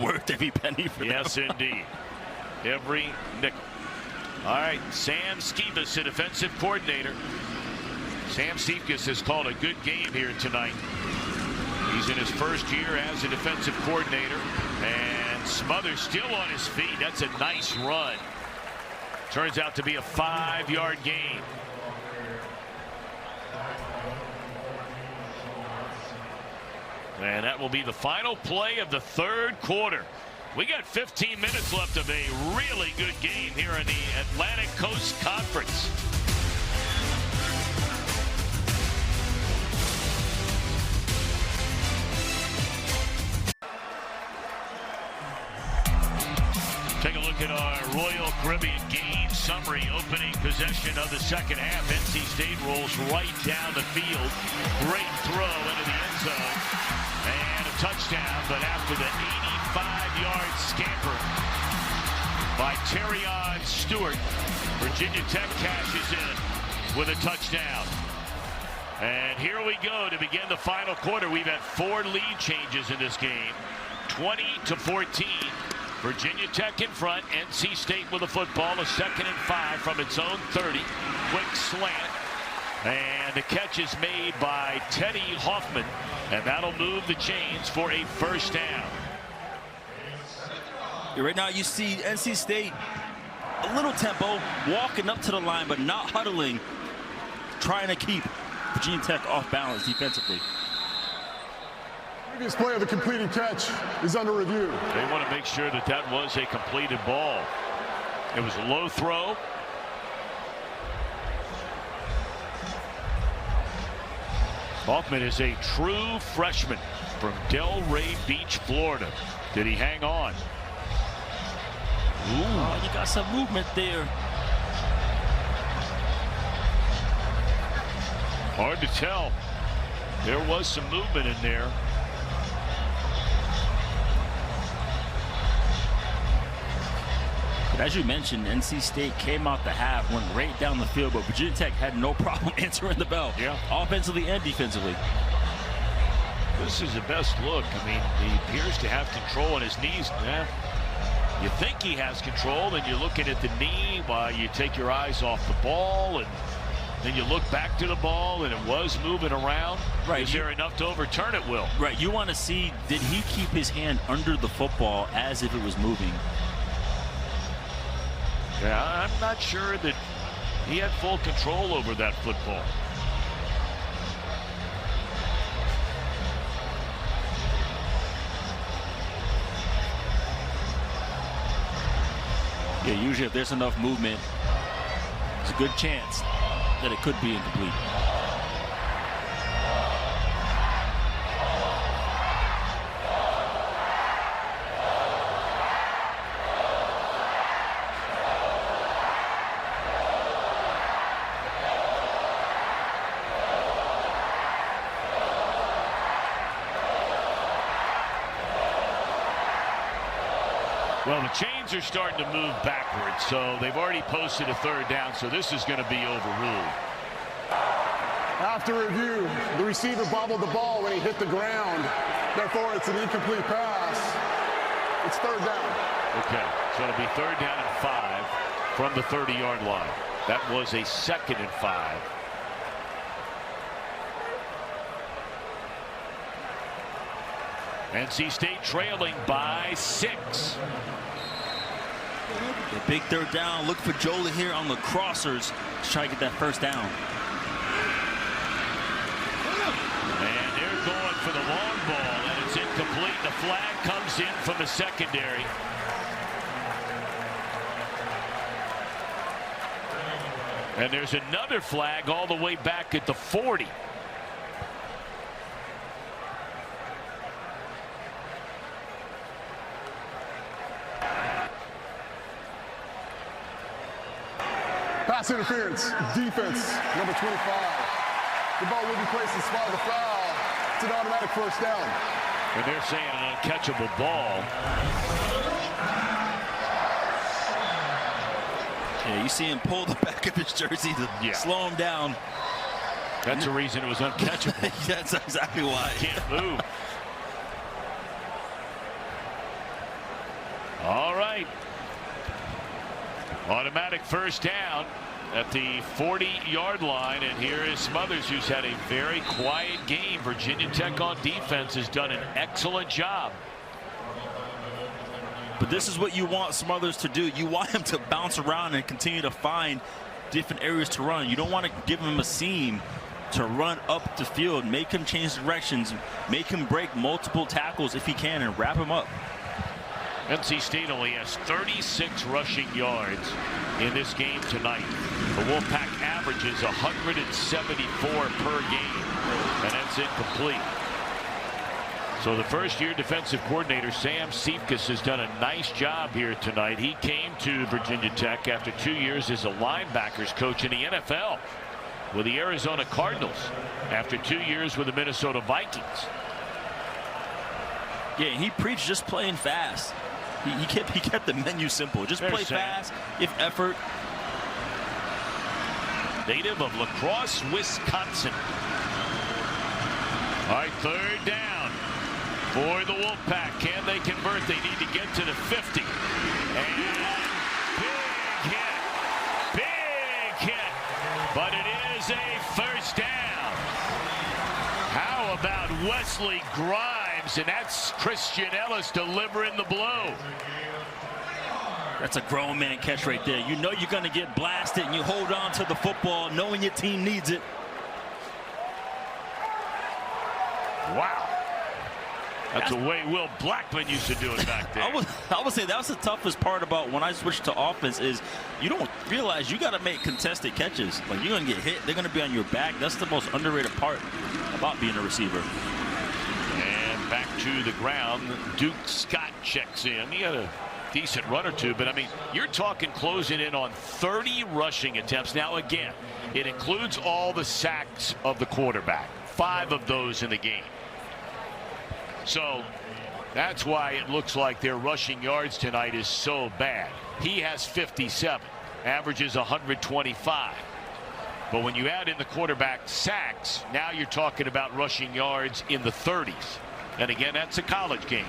L: Worth every penny for them.
G: Yes, indeed. Every nickel. All right, Sam Skivas, the defensive coordinator. Sam Skivas has called a good game here tonight. He's in his first year as a defensive coordinator. And Smothers still on his feet. That's a nice run. Turns out to be a 5-yard gain. And that will be the final play of the 3rd quarter. We got 15 minutes left of a really good game here in the Atlantic Coast Conference. Take a look at our Royal Caribbean game summary. Opening possession of the second half. NC State rolls right down the field. Great throw into the end zone. And a touchdown, but after the 85-yard scamper by Terrion Stewart, Virginia Tech cashes in with a touchdown. And here we go to begin the final quarter. We've had 4 lead changes in this game. 20-14. Virginia Tech in front. NC State with the football. A 2nd and 5 from its own 30. Quick slant. And the catch is made by Teddy Hoffman. And that'll move the chains for a first down.
L: Right now you see NC State a little tempo, walking up to the line, but not huddling, trying to keep Virginia Tech off balance defensively.
N: Previous play of the completed catch is under review.
G: They want to make sure that that was a completed ball. It was a low throw. Hoffman is a true freshman from Delray Beach, Florida. Did he hang on?
L: Ooh. Oh, you got some movement there.
G: Hard to tell. There was some movement in there.
L: But as you mentioned, NC State came out the half, went right down the field, but Virginia Tech had no problem answering the bell.
G: Yeah.
L: Offensively and defensively.
G: This is the best look. I mean, he appears to have control on his knees. Yeah. You think he has control, then you're looking at the knee while you take your eyes off the ball, and then you look back to the ball, and it was moving around.
L: Right.
G: Is there enough to overturn it, Will?
L: Right. You want to see, did he keep his hand under the football as if it was moving?
G: Yeah, I'm not sure that he had full control over that football.
L: Yeah, usually if there's enough movement, there's a good chance that it could be incomplete.
G: Well, the chains are starting to move backwards, so they've already posted a 3rd down, so this is going to be overruled.
N: After review, the receiver bobbled the ball when he hit the ground. Therefore, it's an incomplete pass. It's 3rd down.
G: Okay, so it'll be 3rd down and 5 from the 30-yard line. That was a 2nd and 5. NC State trailing by 6.
L: The big 3rd down. Look for Jolie here on the crossers to try to get that 1st down.
G: And they're going for the long ball, and it's incomplete. The flag comes in from the secondary. And there's another flag all the way back at the 40.
N: Pass interference, defense, number 25. The ball will be placed in spot of the foul. It's an automatic 1st down.
G: And they're saying an uncatchable ball.
L: Yeah, you see him pull the back of his jersey to slow him down.
G: That's the reason it was uncatchable.
L: That's exactly why.
G: Can't move. All right. Automatic 1st down at the 40-yard line, and here is Smothers, who's had a very quiet game. Virginia Tech on defense has done an excellent job.
L: But this is what you want Smothers to do. You want him to bounce around and continue to find different areas to run. You don't want to give him a seam to run up the field, make him change directions, make him break multiple tackles if he can, and wrap him up.
G: NC State only has 36 rushing yards in this game tonight. The Wolfpack averages 174 per game, and that's incomplete. So the first-year defensive coordinator, Sam Seifkas, has done a nice job here tonight. He came to Virginia Tech after 2 years as a linebackers coach in the NFL with the Arizona Cardinals, after 2 years with the Minnesota Vikings.
L: Yeah, he preached just playing fast. He kept the menu simple. Just play fast, give effort.
G: Native of La Crosse, Wisconsin. All right, 3rd down for the Wolfpack. Can they convert? They need to get to the 50. And big hit. But it is a 1st down. How about Wesley Grimes? And that's Christian Ellis delivering the blow.
L: That's a grown man catch right there. You know you're going to get blasted, and you hold on to the football knowing your team needs it.
G: Wow. That's the way Will Blackman used to do it back there.
L: I would say that was the toughest part about when I switched to offense is you don't realize you got to make contested catches. Like, you're going to get hit. They're going to be on your back. That's the most underrated part about being a receiver.
G: And back to the ground. Duke Scott checks in. He had a decent run or two, but I mean, you're talking closing in on 30 rushing attempts. Now, again, it includes all the sacks of the quarterback. 5 of those in the game. So that's why it looks like their rushing yards tonight is so bad. He has 57, averages 125. But when you add in the quarterback sacks, now you're talking about rushing yards in the 30s. And again, that's a college game.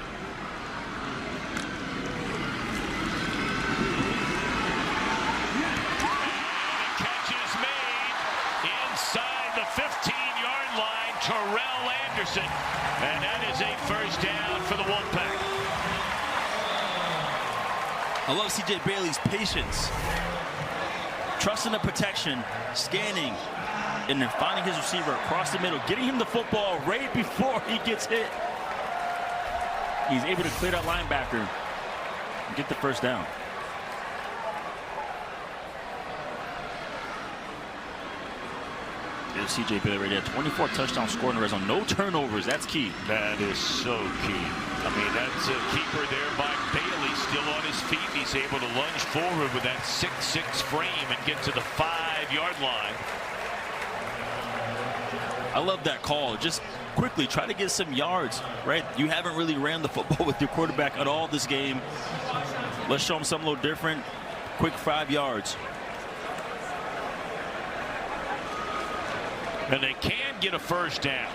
G: Terrell Anderson, and that is a 1st down for the Wolfpack.
L: I love C.J. Bailey's patience, trusting the protection, scanning, and then finding his receiver across the middle, getting him the football right before he gets hit. He's able to clear that linebacker and get the 1st down. There's C.J. Bailey right there. 24 touchdowns scored in the red zone. No turnovers. That's key.
G: That is so key. I mean, that's a keeper there by Bailey, still on his feet. He's able to lunge forward with that 6'6" frame and get to the 5-yard line.
L: I love that call. Just quickly try to get some yards, right? You haven't really ran the football with your quarterback at all this game. Let's show them something a little different. Quick 5 yards.
G: And they can get a first down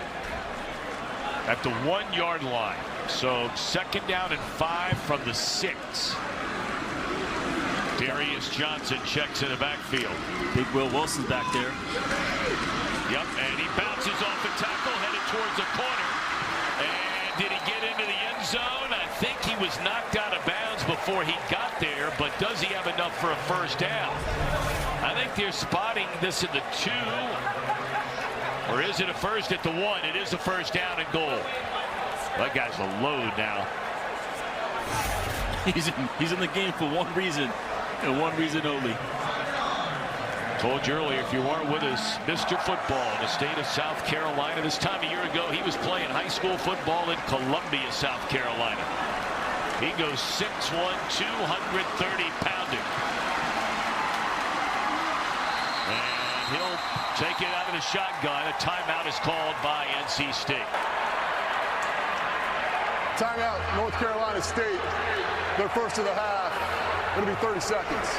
G: at the 1-yard line. So 2nd down and 5 from the 6. Darius Johnson checks in the backfield.
L: Big Will Wilson's back there.
G: Yep, and he bounces off the tackle, headed towards the corner. And did he get into the end zone? I think he was knocked out of bounds before he got there, but does he have enough for a first down? I think they're spotting this in the 2. Or is it a first at the 1? It is a first down and goal. That guy's a load now.
L: He's in the game for one reason, and one reason only.
G: Told you earlier, if you weren't with us, Mr. Football in the state of South Carolina. This time a year ago, he was playing high school football in Columbia, South Carolina. He goes 6'1", 230 pounding. And he'll take it out of the shotgun. A timeout is called by NC State.
N: Timeout, North Carolina State. Their first of the half. It'll be 30 seconds.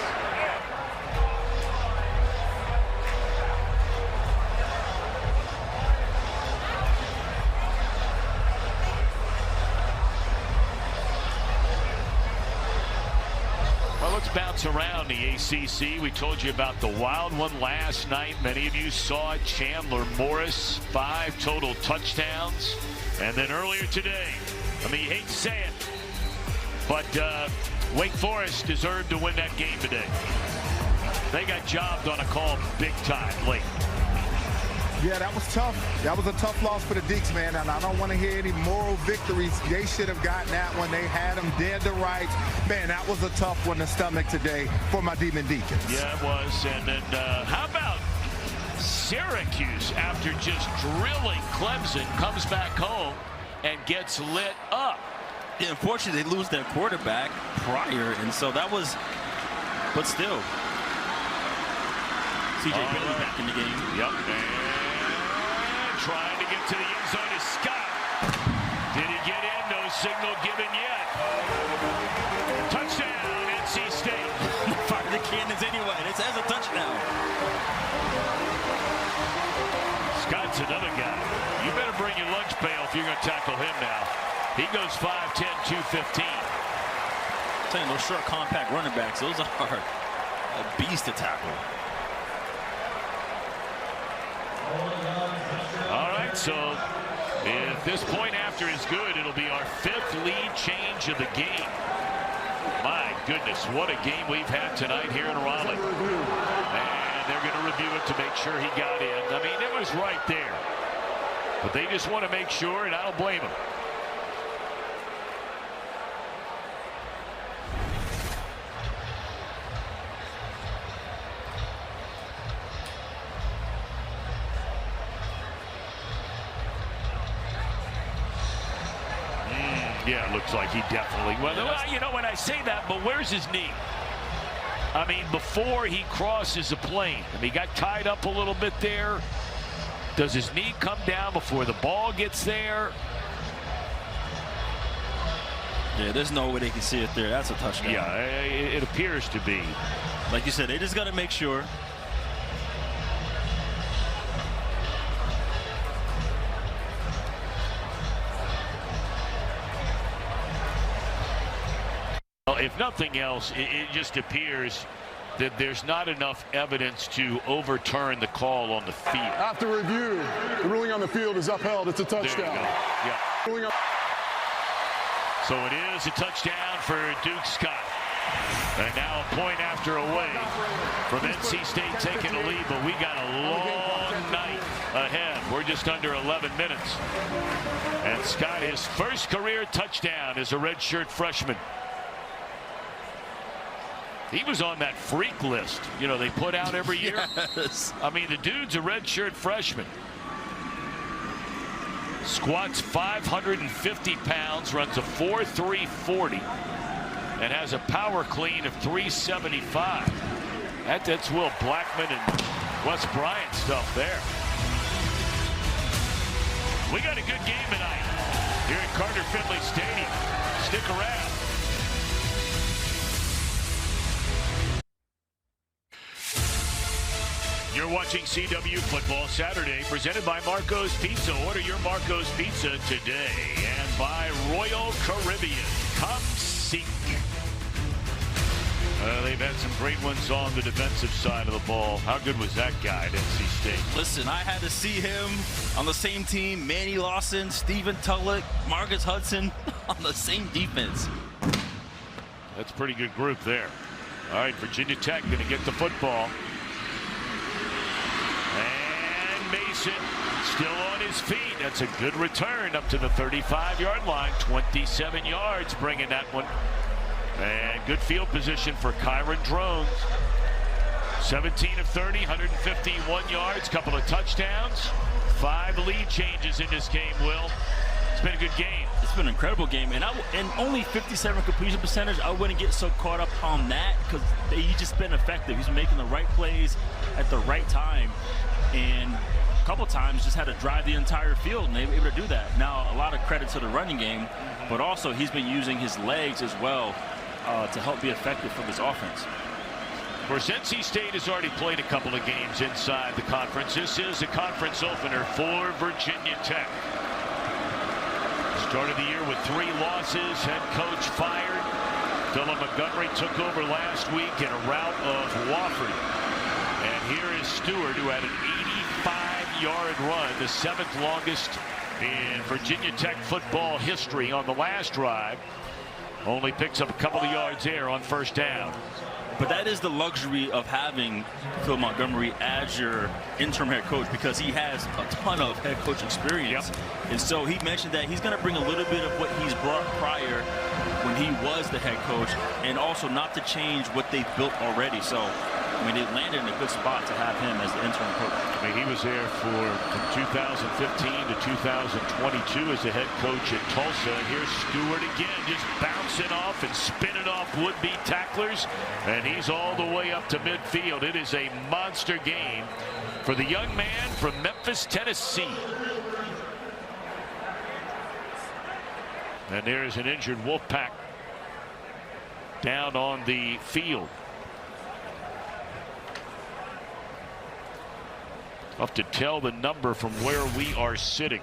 G: Well, let's bounce around the ACC. We told you about the wild one last night. Many of you saw it. Chandler Morris, 5 total touchdowns. And then earlier today, I mean, you hate to say it, but Wake Forest deserved to win that game today. They got jobbed on a call big time late.
K: Yeah, that was tough. That was a tough loss for the Deeks, man, and I don't want to hear any moral victories. They should have gotten that one. They had them dead to rights. Man, that was a tough one to stomach today for my Demon Deacons.
G: Yeah, it was. And then how about Syracuse, after just drilling Clemson, comes back home and gets lit up.
L: Yeah, unfortunately, they lose their quarterback prior, and so that was, but still. C.J. Bailey back in the game.
G: Yep, and trying to get to the end zone is Scott. Did he get in? No signal given yet. Touchdown, NC State.
L: Fire the cannons anyway. This has a touchdown.
G: Scott's another guy. You better bring your lunch pail if you're going to tackle him now. He goes 5'10", 215.
L: I'm telling you, those short, compact running backs, those are a beast to tackle.
G: All right, so if this point after is good, it'll be our 5th lead change of the game. My goodness, what a game we've had tonight here in Raleigh. And they're going to review it to make sure he got in. I mean, it was right there. But they just want to make sure, and I don't blame them. Yeah, it looks like he definitely. Well, you know, when I say that, but where's his knee? I mean, before he crosses the plane, I mean, he got tied up a little bit there. Does his knee come down before the ball gets there?
L: Yeah, there's no way they can see it there. That's a touchdown.
G: Yeah, it appears to be.
L: Like you said, they just got to make sure.
G: Well, if nothing else, it just appears that there's not enough evidence to overturn the call on the field.
N: After review, the ruling on the field is upheld. It's a touchdown.
G: Yeah. So it is a touchdown for Duke Scott. And now a point after away from NC State taking the lead, but we got a long night ahead. We're just under 11 minutes. And Scott, his first career touchdown as a redshirt freshman. He was on that freak list, you know, they put out every year.
L: Yes.
G: I mean, the dude's a redshirt freshman. Squats 550 pounds, runs a 4.3 40, and has a power clean of 375. That's Will Blackman and Wes Bryant stuff there. We got a good game tonight here at Carter-Finley Stadium. Stick around. You're watching CW Football Saturday, presented by Marco's Pizza. Order your Marco's Pizza today. And by Royal Caribbean. Come seek. They've had some great ones on the defensive side of the ball. How good was that guy at NC State?
L: Listen, I had to see him on the same team. Manny Lawson, Stephen Tulloch, Marcus Hudson on the same defense.
G: That's a pretty good group there. All right, Virginia Tech going to get the football. And Mason still on his feet. That's a good return up to the 35-yard line. 27 yards bringing that one. And good field position for Kyron Drones. 17 of 30, 151 yards, couple of touchdowns. 5 lead changes in this game, Will. It's been a good game.
L: It's been an incredible game. And only 57 completion percentage, I wouldn't get so caught up on that because he's just been effective. He's making the right plays at the right time. And a couple times just had to drive the entire field, and they were able to do that. Now, a lot of credit to the running game, but also he's been using his legs as well to help be effective for this offense.
G: Of course, NC State has already played a couple of games inside the conference. This is a conference opener for Virginia Tech. Started the year with 3 losses. Head coach fired. Dylan Montgomery took over last week in a rout of Wofford. And here is Stewart, who had an 85-yard run, the 7th longest in Virginia Tech football history on the last drive. Only picks up a couple of yards there on first down.
L: But that is the luxury of having Phil Montgomery as your interim head coach, because he has a ton of head coach experience. Yep. And so he mentioned that he's going to bring a little bit of what he's brought prior when he was the head coach, and also not to change what they've built already. So, I mean, they landed in a good spot to have him as the interim coach.
G: I mean, he was there from 2015 to 2022 as the head coach at Tulsa. And here's Stewart again, just bouncing off and spinning off would-be tacklers. And he's all the way up to midfield. It is a monster game for the young man from Memphis, Tennessee. And there's an injured Wolfpack down on the field. Tough to tell the number from where we are sitting.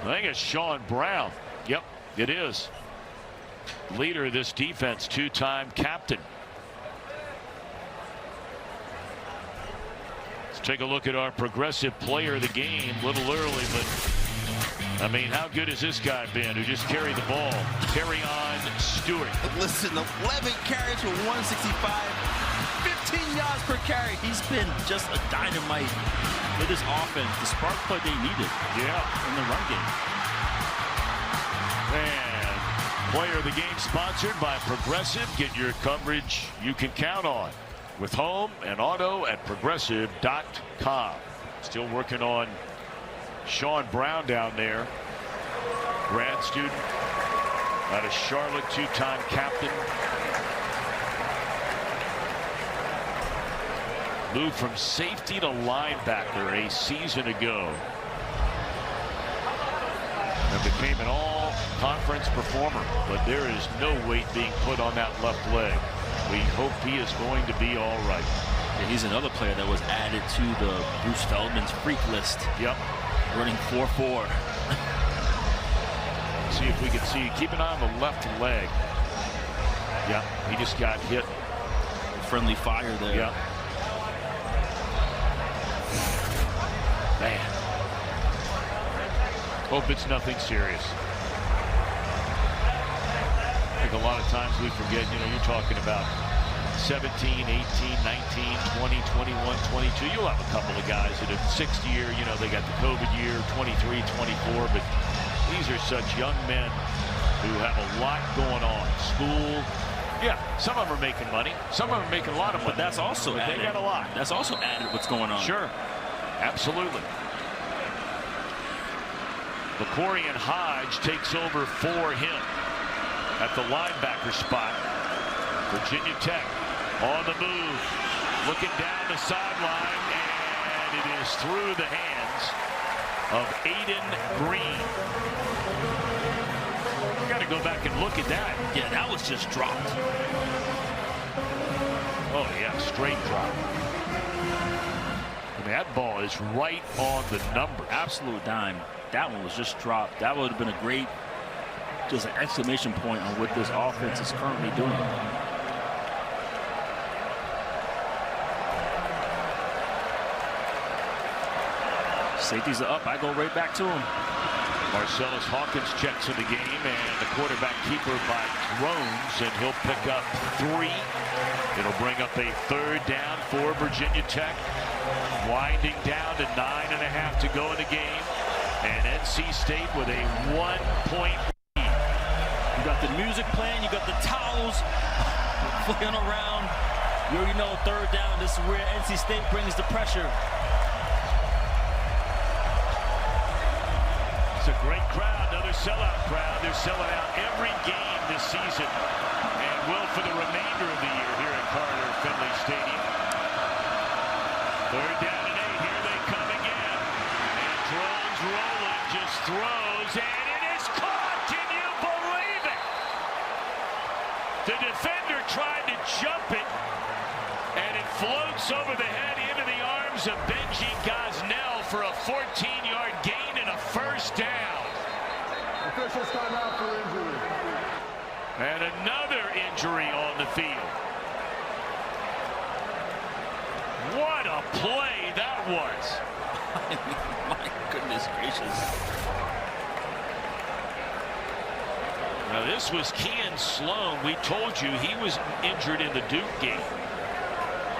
G: I think it's Sean Brown. Yep, it is. Leader of this defense, 2-time captain. Let's take a look at our progressive player of the game. A little early, but I mean, how good has this guy been who just carried the ball? Carry on Stewart.
L: Listen, 11 carries for 165. 15 yards per carry. He's been just a dynamite for this offense. The spark plug they needed.
G: Yeah.
L: In the run game.
G: And player of the game sponsored by Progressive. Get your coverage you can count on with home and auto at progressive.com. Still working on Sean Brown down there. Grad student out of Charlotte, 2-time captain. Moved from safety to linebacker a season ago. And became an all-conference performer. But there is no weight being put on that left leg. We hope he is going to be all right.
L: Yeah, he's another player that was added to the Bruce Feldman's freak list.
G: Yep.
L: Running 4.4.
G: See if we can see. Keep an eye on the left leg. Yeah, he just got hit.
L: Friendly fire there.
G: Yeah. Man. Hope it's nothing serious. I think a lot of times we forget, you know, you're talking about 17, 18, 19, 20, 21, 22. You'll have a couple of guys that have 6th year, you know, they got the COVID year, 23, 24, but these are such young men who have a lot going on. School. Yeah, some of them are making money. Some of them are making a lot of money.
L: But that's also added.
G: They got a lot.
L: That's also added what's going on.
G: Sure. Absolutely. LaCorian Hodge takes over for him at the linebacker spot. Virginia Tech on the move, looking down the sideline, and it is through the hands of Aiden Green. Got to go back and look at that.
L: Yeah, that was just dropped.
G: Oh, yeah, straight drop. And that ball is right on the number.
L: Absolute dime. That one was just dropped. That would have been a great, just an exclamation point on what this offense is currently doing. Safeties are up. I go right back to him.
G: Marcellus Hawkins checks in the game, and the quarterback keeper by Drones, and he'll pick up 3. It'll bring up a 3rd down for Virginia Tech. Winding down to 9.5 to go in the game, and NC State with a 1-point lead.
L: You got the music playing, you got the towels flying around. You already know 3rd down. This is where NC State brings the pressure.
G: It's a great crowd, another sellout crowd. They're selling out every game this season, and will for the remainder of the year here at Carter-Finley Stadium. 3rd down and 8. Here they come again. And Drones rolling, just throws, and it is caught. Can you believe it? The defender tried to jump it, and it floats over the head into the arms of Benji Gosnell for a 14-yard gain and a 1st down.
N: Officials time out for injury.
G: And another injury on the field. What a play that was.
L: My goodness gracious.
G: Now this was Kean Sloan. We told you he was injured in the Duke game.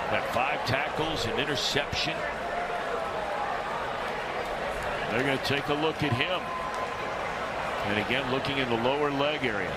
G: Got 5 tackles, an interception. They're going to take a look at him. And again, looking in the lower leg area.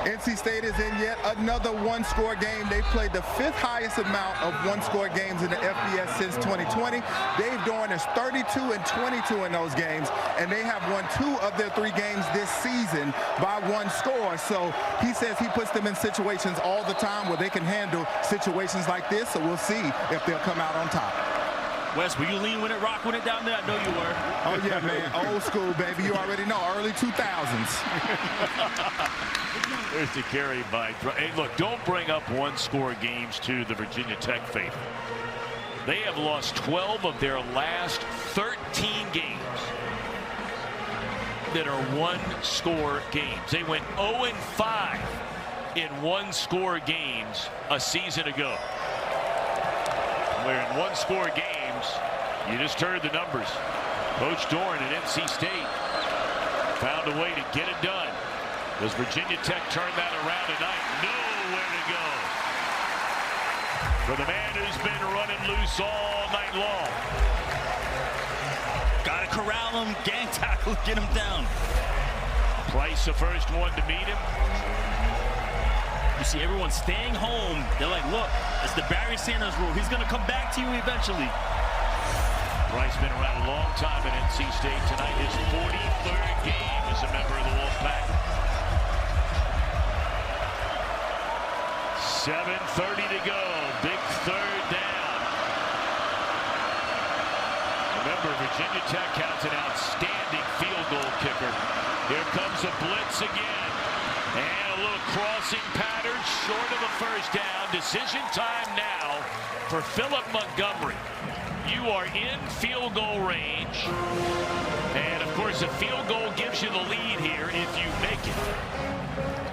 K: NC State is in yet another one-score game. They've played the 5th highest amount of one-score games in the FBS since 2020. Dave Doran is 32-22 in those games, and they have won 2 of their 3 games this season by 1 score. So he says he puts them in situations all the time where they can handle situations like this. So we'll see if they'll come out on top.
L: Wes, were you lean with it, rock with it down there? I know you were.
K: Oh, yeah, man. Old school, baby. You already know. Early 2000s.
G: There's the carry by. Hey, look, don't bring up one-score games to the Virginia Tech faithful. They have lost 12 of their last 13 games that are one-score games. They went 0-5 in one-score games a season ago. Where in one-score games, you just heard the numbers. Coach Doran at NC State found a way to get it done. Does Virginia Tech turn that around tonight? Nowhere to go for the man who's been running loose all night long.
L: Gotta corral him, gang tackle, get him down.
G: Price, the first one to meet him.
L: You see everyone staying home. They're like, look, it's the Barry Sanders rule. He's gonna come back to you eventually.
G: Price been around a long time at NC State tonight. His 43rd game as a member of the Wolfpack. 7:30 to go. Big 3rd down. Remember, Virginia Tech has an outstanding field goal kicker. Here comes a blitz again. And a little crossing pattern short of a 1st down. Decision time now for Philip Montgomery. You are in field goal range. And, of course, a field goal gives you the lead here if you make it.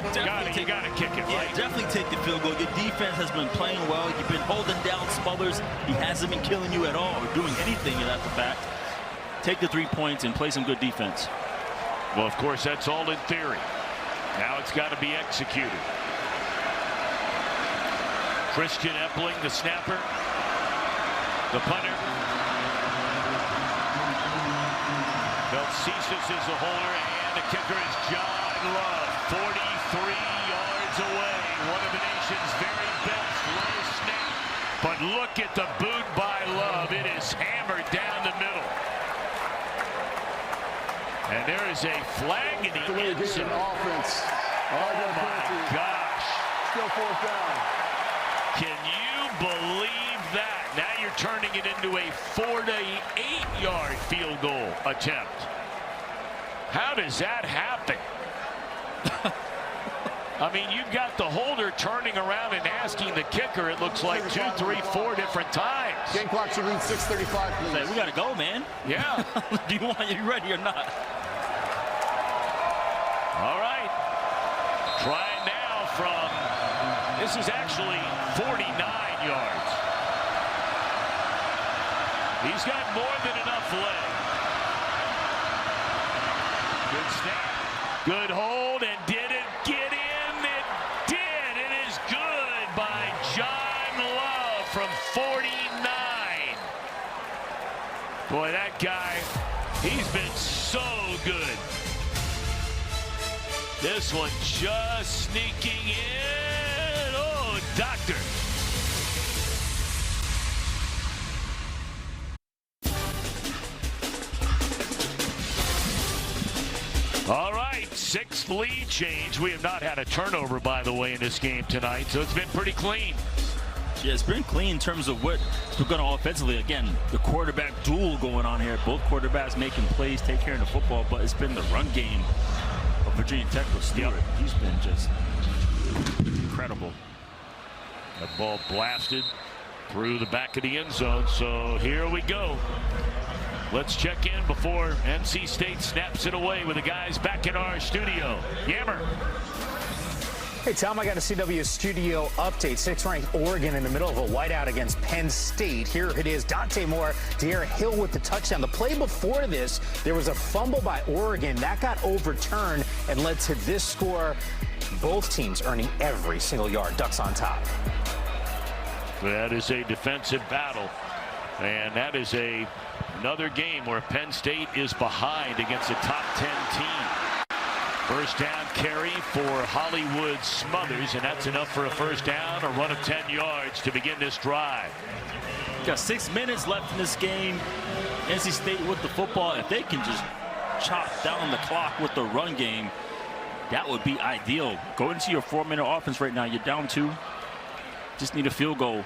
G: You got to kick it, right?
L: Yeah, definitely take the field goal. Your defense has been playing well. You've been holding down Smothers. He hasn't been killing you at all or doing anything at the fact. Take the 3 points and play some good defense.
G: Well, of course, that's all in theory. Now it's got to be executed. Christian Epling, the snapper. The punter. Belcesis is the holder, and the kicker is John Love. 43 yards away. One of the nation's very best. Low snap. But look at the boot by Love. It is hammered down the middle. And there is a flag in the end zone.
N: Offense.
G: Oh my gosh.
N: Still 4th down.
G: Can you believe that? Now you're turning it into a 48-yard field goal attempt. How does that happen? I mean, you've got the holder turning around and asking the kicker, it looks like 2, 3, 4 different times.
N: Game clock should read 6:35, please.
L: We got to go, man.
G: Yeah.
L: Do you ready or not?
G: All right. Trying now from, this is actually 49 yards. He's got more than enough leg. Good snap. Good hold, and did it get in? It did. It is good by John Love from 49. Boy, that guy, he's been so good. This one just sneaking in. Oh, doctor. All right, 6th lead change. We have not had a turnover, by the way, in this game tonight, so it's been pretty clean.
L: Yeah, it's been clean in terms of what we're going to offensively. Again, the quarterback duel going on here. Both quarterbacks making plays, take care of the football, but it's been the run game of Virginia Tech with Stewart. Yep. He's been just incredible.
G: That ball blasted through the back of the end zone, so here we go. Let's check in before NC State snaps it away with the guys back in our studio. Yammer.
E: Hey, Tom, I got a CW studio update. 6th-ranked Oregon in the middle of a whiteout against Penn State. Here it is. Dante Moore, De'Aaron Hill with the touchdown. The play before this, there was a fumble by Oregon. That got overturned and led to this score. Both teams earning every single yard. Ducks on top.
G: That is a defensive battle. And that is another game where Penn State is behind against a top 10 team. First down carry for Hollywood Smothers, and that's enough for a first down, a run of 10 yards to begin this drive.
L: Got 6 minutes left in this game. NC State with the football. If they can just chop down the clock with the run game, that would be ideal. Go into your 4-minute offense right now. You're down 2. Just need a field goal.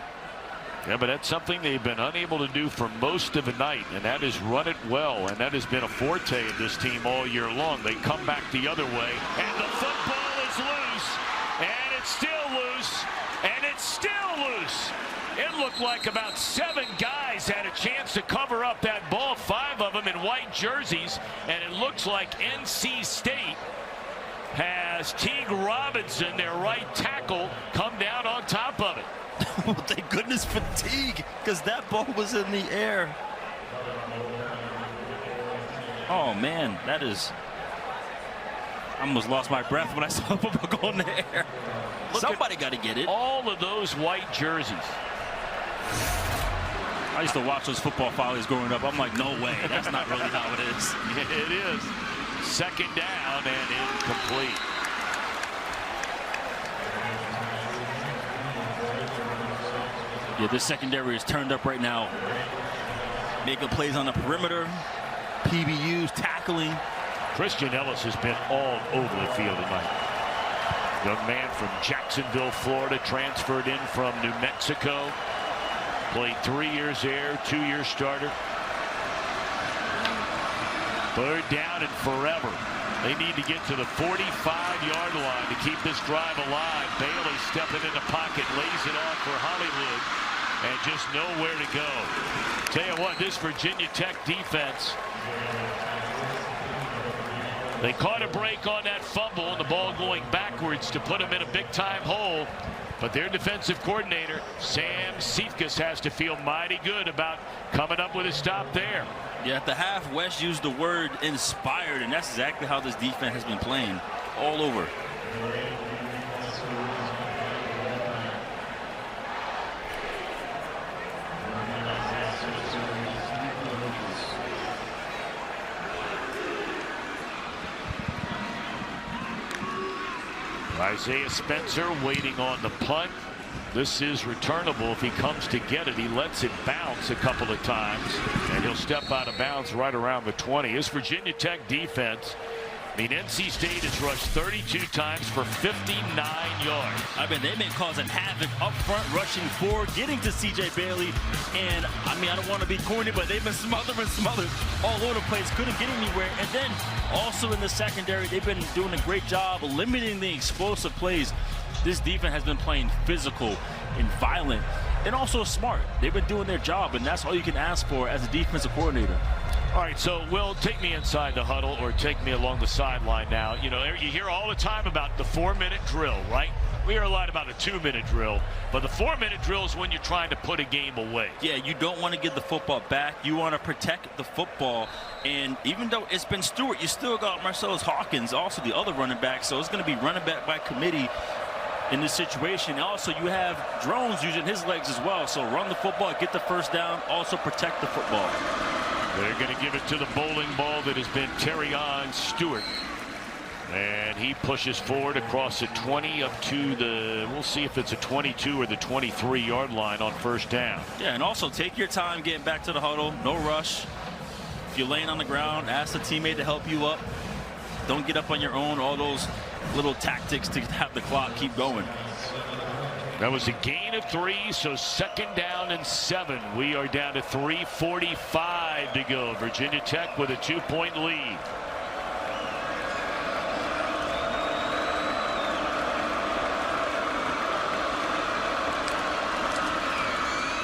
G: Yeah, but that's something they've been unable to do for most of the night, and that is run it well, and that has been a forte of this team all year long. They come back the other way, and the football is loose, and it's still loose, and it's still loose. It looked like about 7 guys had a chance to cover up that ball, 5 of them in white jerseys, and it looks like NC State has Teague Robinson, their right tackle, come down on top of it.
L: Oh, thank goodness for Teague, because that ball was in the air. Oh, man, that is... I almost lost my breath when I saw the football go in the air. Somebody got to get it.
G: All of those white jerseys.
L: I used to watch those football follies growing up. I'm like, no way. That's not really how it is.
G: It is. Second down and incomplete.
L: Yeah, this secondary is turned up right now. Making plays on the perimeter. PBUs, tackling.
G: Christian Ellis has been all over the field tonight. Young man from Jacksonville, Florida, transferred in from New Mexico. Played 3 years there, 2-year starter. 3rd down and forever. They need to get to the 45-yard line to keep this drive alive. Bailey stepping in the pocket, lays it off for Hollywood, and just nowhere to go. Tell you what, this Virginia Tech defense, they caught a break on that fumble and the ball going backwards to put them in a big-time hole. But their defensive coordinator, Sam Cephas, has to feel mighty good about coming up with a stop there.
L: Yeah, at the half, West used the word inspired, and that's exactly how this defense has been playing all over.
G: Isaiah Spencer waiting on the punt. This is returnable if he comes to get it. He lets it bounce a couple of times, and he'll step out of bounds right around the 20. This Virginia Tech defense I mean, NC State has rushed 32 times for 59 yards.
L: I mean, they've been causing havoc up front, rushing forward, getting to C.J. Bailey. And, I mean, I don't want to be corny, but they've been smothered all over the place, couldn't get anywhere. And then also in the secondary, they've been doing a great job limiting the explosive plays. This defense has been playing physical and violent and also smart. They've been doing their job, and that's all you can ask for as a defensive coordinator.
G: All right, so, Will, take me inside the huddle or take me along the sideline now. You know, you hear all the time about the 4-minute drill, right? We hear a lot about a 2-minute drill, but the 4-minute drill is when you're trying to put a game away.
L: Yeah, you don't want to give the football back. You want to protect the football. And even though it's been Stewart, you still got Marcellus Hawkins, also the other running back. So it's going to be running back by committee in this situation. Also, you have Drones using his legs as well. So run the football, get the first down, also protect the football.
G: They're going to give it to the bowling ball that has been Terrion Stewart. And he pushes forward across the 20 up to the, we'll see if it's a 22 or the 23-yard line on first down.
L: Yeah, and also take your time getting back to the huddle. No rush. If you're laying on the ground, ask the teammate to help you up. Don't get up on your own. All those little tactics to have the clock keep going.
G: That was a gain of 3, so 2nd down and 7. We are down to 3:45 to go. Virginia Tech with a 2-point lead.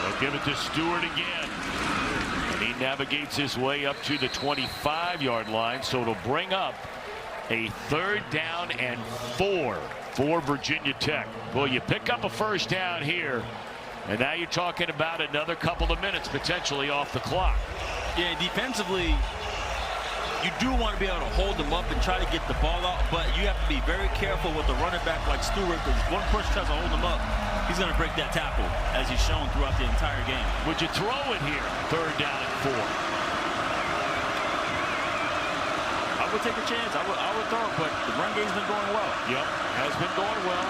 G: They'll give it to Stewart again. And he navigates his way up to the 25-yard line, so it'll bring up a 3rd down and 4 for Virginia Tech. Well, you pick up a first down here, and now you're talking about another couple of minutes potentially off the clock.
L: Yeah, defensively, you do want to be able to hold them up and try to get the ball out, but you have to be very careful with the running back like Stewart, because if one person tries to hold him up, he's going to break that tackle, as he's shown throughout the entire game.
G: Would you throw it here, 3rd down and 4?
L: I would take a chance. I would throw it, but the run game's been going well.
G: Yep, has been going well.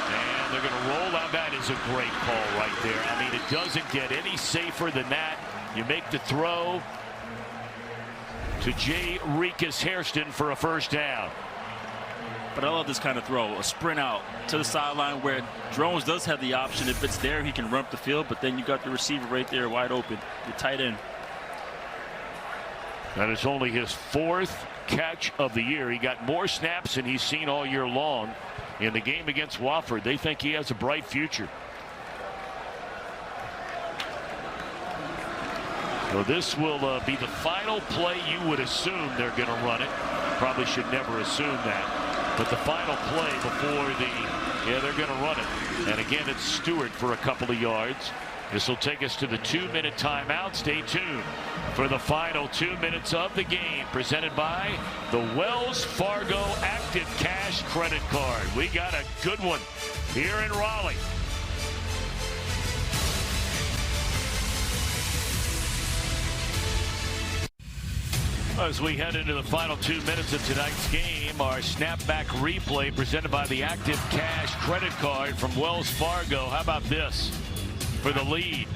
G: And they're going to roll out. That is a great call right there. I mean, it doesn't get any safer than that. You make the throw to J. Rikas Hairston for a first down.
L: But I love this kind of throw, a sprint out to the sideline where Drones does have the option. If it's there, he can run up the field, but then you got the receiver right there wide open, the tight end.
G: That is only his 4th catch of the year. He got more snaps than he's seen all year long. In the game against Wofford, they think he has a bright future. So this will be the final play. You would assume they're going to run it. Probably should never assume that. But the final play before they're going to run it. And again, it's Stewart for a couple of yards. This will take us to the 2-minute timeout. Stay tuned for the final 2 minutes of the game, presented by the Wells Fargo Active Cash Credit Card. We got a good one here in Raleigh. As we head into the final 2 minutes of tonight's game, our snapback replay presented by the Active Cash Credit Card from Wells Fargo. How about this for the lead?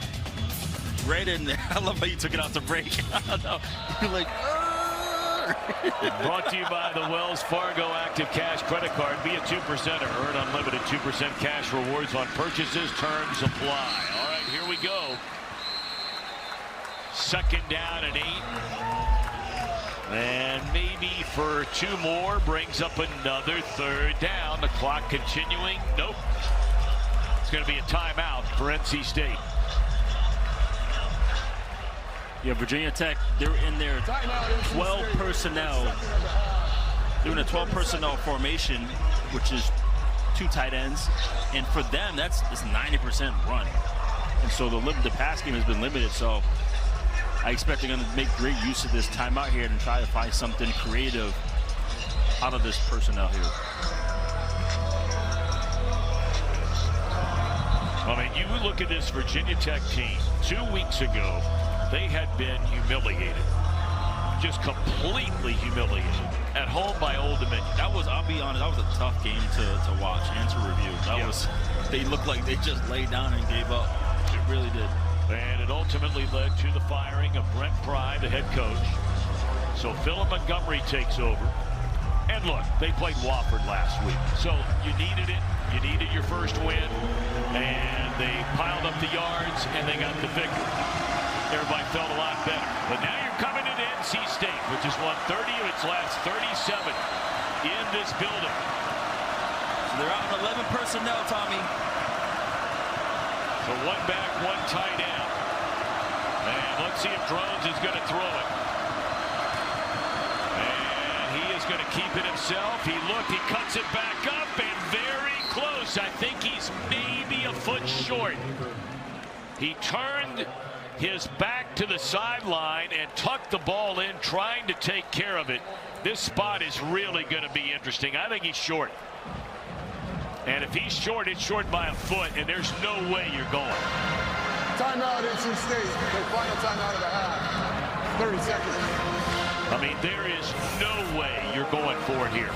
L: Right in there. I love how you took it out to break. You're like,
G: Brought to you by the Wells Fargo Active Cash Credit Card. Be a 2%er. Earn unlimited 2% cash rewards on purchases. Terms apply. All right, here we go. 2nd down and 8. And maybe for 2 more, brings up another 3rd down. The clock continuing. Nope. It's going to be a timeout for NC State.
L: Yeah, Virginia Tech, they're in their 12 personnel. They're in a 12 personnel formation, which is 2 tight ends. And for them, that's 90% run. And so the pass game has been limited. So I expect they're going to make great use of this timeout here and try to find something creative out of this personnel here.
G: I mean, you look at this Virginia Tech team 2 weeks ago. They had been humiliated, just completely humiliated at home by Old Dominion.
L: That was, I'll be honest, that was a tough game to watch and to review. That was, they looked like they just laid down and gave up. It really did.
G: And it ultimately led to the firing of Brent Pry, the head coach. So Philip Montgomery takes over. And look, they played Wofford last week, so you needed it. You needed your first win, and they piled up the yards, and they got the victory. Everybody felt a lot better. But now you're coming into NC State, which has won 30 of its last 37 in this building.
L: So they're out in 11 personnel, Tommy.
G: So one back, one tight end. And let's see if Drones is going to throw it. And he is going to keep it himself. He looked, he cuts it back up, and very close. I think he's maybe a foot short. He turned his back to the sideline and tucked the ball in, trying to take care of it. This spot is really going to be interesting. I think he's short. And if he's short, it's short by a foot, and there's no way you're going.
N: Timeout, NC State. The final timeout of the half. 30 seconds.
G: I mean, there is no way you're going for it here.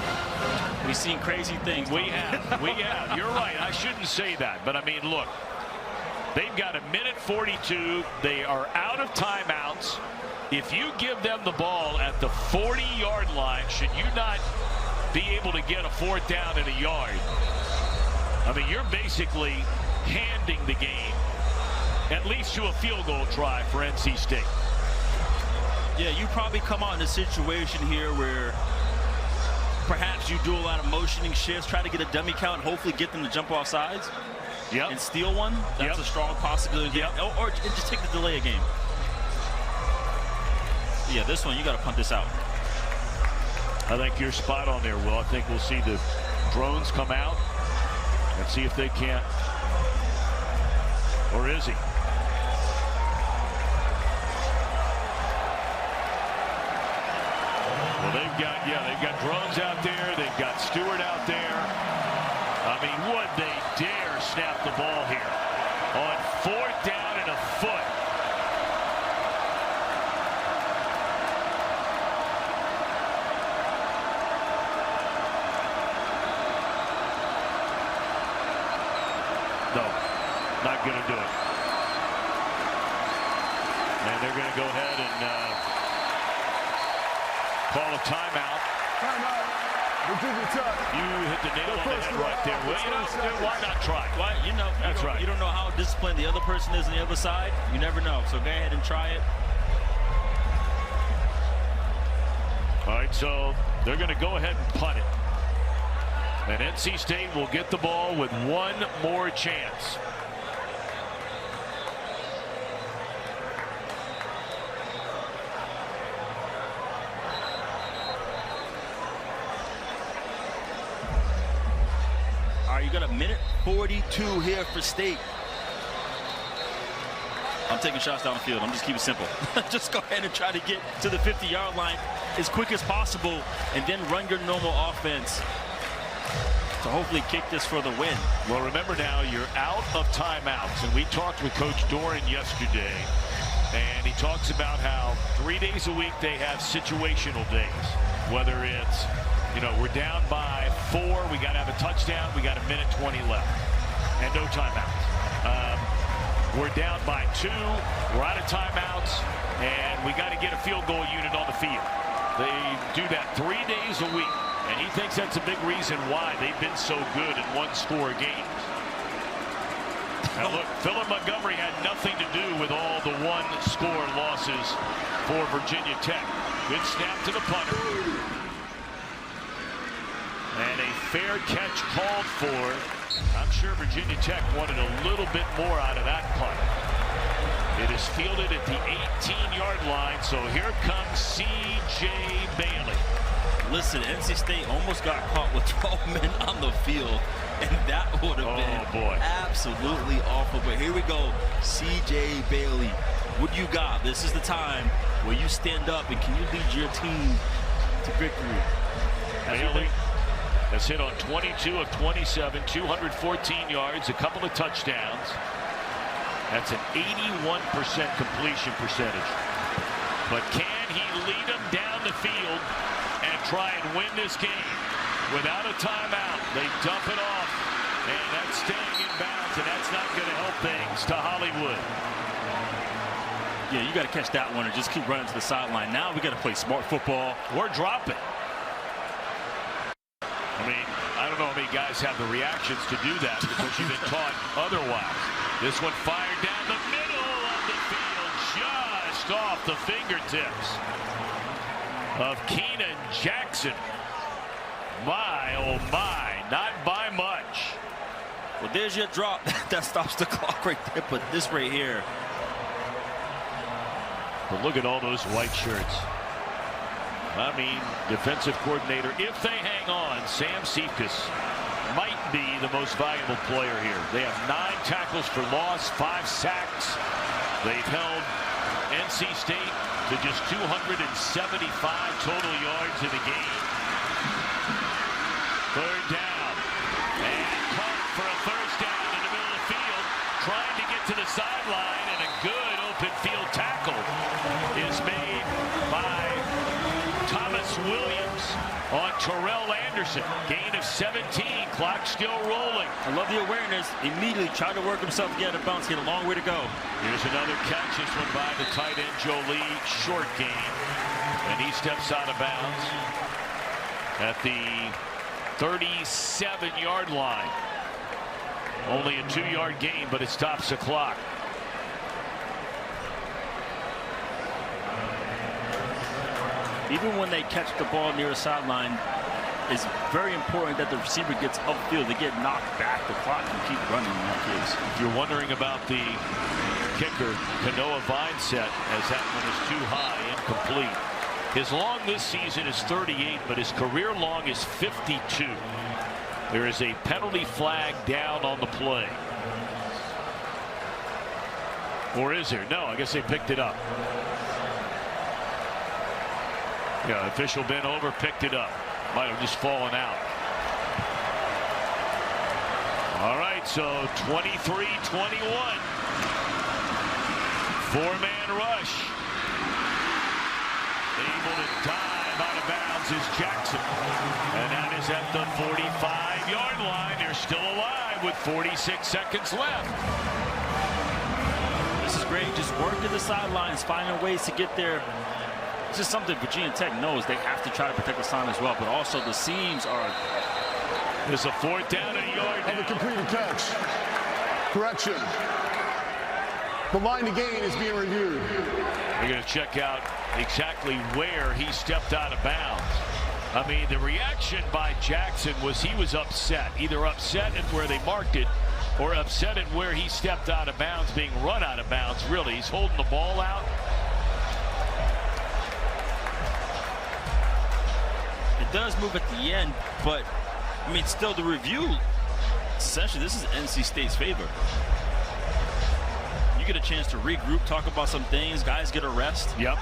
L: We've seen crazy things.
G: We have. You're right. I shouldn't say that. But, I mean, look, they've got a minute 42. They are out of timeouts. If you give them the ball at the 40-yard line, should you not be able to get a fourth down and a yard? I mean, you're basically handing the game at least to a field goal try for NC State.
L: Yeah, you probably come out in a situation here where perhaps you do a lot of motioning shifts, try to get a dummy count, hopefully get them to jump off sides and steal one. That's a strong possibility. Or just take the delay a game. Yeah, this one, you got to punt this out.
G: I think you're spot on there, Will. I think we'll see the Drones come out and see if they can't. Or is he? Well, they've got Drones out there. They've got Stewart out there. I mean, would they dare snap the ball here on fourth down and a foot? No, not going to do it. And they're going to go ahead and call a timeout.
N: Timeout. Virginia Tech.
G: You hit the nail on the head right there. Well, you know, why not try?
L: Why, that's right. You don't know how disciplined the other person is on the other side. You never know. So go ahead and try it.
G: All right, so they're going to go ahead and punt it. And NC State will get the ball with one more chance.
L: All right, you got a minute 42 here for State. I'm taking shots down the field. I'm just keeping it simple. Just go ahead and try to get to the 50-yard line as quick as possible and then run your normal offense to hopefully kick this for the win.
G: Well, remember now, you're out of timeouts. And we talked with Coach Doran yesterday, and he talks about how 3 days a week they have situational days. Whether it's, we're down by 4, we got to have a touchdown, we got a minute 20 left, and no timeouts. We're down by 2, we're out of timeouts, and we got to get a field goal unit on the field. They do that 3 days a week. And he thinks that's a big reason why they've been so good in one-score games. Now look, Philip Montgomery had nothing to do with all the one-score losses for Virginia Tech. Good snap to the punter. And a fair catch called for. I'm sure Virginia Tech wanted a little bit more out of that punt. It is fielded at the 18-yard line, so here comes C.J. Bailey.
L: Listen, NC State almost got caught with 12 men on the field, and that would have been absolutely awful. But here we go, C.J. Bailey. What you got? This is the time where you stand up, and can you lead your team to victory?
G: Bailey has hit on 22 of 27, 214 yards, a couple of touchdowns. That's an 81% completion percentage. But can he lead them down the field and try and win this game? Without a timeout, they dump it off, and that's staying in bounds, and that's not going to help things to Hollywood.
L: Yeah, you got to catch that one and just keep running to the sideline. Now we got to play smart football.
G: We're dropping. guys have the reactions to do that because you've been taught otherwise. This one fired down the middle of the field, just off the fingertips of Keenan Jackson. My, oh my, not by much.
L: Well, there's your drop. That stops the clock right there, but this right here.
G: But look at all those white shirts. I mean, defensive coordinator, if they hang on, Sam Cephas might be the most valuable player here. They have 9 tackles for loss, 5 sacks. They've held NC State to just 275 total yards in the game. 3rd down. And Clark for a first down in the middle of the field, trying to get to the sideline, and a good open field tackle is made by Thomas Williams on Terrell Anderson. Gain of 17. Clock still rolling.
L: I love the awareness. Immediately tried to work himself to get a bounce. He had a long way to go.
G: Here's another catch. This one by the tight end Jolie. Short gain. And he steps out of bounds at the 37-yard line. Only a 2-yard gain, but it stops the clock.
L: Even when they catch the ball near the sideline, it's very important that the receiver gets upfield. They get knocked back. The clock can keep running in that case.
G: If you're wondering about the kicker, Kanoa Vineset, as that one is too high, incomplete. His long this season is 38, but his career long is 52. There is a penalty flag down on the play. Or is there? No, I guess they picked it up. Yeah, official bent over, picked it up. Might have just fallen out. All right, so 23-21. 4-man rush. Able to dive out of bounds is Jackson. And that is at the 45-yard line. They're still alive with 46 seconds left.
L: This is great. Just working the sidelines, finding ways to get there. It's just something Virginia Tech knows. They have to try to protect the sign as well, but also the seams are.
G: There's a 4th down and a yard
N: down. And the completed catch. Correction. The line to gain is being reviewed.
G: We're going to check out exactly where he stepped out of bounds. I mean, the reaction by Jackson was he was upset. Either upset at where they marked it or upset at where he stepped out of bounds, being run out of bounds, really. He's holding the ball out.
L: It does move at the end, but, I mean, still the review, essentially, this is NC State's favor. You get a chance to regroup, talk about some things, guys get a rest.
G: Yep.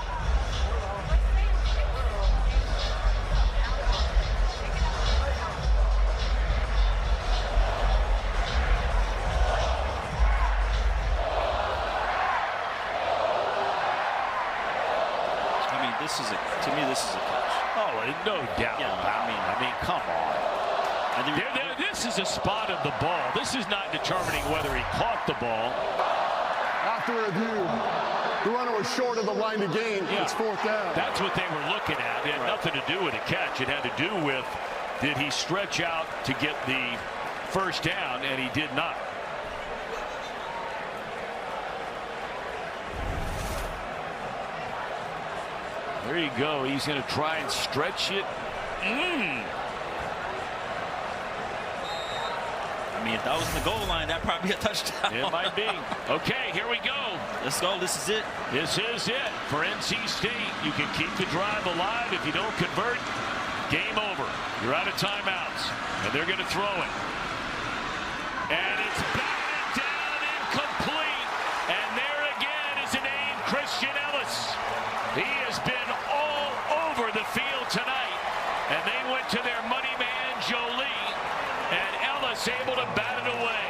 L: I mean, this is to me, this is a catch.
G: Oh, no doubt.
L: Yeah,
G: I mean, come on. This is a spot of the ball. This is not determining whether he caught the ball.
N: After review, the runner was short of the line to gain. Yeah. It's 4th down.
G: That's what they were looking at. It had nothing to do with a catch. It had to do with, did he stretch out to get the first down, and he did not. There you go. He's going to try and stretch it.
L: I mean, if that was in the goal line, that'd probably be a touchdown.
G: It might be. Okay, here we go.
L: Let's go. This is it.
G: This is it for NC State. You can keep the drive alive. If you don't convert, game over. You're out of timeouts, and they're going to throw it. And it's batted down, incomplete. And there again is the name Christian Ellis. He has been all over the field tonight. And they went to their money man, Jolie. And Ellis able to bat it away.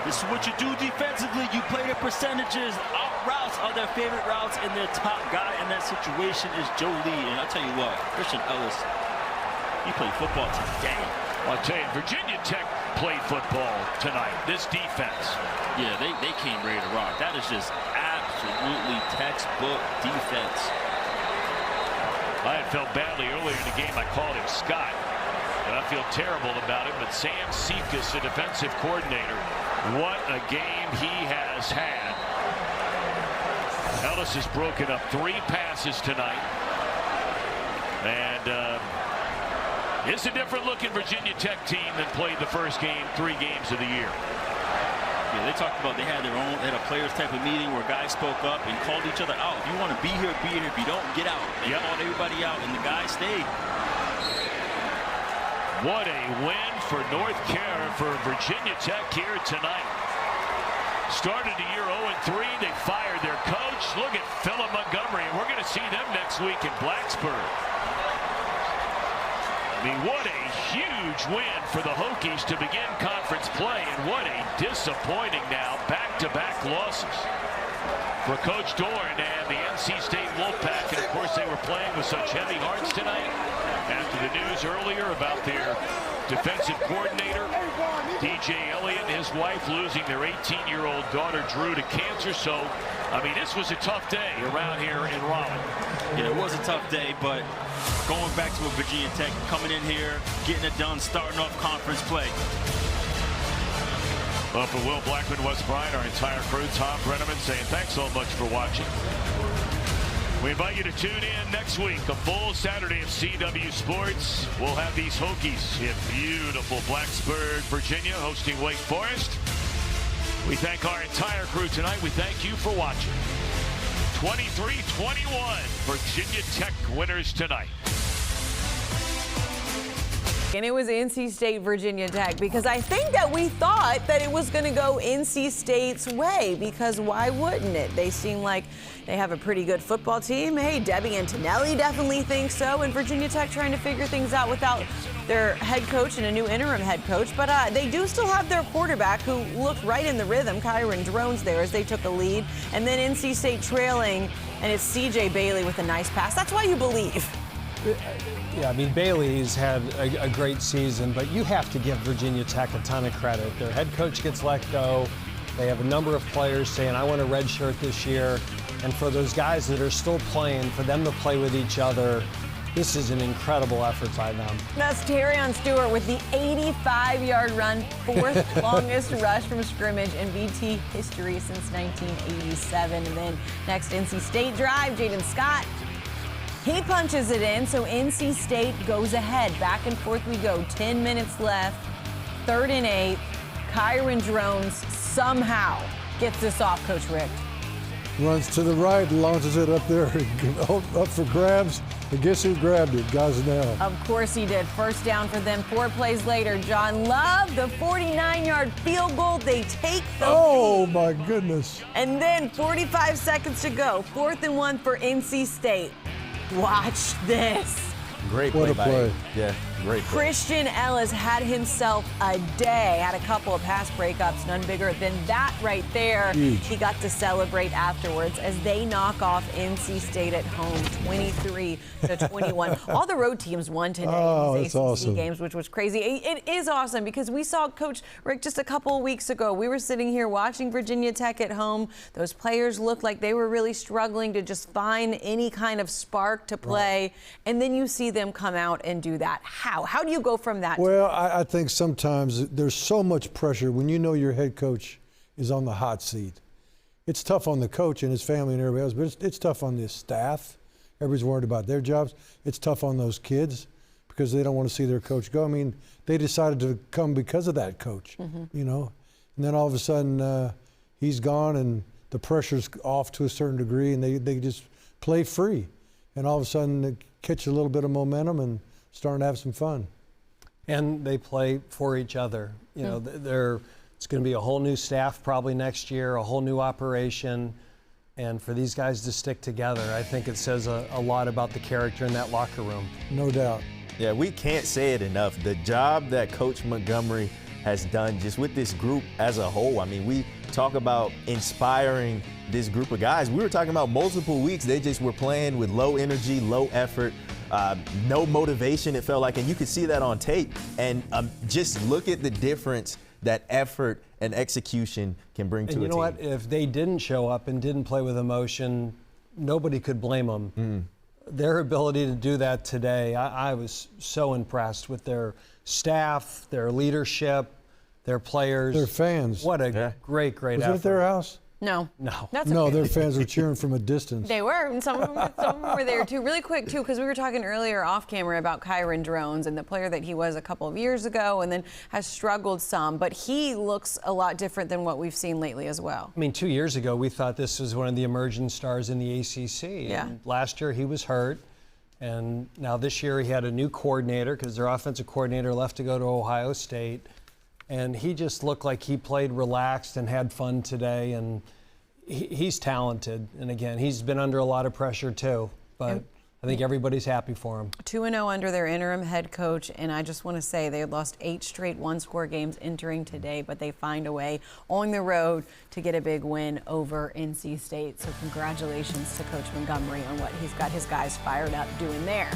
L: This is what you do defensively. You play the percentages. Out routes are their favorite routes, and their top guy in that situation is Jolie. And I'll tell you what, Christian Ellis, he played football today.
G: Well, I'll tell you, Virginia Tech played football tonight. This defense.
L: Yeah, they came ready to rock. That is just absolutely textbook defense.
G: I had felt badly earlier in the game. I called him Scott. And I feel terrible about it, but Sam Seifkus, the defensive coordinator, what a game he has had. Ellis has broken up 3 passes tonight. And it's a different looking Virginia Tech team than played the first game 3 games of the year.
L: Yeah, they talked about they had a players type of meeting where guys spoke up and called each other out. If you want to be here, be here. If you don't, get out. They called everybody out, and the guys stayed.
G: What a win for North Carolina, for Virginia Tech here tonight. Started the year 0-3. They fired their coach. Look at Philip Montgomery, and we're going to see them next week in Blacksburg. I mean, what a huge win for the Hokies to begin conference play, and what a disappointing now back-to-back losses for Coach Dorn and the NC State Wolfpack. And of course, they were playing with such heavy hearts tonight after the news earlier about their defensive coordinator, DJ Elliott, and his wife losing their 18-year-old daughter, Drew, to cancer. So, I mean, this was a tough day around here in Raleigh.
L: Yeah, it was a tough day, but going back to a Virginia Tech, coming in here, getting it done, starting off conference play.
G: Well, for Will Blackman, Wes Bryant, our entire crew, Tom Brenneman saying thanks so much for watching. We invite you to tune in next week, a full Saturday of CW Sports. We'll have these Hokies in beautiful Blacksburg, Virginia, hosting Wake Forest. We thank our entire crew tonight. We thank you for watching. 23-21, Virginia Tech winners tonight.
O: And it was NC State, Virginia Tech, because I think that we thought that it was going to go NC State's way, because why wouldn't it? They seem like they have a pretty good football team. Hey, Debbie Antonelli definitely thinks so, and Virginia Tech trying to figure things out without their head coach and a new interim head coach. But they do still have their quarterback, who looked right in the rhythm, Kyron Drones, there as they took a lead. And then NC State trailing, and it's C.J. Bailey with a nice pass. That's why you believe.
P: Yeah, I mean, Bailey's had a great season, but you have to give Virginia Tech a ton of credit. Their head coach gets let go. They have a number of players saying, I want a red shirt this year. And for those guys that are still playing, for them to play with each other, this is an incredible effort by them.
O: That's Terrion Stewart with the 85-yard run, 4th longest rush from scrimmage in VT history since 1987. And then next NC State drive, Jaden Scott. He punches it in, so NC State goes ahead. Back and forth we go. 10 minutes left. 3rd and 8. Kyron Drones somehow gets this off, Coach Rick.
Q: Runs to the right, launches it up there, up for grabs. And guess who grabbed it? Gosnell.
O: Of course he did. First down for them. 4 plays later, John Love, the 49-yard field goal. They take the
Q: Oh,
O: lead.
Q: my goodness.
O: And then 45 seconds to go. 4th and 1 for NC State. Watch this.
R: Great play.
Q: What a play.
R: Yeah, great play.
O: Christian Ellis had himself a day. Had a couple of pass breakups, none bigger than that right there.
Q: Huge.
O: He got to celebrate afterwards as they knock off NC State at home 23-21. All the road teams won today in these ACC
Q: awesome.
O: games, which was crazy. It is awesome because we saw Coach Rick just a couple of weeks ago. We were sitting here watching Virginia Tech at home. Those players looked like they were really struggling to just find any kind of spark to play. Right. And then you see them come out and do that. How do you go from that?
Q: Well, I think sometimes there's so much pressure when you know your head coach is on the hot seat. It's tough on the coach and his family and everybody else, but it's tough on the staff. Everybody's worried about their jobs. It's tough on those kids because they don't want to see their coach go. I mean, they decided to come because of that coach, you know. And then all of a sudden he's gone and the pressure's off to a certain degree and they just play free. And all of a sudden they catch a little bit of momentum and starting to have some fun.
P: And they play for each other. You know, it's going to be a whole new staff probably next year, a whole new operation. And for these guys to stick together, I think it says a lot about the character in that locker room.
Q: No doubt.
R: Yeah, we can't say it enough. The job that Coach Montgomery has done just with this group as a whole. I mean, we talk about inspiring this group of guys. We were talking about multiple weeks. They just were playing with low energy, low effort, no motivation, it felt like. And you could see that on tape. And just look at the difference that effort and execution can bring to a team.
P: And you know what? If they didn't show up and didn't play with emotion, nobody could blame them. Their ability to do that today, I was so impressed with their staff, their leadership, their players.
Q: Their fans.
P: What a great
Q: Was
P: effort.
Q: it at their house?
O: No. That's
Q: No,
O: okay.
Q: their fans were cheering from a distance.
O: They were, and some of them were there too. Really quick too, because we were talking earlier off camera about Kyron Drones and the player that he was a couple of years ago, and then has struggled some. But he looks a lot different than what we've seen lately as well.
P: I mean, 2 years ago we thought this was one of the emerging stars in the ACC.
O: Yeah.
P: And last year he was hurt, and now this year he had a new coordinator because their offensive coordinator left to go to Ohio State, and he just looked like he played relaxed and had fun today. And he's talented, and again, he's been under a lot of pressure too, but I think everybody's happy for him.
O: 2-0 under their interim head coach, and I just want to say they had lost 8 straight one-score games entering today, but they find a way on the road to get a big win over NC State. So congratulations to Coach Montgomery on what he's got his guys fired up doing there.